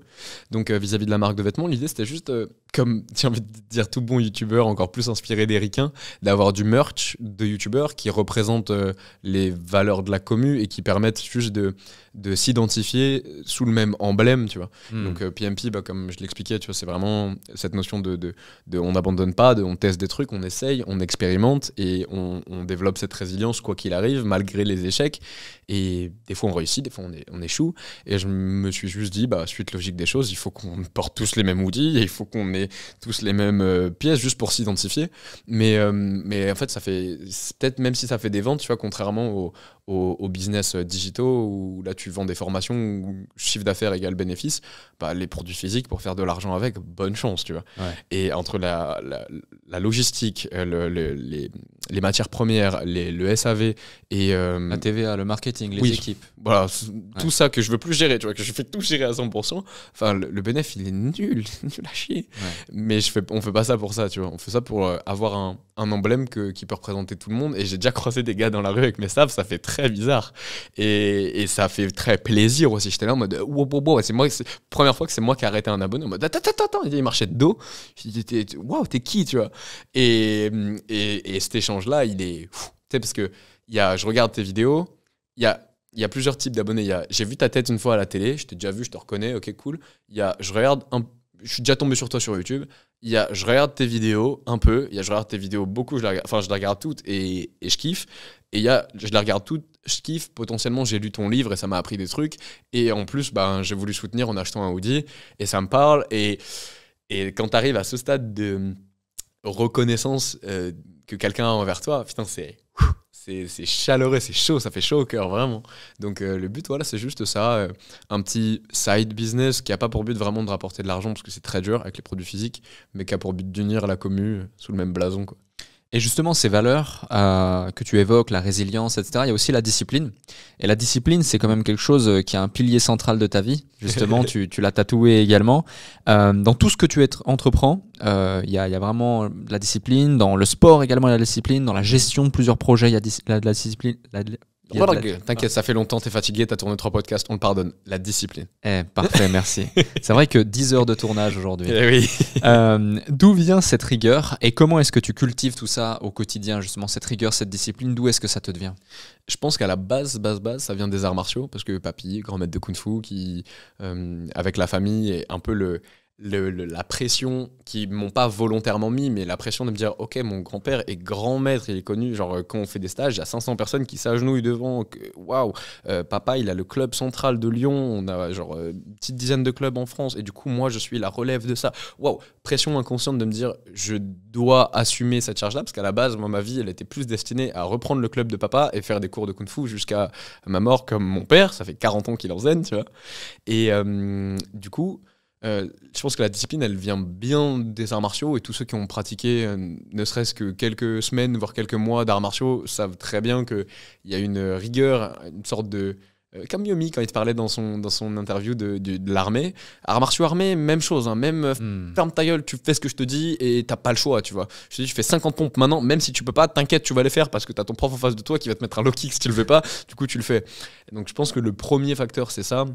Donc vis-à-vis de la marque de vêtements, l'idée c'était juste, comme j'ai envie de dire tout bon youtubeur, encore plus inspiré des ricains, d'avoir du merch de youtubeurs qui représente les valeurs de la commu et qui permettent juste de s'identifier sous le même emblème, tu vois. Donc PMP, bah, comme je l'expliquais, tu vois, c'est vraiment cette notion de on n'abandonne pas, on teste des trucs, on essaye, on expérimente et on développe cette résilience quoi qu'il arrive, malgré les échecs. Et des fois on réussit, des fois on échoue. Et je me suis juste dit, bah, suite logique des choses, il faut qu'on porte tous les mêmes outils et il faut qu'on ait tous les mêmes pièces juste pour s'identifier. Mais en fait, ça fait peut-être, même si ça fait des ventes, tu vois, contrairement aux business digitaux où là tu vends des formations où chiffre d'affaires égale bénéfice, bah, les produits physiques pour faire de l'argent avec, bonne chance, tu vois. Ouais. Et entre la logistique, les matières premières, le SAV et la TVA, le marketing, les équipes, voilà, tout ça que je veux plus gérer, tu vois, que je fais tout gérer à 100%. Enfin, le bénéfice, il est nul à chier. Ouais. Mais on fait pas ça pour ça, tu vois. On fait ça pour avoir un emblème qui peut représenter tout le monde. Et j'ai déjà croisé des gars dans la rue avec mes sables, ça fait très bizarre. Et ça fait très plaisir aussi. J'étais là en mode wow, c'est première fois que c'est moi qui ai arrêté un abonné en mode attends, il marchait de dos. Waouh, t'es qui, tu vois. Et cet échange-là, il est. Tu sais, parce que je regarde tes vidéos, il y a il y a plusieurs types d'abonnés. J'ai vu ta tête une fois à la télé, je t'ai déjà vu, je te reconnais, ok, cool. Il y a je suis déjà tombé sur toi sur YouTube. Il y a je regarde tes vidéos un peu, je regarde tes vidéos beaucoup, je les regarde toutes et je kiffe. Et il y a je les regarde toutes, je kiffe, potentiellement j'ai lu ton livre et ça m'a appris des trucs. Et en plus, ben, j'ai voulu soutenir en achetant un hoodie et ça me parle. Et quand tu arrives à ce stade de reconnaissance que quelqu'un a envers toi, putain, c'est chaleureux, c'est chaud, ça fait chaud au cœur, vraiment. Donc le but, voilà, c'est juste ça, un petit side business qui n'a pas pour but vraiment de rapporter de l'argent, parce que c'est très dur avec les produits physiques, mais qui a pour but d'unir la commu sous le même blason, quoi. Et justement, ces valeurs que tu évoques, la résilience, etc., il y a aussi la discipline. Et la discipline, c'est quand même quelque chose qui est un pilier central de ta vie. Justement, tu l'as tatoué également. Dans tout ce que tu entreprends, il y a vraiment de la discipline. Dans le sport également, il y a de la discipline. Dans la gestion de plusieurs projets, il y a de la discipline. T'inquiète, ça fait longtemps, t'es fatigué, t'as tourné 3 podcasts, on le pardonne. La discipline. Parfait, merci. C'est vrai que 10 heures de tournage aujourd'hui. Oui. D'où vient cette rigueur et comment est-ce que tu cultives tout ça au quotidien, justement, cette rigueur, cette discipline, d'où est-ce que ça te devient? Je pense qu'à la base, ça vient des arts martiaux, parce que papy, grand maître de kung-fu, qui, avec la famille, est un peu la pression qu'ils m'ont pas volontairement mis, mais la pression de me dire ok, mon grand-père est grand maître, il est connu, genre quand on fait des stages il y a 500 personnes qui s'agenouillent devant, waouh, papa il a le club central de Lyon, on a genre une petite dizaine de clubs en France et du coup moi je suis la relève de ça, waouh, pression inconsciente de me dire je dois assumer cette charge là, parce qu'à la base moi ma vie elle était plus destinée à reprendre le club de papa et faire des cours de kung-fu jusqu'à ma mort comme mon père, ça fait 40 ans qu'il en zen, tu vois, et du coup je pense que la discipline, elle vient bien des arts martiaux et tous ceux qui ont pratiqué ne serait-ce que quelques semaines, voire quelques mois d'arts martiaux savent très bien qu'il y a une rigueur, une sorte de... comme Yomi, quand il te parlait dans son interview de l'armée. Arts martiaux armés, même chose, hein, même ferme ta gueule, tu fais ce que je te dis et t'as pas le choix, tu vois. Je te dis, je fais 50 pompes maintenant, même si tu peux pas, t'inquiète, tu vas les faire parce que t'as ton prof en face de toi qui va te mettre un low kick si tu le fais pas, du coup tu le fais. Donc je pense que le premier facteur, c'est ça.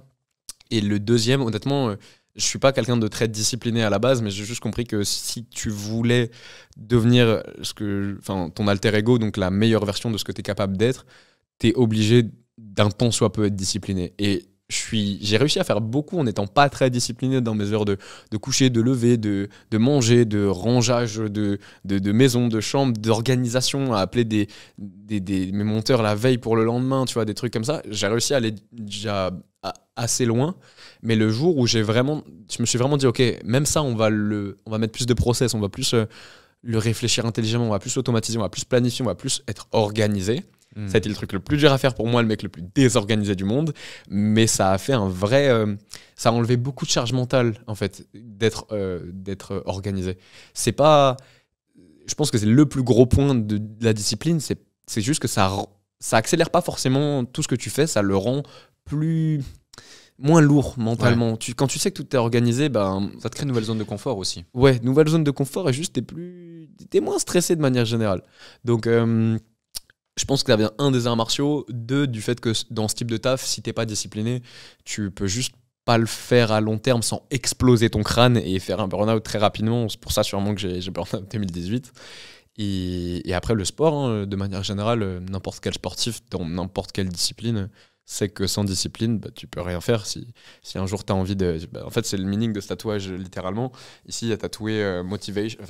Et le deuxième, honnêtement... je suis pas quelqu'un de très discipliné à la base, mais j'ai juste compris que si tu voulais devenir ton alter ego, donc la meilleure version de ce que tu es capable d'être, tu es obligé d'un temps soit peu être discipliné. Et j'ai réussi à faire beaucoup en n'étant pas très discipliné dans mes heures de coucher, de lever, de manger, de rangeage de maison, de chambre, d'organisation, à appeler mes monteurs la veille pour le lendemain, tu vois, des trucs comme ça. J'ai réussi à aller déjà assez loin, mais le jour où je me suis vraiment dit ok, même ça on va mettre plus de process, on va plus le réfléchir intelligemment, on va plus l'automatiser, on va plus planifier, on va plus être organisé. Ça a été le truc le plus dur à faire pour moi, le mec le plus désorganisé du monde, mais ça a fait un vrai ça a enlevé beaucoup de charge mentale en fait d'être organisé. C'est pas, je pense que c'est le plus gros point de la discipline, c'est juste que ça accélère pas forcément tout ce que tu fais, ça le rend moins lourd mentalement. Ouais. Quand tu sais que tout est organisé, ben... ça te crée une nouvelle zone de confort aussi. Ouais, nouvelle zone de confort et juste t'es moins stressé de manière générale. Donc je pense que ça vient des arts martiaux, du fait que dans ce type de taf, si t'es pas discipliné, tu peux juste pas le faire à long terme sans exploser ton crâne et faire un burn-out très rapidement. C'est pour ça sûrement que j'ai burn-out en 2018. Et après le sport, hein, de manière générale, n'importe quel sportif dans n'importe quelle discipline, c'est que sans discipline, bah, tu peux rien faire. Si un jour tu as envie de... Bah, en fait, c'est le meaning de ce tatouage, littéralement. Ici, il y a tatoué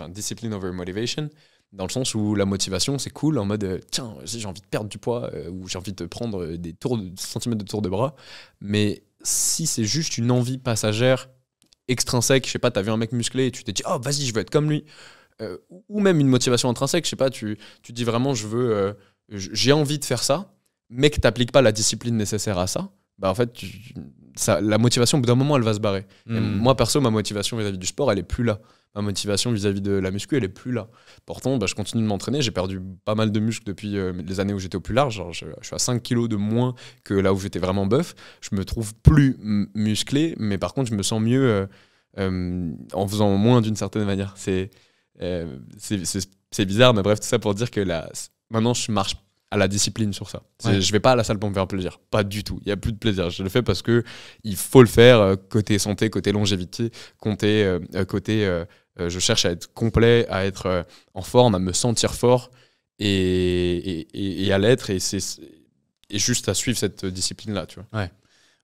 discipline over motivation, dans le sens où la motivation, c'est cool, en mode, tiens, j'ai envie de perdre du poids, ou j'ai envie de prendre des centimètres de tour de bras. Mais si c'est juste une envie passagère, extrinsèque, je sais pas, tu as vu un mec musclé et tu t'es dit, oh, vas-y, je veux être comme lui. Ou même une motivation intrinsèque, je sais pas, tu dis vraiment, j'ai envie de faire ça, mais que tu n'appliques pas la discipline nécessaire à ça, bah en fait, la motivation, au bout d'un moment, elle va se barrer. Et moi, perso, ma motivation vis-à-vis du sport, elle est plus là. Ma motivation vis-à-vis de la muscu, elle est plus là. Pourtant, bah, je continue de m'entraîner. J'ai perdu pas mal de muscles depuis les années où j'étais au plus large. Genre, je suis à 5 kilos de moins que là où j'étais vraiment bœuf. Je me trouve plus musclé, mais par contre, je me sens mieux en faisant moins d'une certaine manière. C'est bizarre, mais bref, tout ça pour dire que maintenant, je marche à la discipline sur ça. Ouais. Je vais pas à la salle pour me faire plaisir. Pas du tout. Il n'y a plus de plaisir. Je le fais parce que il faut le faire côté santé, côté longévité, côté je cherche à être complet, à être en forme, à me sentir fort et à l'être. Et et juste à suivre cette discipline-là, tu vois. Ouais.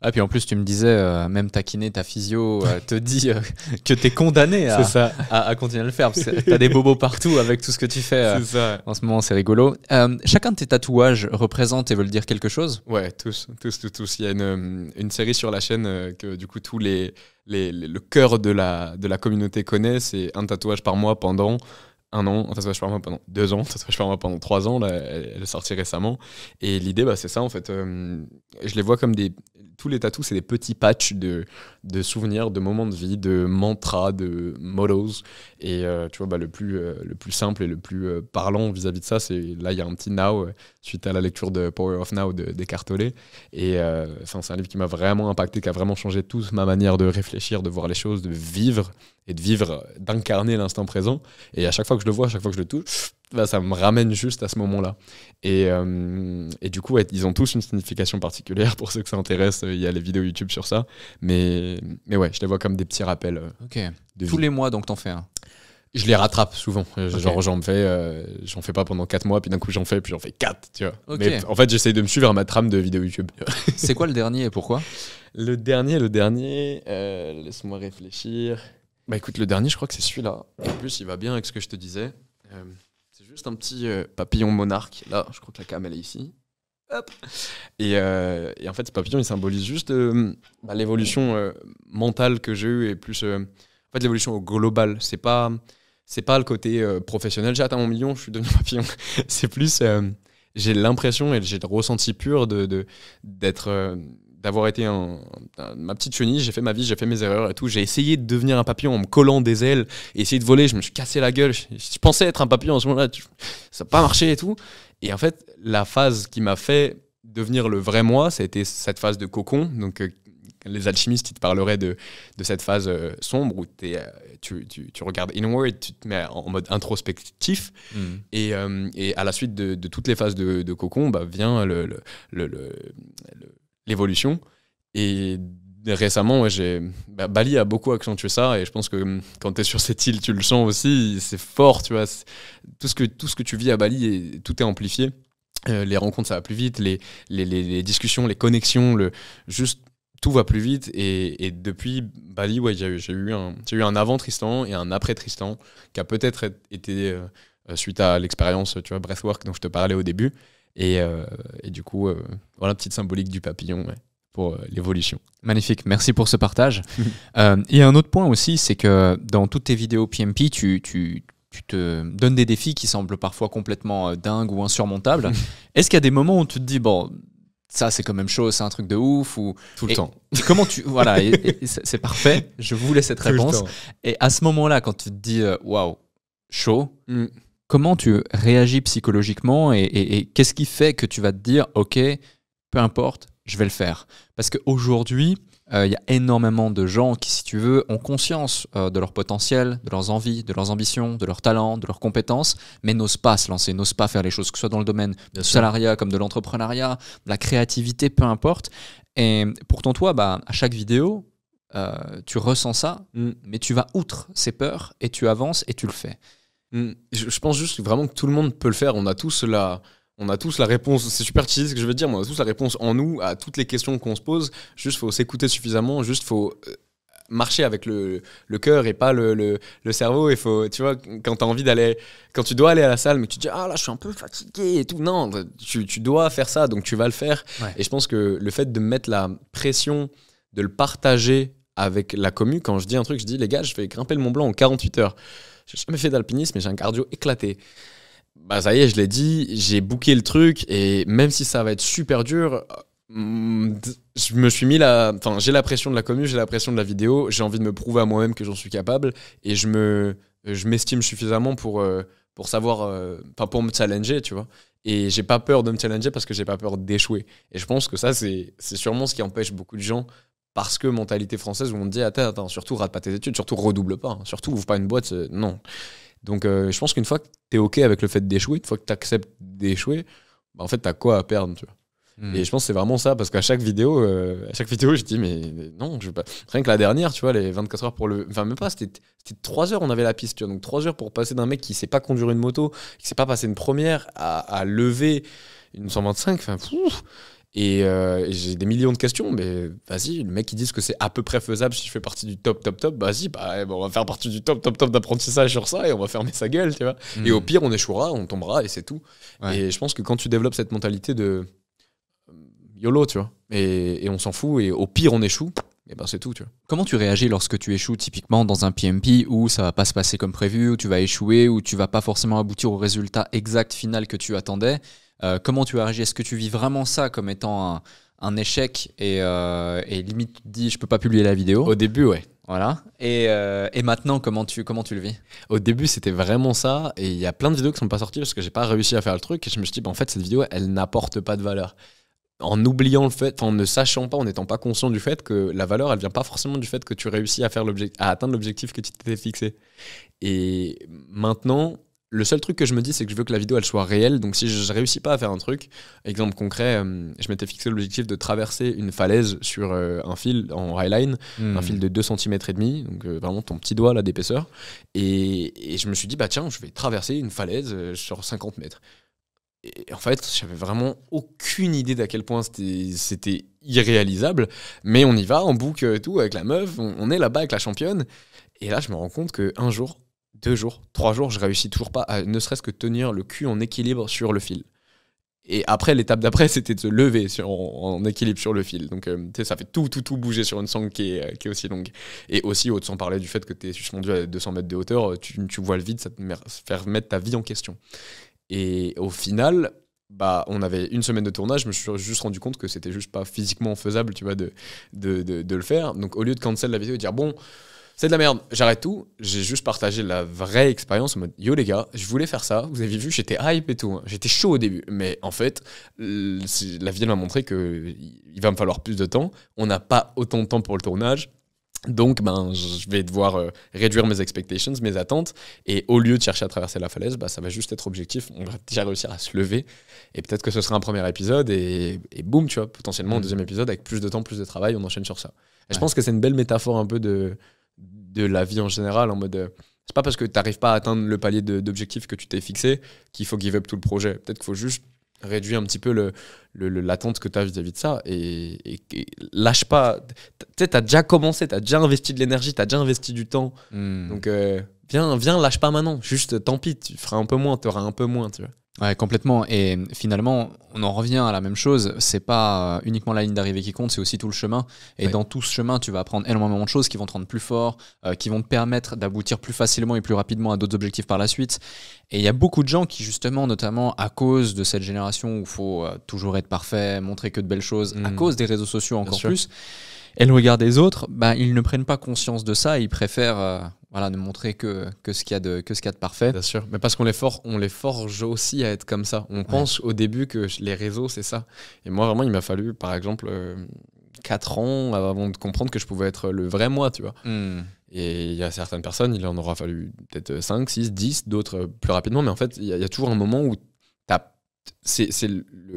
Ah, puis en plus, tu me disais, même ta kiné, ta physio te dit que tu es condamné à continuer à le faire. Parce que tu as des bobos partout avec tout ce que tu fais en ce moment, c'est rigolo. Chacun de tes tatouages représente et veut dire quelque chose? Ouais, tous. Il y a une série sur la chaîne que du coup, le cœur de la communauté connaît. C'est un tatouage par mois pendant 1 an, un tatouage par mois pendant 2 ans, un tatouage par mois pendant 3 ans. Là, elle est sortie récemment. Et l'idée, c'est ça en fait. Je les vois comme tous les tatous, c'est des petits patchs de souvenirs, de moments de vie, de mantras, de mottos. Et tu vois, le plus simple et le plus parlant vis-à-vis de ça, c'est là, il y a un petit Now suite à la lecture de Power of Now d'Eckhart Tolle. Et c'est un livre qui m'a vraiment impacté, qui a vraiment changé toute ma manière de réfléchir, de voir les choses, de vivre, d'incarner l'instant présent. Et à chaque fois que je le vois, à chaque fois que je le touche, ça me ramène juste à ce moment-là. Et du coup, ils ont tous une signification particulière. Pour ceux que ça intéresse, il y a les vidéos YouTube sur ça. Mais ouais, je les vois comme des petits rappels. Tous les mois, donc, t'en fais un? Je les rattrape souvent. Genre, j'en fais pas pendant 4 mois, puis d'un coup, j'en fais 4, tu vois. Mais en fait, j'essaye de me suivre à ma trame de vidéos YouTube. C'est quoi le dernier et pourquoi? Le dernier, laisse-moi réfléchir. Bah écoute, le dernier, je crois que c'est celui-là. En plus, il va bien avec ce que je te disais. C'est juste un petit papillon monarque. Là, je crois que la cam, elle est ici. Hop. Et en fait, ce papillon, il symbolise juste l'évolution mentale que j'ai eue et plus... en fait, l'évolution au global. C'est pas le côté professionnel. J'ai atteint mon million, je suis devenu papillon. C'est plus... j'ai l'impression et j'ai le ressenti pur d'avoir été ma petite chenille. J'ai fait ma vie, j'ai fait mes erreurs et tout. J'ai essayé de devenir un papillon en me collant des ailes et essayer de voler. Je me suis cassé la gueule. Je pensais être un papillon en ce moment-là. Ça n'a pas marché et tout. Et en fait, la phase qui m'a fait devenir le vrai moi, ça a été cette phase de cocon. Donc, les alchimistes, ils te parleraient de cette phase sombre où tu regardes inward, tu te mets en mode introspectif. Et à la suite de toutes les phases de cocon, vient l'évolution. Et récemment, Bali a beaucoup accentué ça. Et je pense que quand tu es sur cette île, tu le sens aussi. C'est fort, tu vois. Tout ce que tu vis à Bali, tout est amplifié. Les rencontres, ça va plus vite. Les discussions, les connexions, juste... tout va plus vite et depuis Bali, j'ai eu un avant Tristan et un après Tristan qui a peut-être été suite à l'expérience, tu vois, Breathwork dont je te parlais au début et du coup voilà, petite symbolique du papillon pour l'évolution. Magnifique, merci pour ce partage. Et un autre point aussi, c'est que dans toutes tes vidéos PMP, tu te donnes des défis qui semblent parfois complètement dingues ou insurmontables. Est-ce qu'il y a des moments où tu te dis bon, ça c'est quand même chaud, c'est un truc de ouf ou... Tout le temps. Comment voilà, et c'est parfait, je voulais cette réponse. Et à ce moment-là, quand tu te dis waouh, chaud, comment tu réagis psychologiquement et qu'est-ce qui fait que tu vas te dire ok, peu importe, je vais le faire? Parce qu'aujourd'hui, il y a énormément de gens qui, si tu veux, ont conscience de leur potentiel, de leurs envies, de leurs ambitions, de leurs talents, de leurs compétences, mais n'osent pas se lancer, n'osent pas faire les choses, que ce soit dans le domaine du salariat comme de l'entrepreneuriat, de la créativité, peu importe. Et pourtant, toi, à chaque vidéo, tu ressens ça, mais tu vas outre ces peurs et tu avances et tu le fais. Je pense juste vraiment que tout le monde peut le faire. On a tous la réponse, c'est super cheesy ce que je veux dire, mais on a tous la réponse en nous à toutes les questions qu'on se pose. Juste, faut s'écouter suffisamment, juste, faut marcher avec le cœur et pas le cerveau. Et faut, tu vois, quand tu dois aller à la salle, mais que tu te dis, ah là, je suis un peu fatigué et tout. Non, tu dois faire ça, donc tu vas le faire. Ouais. Et je pense que le fait de mettre la pression, de le partager avec la commu, quand je dis un truc, je dis, les gars, je vais grimper le Mont Blanc en 48 heures. J'ai jamais fait d'alpinisme, mais j'ai un cardio éclaté. Ça y est, je l'ai dit, j'ai booké le truc et même si ça va être super dur, je me suis mis j'ai la pression de la commu, j'ai la pression de la vidéo, j'ai envie de me prouver à moi-même que j'en suis capable et je m'estime suffisamment pour savoir, pour me challenger, tu vois. Et j'ai pas peur de me challenger parce que j'ai pas peur d'échouer. Et je pense que ça, c'est sûrement ce qui empêche beaucoup de gens. Parce que mentalité française où on te dit attends, surtout rate pas tes études, surtout redouble pas, surtout ouvre pas une boîte, non. Donc je pense qu'une fois que t'es ok avec le fait d'échouer, une fois que t'acceptes d'échouer, en fait t'as quoi à perdre, tu vois. Et je pense que c'est vraiment ça, parce qu'à chaque vidéo, je dis mais non, je veux pas. Rien que la dernière, tu vois, les 24 heures pour le... Enfin même pas, c'était 3 heures on avait la piste, tu vois, donc 3 heures pour passer d'un mec qui sait pas conduire une moto, qui sait pas passer une première, à lever une 125, enfin... Et j'ai des millions de questions, mais vas-y, le mec qui dit que c'est à peu près faisable si je fais partie du top, vas-y, on va faire partie du top d'apprentissage sur ça et on va fermer sa gueule, tu vois. Et au pire, on échouera, on tombera et c'est tout. Ouais. Et je pense que quand tu développes cette mentalité de YOLO, tu vois, et on s'en fout, et au pire, on échoue, et ben c'est tout, tu vois. Comment tu réagis lorsque tu échoues typiquement dans un PMP où ça va pas se passer comme prévu, où tu vas échouer, où tu vas pas forcément aboutir au résultat exact final que tu attendais? Comment tu réagis? Est-ce que tu vis vraiment ça comme étant un échec et limite tu te dis je peux pas publier la vidéo? Au début, ouais. Voilà. Et maintenant, comment tu le vis? Au début, c'était vraiment ça. Et il y a plein de vidéos qui sont pas sorties parce que j'ai pas réussi à faire le truc. Et je me suis dit, en fait, cette vidéo, elle n'apporte pas de valeur. En oubliant le fait, en ne sachant pas, en n'étant pas conscient du fait que la valeur, elle vient pas forcément du fait que tu réussis à atteindre l'objectif que tu t'étais fixé. Et maintenant, le seul truc que je me dis, c'est que je veux que la vidéo elle soit réelle. Donc si je réussis pas à faire un truc, exemple concret, je m'étais fixé l'objectif de traverser une falaise sur un fil en highline, un fil de 2,5 cm, donc vraiment ton petit doigt là d'épaisseur. Et je me suis dit, bah tiens, je vais traverser une falaise sur 50 mètres. Et en fait, j'avais vraiment aucune idée d'à quel point c'était irréalisable. Mais on y va, on book tout avec la meuf, on est là-bas avec la championne. Et là, je me rends compte qu'un jour, 2 jours, 3 jours, je réussis toujours pas à ne serait-ce que tenir le cul en équilibre sur le fil. Et après, l'étape d'après, c'était de se lever en équilibre sur le fil. Donc, ça fait tout bouger sur une sangle qui est aussi longue. Et aussi, sans parler du fait que tu es suspendu à 200 mètres de hauteur, tu vois le vide, ça te fait remettre ta vie en question. Et au final, bah, on avait une semaine de tournage, je me suis juste rendu compte que c'était juste pas physiquement faisable, tu vois, de le faire. Donc, au lieu de cancel la vidéo et dire, bon, c'est de la merde, j'arrête tout. J'ai juste partagé la vraie expérience en mode yo les gars, je voulais faire ça, vous avez vu, j'étais hype et tout, hein. J'étais chaud au début, mais en fait, la vie m'a montré qu'il va me falloir plus de temps. On n'a pas autant de temps pour le tournage. Donc, je vais devoir réduire mes expectations, mes attentes. Et au lieu de chercher à traverser la falaise, ça va juste être objectif. On va déjà réussir à se lever. Et peut-être que ce sera un premier épisode. Et boum, tu vois, potentiellement un deuxième épisode avec plus de temps, plus de travail. On enchaîne sur ça. Et je pense que c'est une belle métaphore un peu de la vie en général. En mode, c'est pas parce que tu n'arrives pas à atteindre le palier d'objectifs que tu t'es fixé qu'il faut give up tout le projet. Peut-être qu'il faut juste réduire un petit peu l'attente que tu as vis-à-vis de ça et lâche pas. Tu sais, tu as déjà commencé, tu as déjà investi de l'énergie, tu as déjà investi du temps. Donc viens, lâche pas maintenant. Juste, tant pis, tu feras un peu moins, tu auras un peu moins, tu vois. Ouais, complètement. Et finalement, on en revient à la même chose. C'est pas uniquement la ligne d'arrivée qui compte, c'est aussi tout le chemin. Et dans tout ce chemin, tu vas apprendre énormément de choses qui vont te rendre plus fort, qui vont te permettre d'aboutir plus facilement et plus rapidement à d'autres objectifs par la suite. Et il y a beaucoup de gens qui, justement, notamment à cause de cette génération où il faut toujours être parfait, montrer que de belles choses, à cause des réseaux sociaux encore plus, et le regard des autres, ils ne prennent pas conscience de ça. Ils préfèrent ne montrer que ce qu'il y a de parfait. Bien sûr, mais parce qu'on les forge aussi à être comme ça. On pense au début que les réseaux, c'est ça. Et moi, vraiment, il m'a fallu, par exemple, 4 ans avant de comprendre que je pouvais être le vrai moi, tu vois. Et il y a certaines personnes, il en aura fallu peut-être 5, 6, 10, d'autres plus rapidement. Mais en fait, il y a toujours un moment où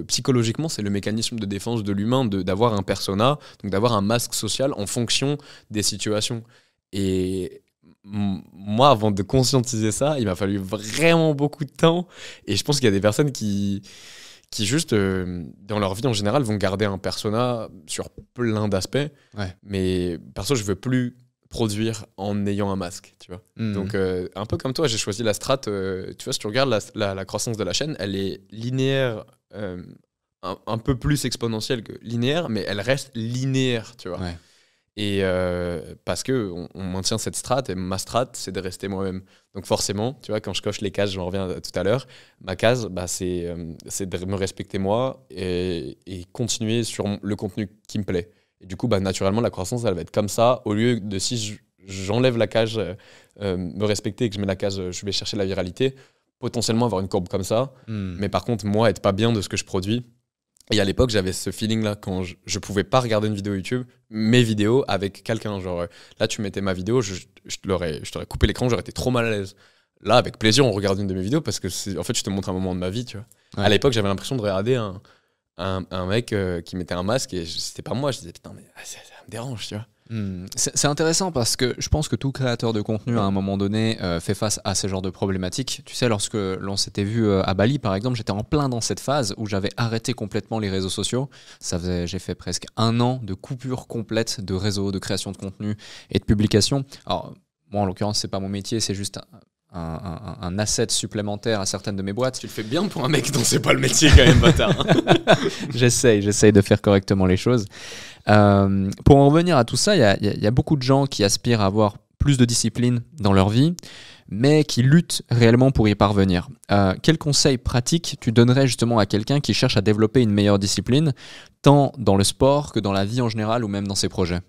psychologiquement, c'est le mécanisme de défense de l'humain d'avoir un persona, donc d'avoir un masque social en fonction des situations. Et moi, avant de conscientiser ça, il m'a fallu vraiment beaucoup de temps. Et je pense qu'il y a des personnes qui juste, dans leur vie en général, vont garder un persona sur plein d'aspects. Mais perso, je veux plus produire en ayant un masque, tu vois. Donc, un peu comme toi, j'ai choisi la strat. Tu vois, si tu regardes la croissance de la chaîne, elle est linéaire, un peu plus exponentielle que linéaire, mais elle reste linéaire, tu vois. Et parce qu'on maintient cette strat, et ma strat, c'est de rester moi-même. Donc forcément, tu vois, quand je coche les cases, j'en reviens tout à l'heure, ma case, c'est de me respecter moi et continuer sur le contenu qui me plaît. Et du coup, naturellement, la croissance, elle va être comme ça, au lieu de si j'enlève la case me respecter et que je mets la case je vais chercher la viralité, potentiellement avoir une courbe comme ça. Mais par contre, moi, être pas bien de ce que je produis. Et à l'époque, j'avais ce feeling-là quand je pouvais pas regarder une vidéo YouTube, mes vidéos avec quelqu'un. Genre, là, tu mettais ma vidéo, je t'aurais coupé l'écran, j'aurais été trop mal à l'aise. Là, avec plaisir, on regarde une de mes vidéos parce que en fait, je te montre un moment de ma vie, tu vois. À l'époque, j'avais l'impression de regarder un mec qui mettait un masque et c'était pas moi. Je disais, putain, mais ça me dérange, tu vois. C'est intéressant parce que je pense que tout créateur de contenu à un moment donné fait face à ce genre de problématiques. Tu sais, lorsque l'on s'était vu à Bali par exemple, j'étais en plein dans cette phase où j'avais arrêté complètement les réseaux sociaux. J'ai fait presque 1 an de coupure complète de réseaux, de création de contenu et de publication. Alors moi en l'occurrence c'est pas mon métier, c'est juste un asset supplémentaire à certaines de mes boîtes. Tu le fais bien pour un mec dont c'est pas le métier quand même, bâtard. J'essaye de faire correctement les choses. Pour en revenir à tout ça, il y a beaucoup de gens qui aspirent à avoir plus de discipline dans leur vie, mais qui luttent réellement pour y parvenir. Quels conseils pratiques tu donnerais justement à quelqu'un qui cherche à développer une meilleure discipline, tant dans le sport que dans la vie en général ou même dans ses projets?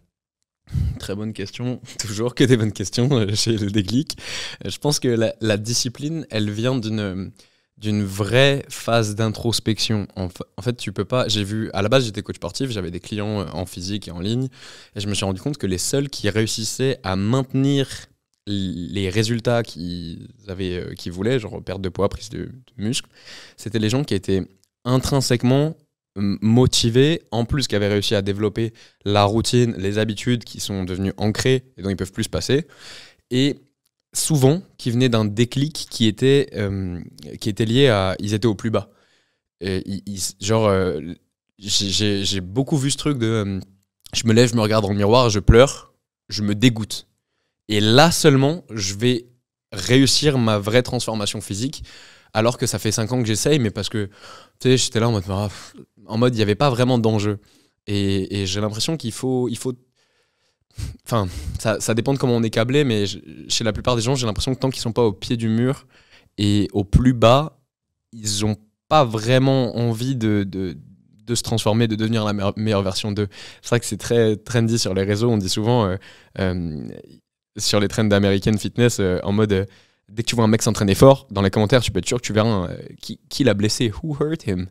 Très bonne question, toujours que des bonnes questions chez le Déclic. Je pense que la discipline, elle vient d'une vraie phase d'introspection. En fait, tu peux pas. À la base, j'étais coach sportif, j'avais des clients en physique et en ligne, et je me suis rendu compte que les seuls qui réussissaient à maintenir les résultats qu'ils voulaient, genre perte de poids, prise de muscle, c'était les gens qui étaient intrinsèquement motivés, en plus qui avaient réussi à développer la routine, les habitudes qui sont devenues ancrées et dont ils peuvent plus se passer, et souvent qui venaient d'un déclic qui était lié à ils étaient au plus bas. Et j'ai beaucoup vu ce truc de je me lève, je me regarde dans le miroir, je pleure, je me dégoûte, et là seulement je vais réussir ma vraie transformation physique, alors que ça fait 5 ans que j'essaye, mais parce que tu sais, j'étais là en mode il n'y avait pas vraiment d'enjeu, et j'ai l'impression qu'il faut enfin, ça dépend de comment on est câblé, mais chez la plupart des gens, j'ai l'impression que tant qu'ils sont pas au pied du mur et au plus bas, ils ont pas vraiment envie de se transformer, de devenir la meilleure version d'eux. C'est vrai que c'est très trendy sur les réseaux, on dit souvent sur les trends d'American Fitness, en mode dès que tu vois un mec s'entraîner fort, dans les commentaires, tu peux être sûr que tu verras qui l'a blessé, who hurt him.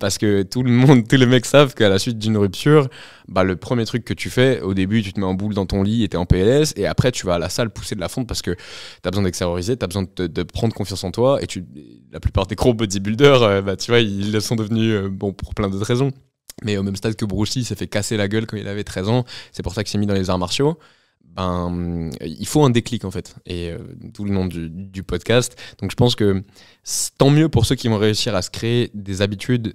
Parce que tous les mecs savent qu'à la suite d'une rupture, bah, le premier truc que tu fais, au début, tu te mets en boule dans ton lit et t'es en PLS, et après, tu vas à la salle pousser de la fonte parce que t'as besoin d'extérioriser, t'as besoin de prendre confiance en toi, et la plupart des gros bodybuilders, tu vois, ils le sont devenus pour plein d'autres raisons. Mais au même stade que Bruce Lee s'est fait casser la gueule quand il avait 13 ans, c'est pour ça qu'il s'est mis dans les arts martiaux. Il faut un déclic en fait, et tout le nom du podcast. Donc je pense que tant mieux pour ceux qui vont réussir à se créer des habitudes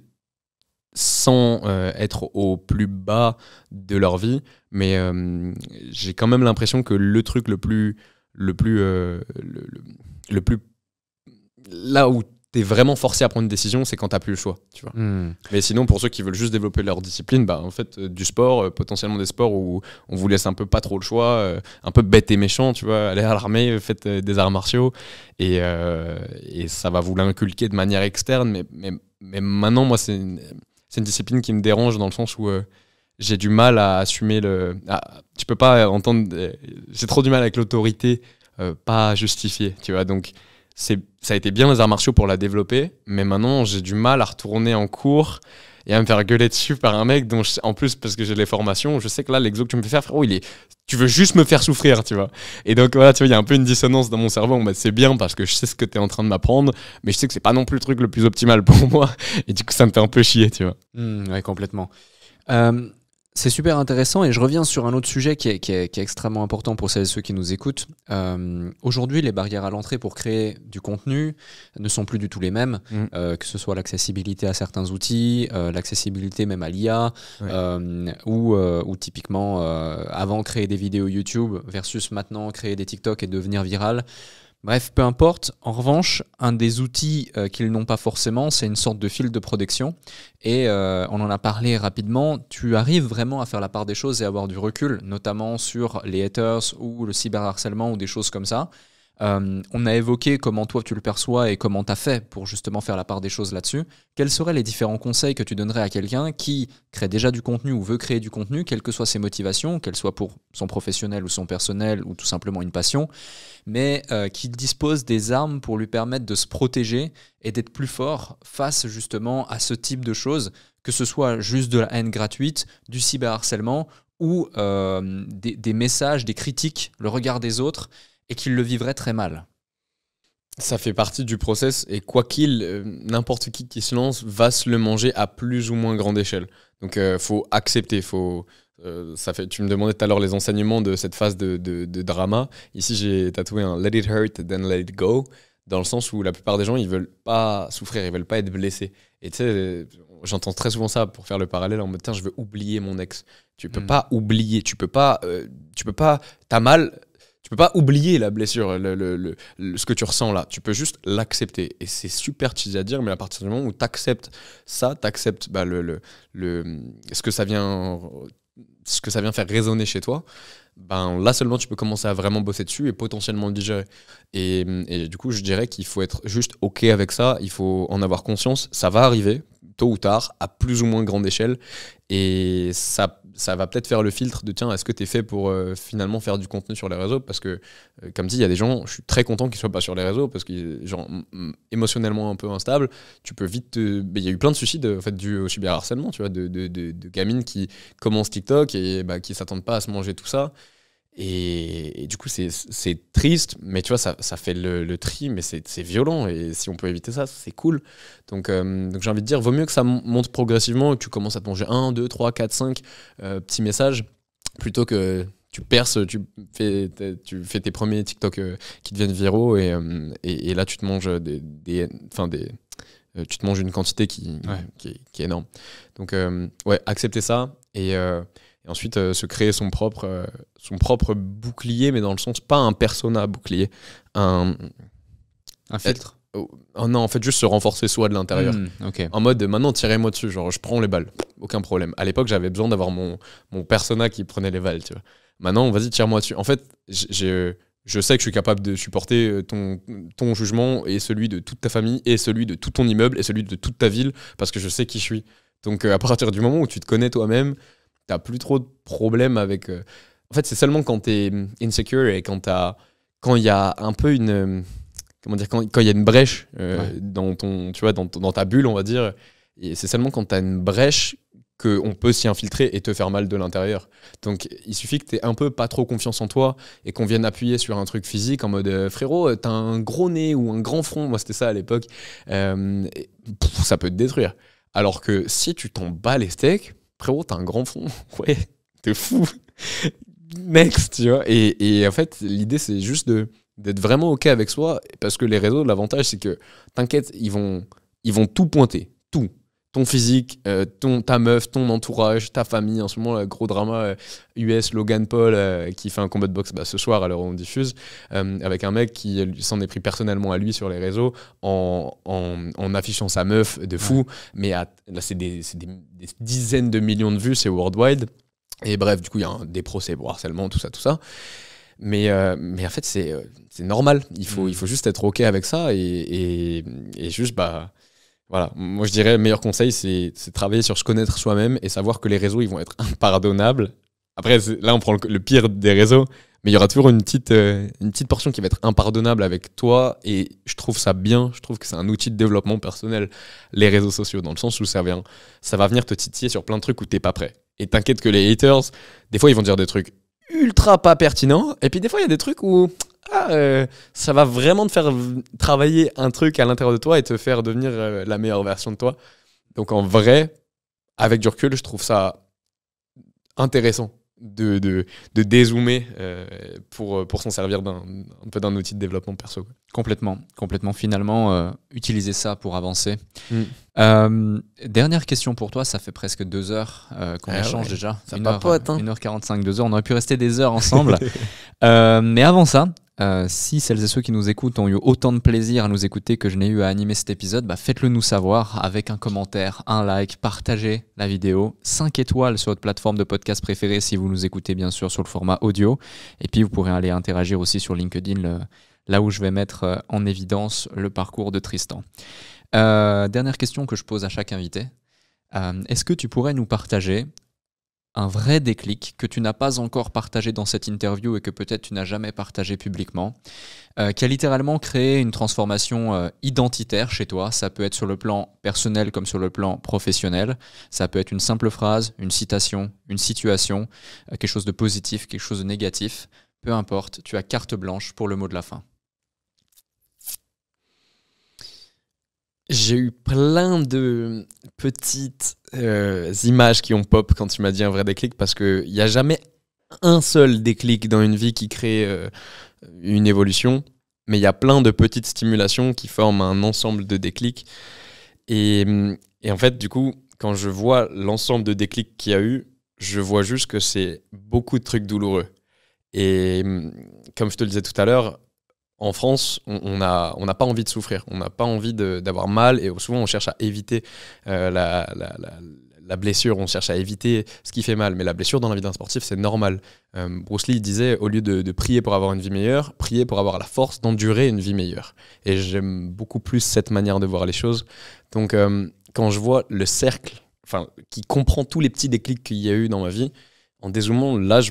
sans être au plus bas de leur vie, mais j'ai quand même l'impression que le truc le plus là où t'es vraiment forcé à prendre une décision, c'est quand t'as plus le choix, tu vois. Mais sinon, pour ceux qui veulent juste développer leur discipline, en fait, du sport, potentiellement des sports où on vous laisse un peu pas trop le choix, un peu bête et méchant, tu vois, allez à l'armée, faites des arts martiaux, et ça va vous l'inculquer de manière externe, mais maintenant, moi, c'est une discipline qui me dérange dans le sens où j'ai du mal à assumer tu peux pas entendre, j'ai trop du mal avec l'autorité pas justifiée, tu vois, donc ça a été bien les arts martiaux pour la développer, mais maintenant j'ai du mal à retourner en cours et à me faire gueuler dessus par un mec dont en plus, parce que j'ai les formations, je sais que là l'exo que tu me fais faire, frérot, tu veux juste me faire souffrir, tu vois. Et donc voilà, tu vois, il y a un peu une dissonance dans mon cerveau. C'est bien parce que je sais ce que tu es en train de m'apprendre, mais je sais que c'est pas non plus le truc le plus optimal pour moi, et du coup ça me fait un peu chier, tu vois. Ouais, complètement. C'est super intéressant, et je reviens sur un autre sujet qui est extrêmement important pour celles et ceux qui nous écoutent. Aujourd'hui, les barrières à l'entrée pour créer du contenu ne sont plus du tout les mêmes, que ce soit l'accessibilité à certains outils, l'accessibilité même à l'IA, ou typiquement avant créer des vidéos YouTube versus maintenant créer des TikTok et devenir viral. Bref, peu importe. En revanche, un des outils qu'ils n'ont pas forcément, c'est une sorte de fil de protection. Et on en a parlé rapidement. Tu arrives vraiment à faire la part des choses et avoir du recul, notamment sur les haters ou le cyberharcèlement ou des choses comme ça. On a évoqué comment toi tu le perçois et comment tu as fait pour justement faire la part des choses là-dessus. Quels seraient les différents conseils que tu donnerais à quelqu'un qui crée déjà du contenu ou veut créer du contenu, quelles que soient ses motivations, qu'elles soient pour son professionnel ou son personnel ou tout simplement une passion, mais qui dispose des armes pour lui permettre de se protéger et d'être plus fort face justement à ce type de choses, que ce soit juste de la haine gratuite, du cyberharcèlement ou des messages, des critiques, le regard des autres, et qu'il le vivrait très mal. Ça fait partie du process, et quoi n'importe qui se lance va se le manger à plus ou moins grande échelle. Donc faut accepter, faut Tu me demandais tout à l'heure les enseignements de cette phase de drama. Ici, j'ai tatoué un Let it hurt, then let it go, dans le sens où la plupart des gens, ils veulent pas souffrir, ils veulent pas être blessés. Et tu sais, j'entends très souvent ça pour faire le parallèle en mode, tiens, je veux oublier mon ex. Tu peux pas oublier, tu peux pas, t'as mal. Tu peux pas oublier la blessure, ce que tu ressens là. Tu peux juste l'accepter. Et c'est super cheesy à dire, mais à partir du moment où tu acceptes ça, tu acceptes ce que ça vient faire résonner chez toi, ben là seulement tu peux commencer à vraiment bosser dessus et potentiellement le digérer. Et du coup, je dirais qu'il faut être juste OK avec ça. Il faut en avoir conscience. Ça va arriver, tôt ou tard, à plus ou moins grande échelle. Et ça va peut-être faire le filtre de tiens, est-ce que tu es fait pour finalement faire du contenu sur les réseaux? Parce que, comme dit, il y a des gens, je suis très content qu'ils soient pas sur les réseaux parce que, genre, émotionnellement un peu instable, tu peux vite. Il y a eu plein de suicides en fait, dus au cyberharcèlement, tu vois, de gamines qui commencent TikTok et qui s'attendent pas à se manger tout ça. Et du coup, c'est triste, mais tu vois, ça fait le tri, mais c'est violent. Et si on peut éviter ça, c'est cool. Donc j'ai envie de dire, vaut mieux que ça monte progressivement et que tu commences à te manger 1, 2, 3, 4, 5 petits messages, plutôt que tu perces, tu fais tes premiers TikTok qui deviennent viraux et là, tu te manges tu te manges une quantité qui est énorme. Donc, accepter ça et ensuite se créer son propre bouclier, mais dans le sens, pas un persona bouclier, un filtre. Non, en fait, juste se renforcer soi de l'intérieur. Okay. En mode, maintenant, tirez-moi dessus, genre, je prends les balles, aucun problème. À l'époque, j'avais besoin d'avoir mon persona qui prenait les balles, tu vois. Maintenant, vas-y, tire-moi dessus. En fait, je sais que je suis capable de supporter ton jugement et celui de toute ta famille et celui de tout ton immeuble et celui de toute ta ville parce que je sais qui je suis. Donc, à partir du moment où tu te connais toi-même, t'as plus trop de problèmes avec. En fait, c'est seulement quand t'es insecure et quand il y a un peu une. Comment dire, quand il y a une brèche dans ta bulle, on va dire, et c'est seulement quand t'as une brèche qu'on peut s'y infiltrer et te faire mal de l'intérieur. Donc, il suffit que t'aies un peu pas trop confiance en toi et qu'on vienne appuyer sur un truc physique en mode frérot, t'as un gros nez ou un grand front. Moi, c'était ça à l'époque. Ça peut te détruire. Alors que si tu t'en bats les steaks, frérot, t'as un grand front. Ouais, t'es fou. Next, tu vois. Et en fait, l'idée, c'est juste d'être vraiment OK avec soi. Parce que les réseaux, l'avantage, c'est que, t'inquiète, ils vont tout pointer. Tout. Ton physique, ta meuf, ton entourage, ta famille. En ce moment, le gros drama US, Logan Paul, qui fait un combat de boxe ce soir, à l'heure où on diffuse, avec un mec qui s'en est pris personnellement à lui sur les réseaux en affichant sa meuf de fou. Mais là, c'est des dizaines de millions de vues, c'est worldwide. Et bref, du coup, il y a des procès pour harcèlement, tout ça. Mais en fait, c'est normal. Il faut juste être OK avec ça et juste, voilà. Moi, je dirais, le meilleur conseil, c'est travailler sur se connaître soi-même et savoir que les réseaux, ils vont être impardonnables. Après, là, on prend le pire des réseaux, mais il y aura toujours une petite portion qui va être impardonnable avec toi et je trouve ça bien. Je trouve que c'est un outil de développement personnel, les réseaux sociaux, dans le sens où ça va venir te titiller sur plein de trucs où t'es pas prêt. Et t'inquiète que les haters, des fois, ils vont dire des trucs ultra pas pertinents. Et puis des fois, il y a des trucs où ça va vraiment te faire travailler un truc à l'intérieur de toi et te faire devenir la meilleure version de toi. Donc en vrai, avec du recul, je trouve ça intéressant de dézoomer pour s'en servir un peu d'un outil de développement perso, quoi. Complètement. Finalement, utiliser ça pour avancer. Dernière question pour toi, ça fait presque 2 heures qu'on échange déjà. Ça papote, 1h45, 2 heures. On aurait pu rester des heures ensemble. Mais avant ça, si celles et ceux qui nous écoutent ont eu autant de plaisir à nous écouter que je n'ai eu à animer cet épisode, faites-le nous savoir avec un commentaire, un like, partagez la vidéo, 5 étoiles sur votre plateforme de podcast préférée si vous nous écoutez bien sûr sur le format audio. Et puis vous pourrez aller interagir aussi sur LinkedIn, là où je vais mettre en évidence le parcours de Tristan. Dernière question que je pose à chaque invité. Est-ce que tu pourrais nous partager un vrai déclic que tu n'as pas encore partagé dans cette interview et que peut-être tu n'as jamais partagé publiquement, qui a littéralement créé une transformation identitaire chez toi? Ça peut être sur le plan personnel comme sur le plan professionnel. Ça peut être une simple phrase, une citation, une situation, quelque chose de positif, quelque chose de négatif. Peu importe, tu as carte blanche pour le mot de la fin. J'ai eu plein de petites images qui ont pop quand tu m'as dit un vrai déclic, parce qu'il n'y a jamais un seul déclic dans une vie qui crée une évolution, mais il y a plein de petites stimulations qui forment un ensemble de déclics. Et, et en fait, du coup, quand je vois l'ensemble de déclics qu'il y a eu, je vois juste que c'est beaucoup de trucs douloureux. Et comme je te le disais tout à l'heure, en France, on n'a pas envie de souffrir, on n'a pas envie d'avoir mal, et souvent on cherche à éviter la blessure, on cherche à éviter ce qui fait mal. Mais la blessure dans la vie d'un sportif, c'est normal. Bruce Lee disait, au lieu de prier pour avoir une vie meilleure, prier pour avoir la force d'endurer une vie meilleure. Et j'aime beaucoup plus cette manière de voir les choses. Donc quand je vois le cercle, qui comprend tous les petits déclics qu'il y a eu dans ma vie, en dézoomant, là,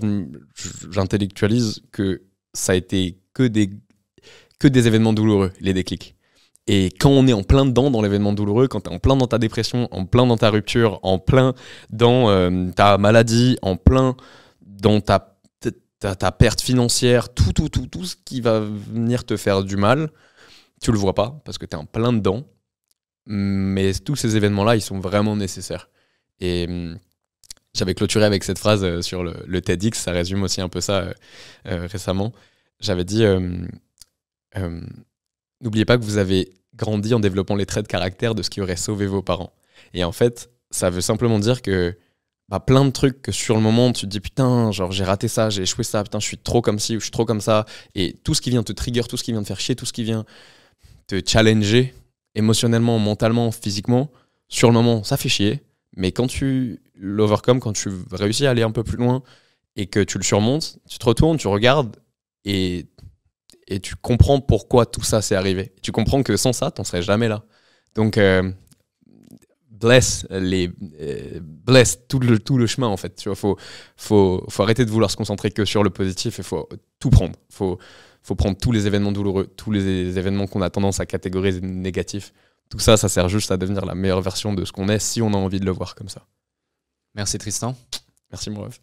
j'intellectualise que ça a été que des événements douloureux, les déclics. Et quand on est en plein dedans dans l'événement douloureux, quand tu es en plein dans ta dépression, en plein dans ta rupture, en plein dans ta maladie, en plein dans ta perte financière, tout ce qui va venir te faire du mal, tu le vois pas parce que tu es en plein dedans. Mais tous ces événements-là, ils sont vraiment nécessaires. Et j'avais clôturé avec cette phrase sur le TEDx, ça résume aussi un peu ça récemment. J'avais dit... n'oubliez pas que vous avez grandi en développant les traits de caractère de ce qui aurait sauvé vos parents. Et en fait, ça veut simplement dire que plein de trucs que sur le moment, tu te dis putain, genre j'ai raté ça, j'ai échoué ça, putain, je suis trop comme ci ou je suis trop comme ça. Et tout ce qui vient te trigger, tout ce qui vient te faire chier, tout ce qui vient te challenger émotionnellement, mentalement, physiquement, sur le moment, ça fait chier. Mais quand tu l'overcome, quand tu réussis à aller un peu plus loin et que tu le surmontes, tu te retournes, tu regardes et tu comprends pourquoi tout ça s'est arrivé. Tu comprends que sans ça, t'en serais jamais là. Donc, bless tout le chemin, en fait. Tu vois, faut arrêter de vouloir se concentrer que sur le positif, et faut tout prendre. Faut prendre tous les événements douloureux, tous les événements qu'on a tendance à catégoriser négatifs. Tout ça, ça sert juste à devenir la meilleure version de ce qu'on est, si on a envie de le voir comme ça. Merci Tristan. Merci mon ref.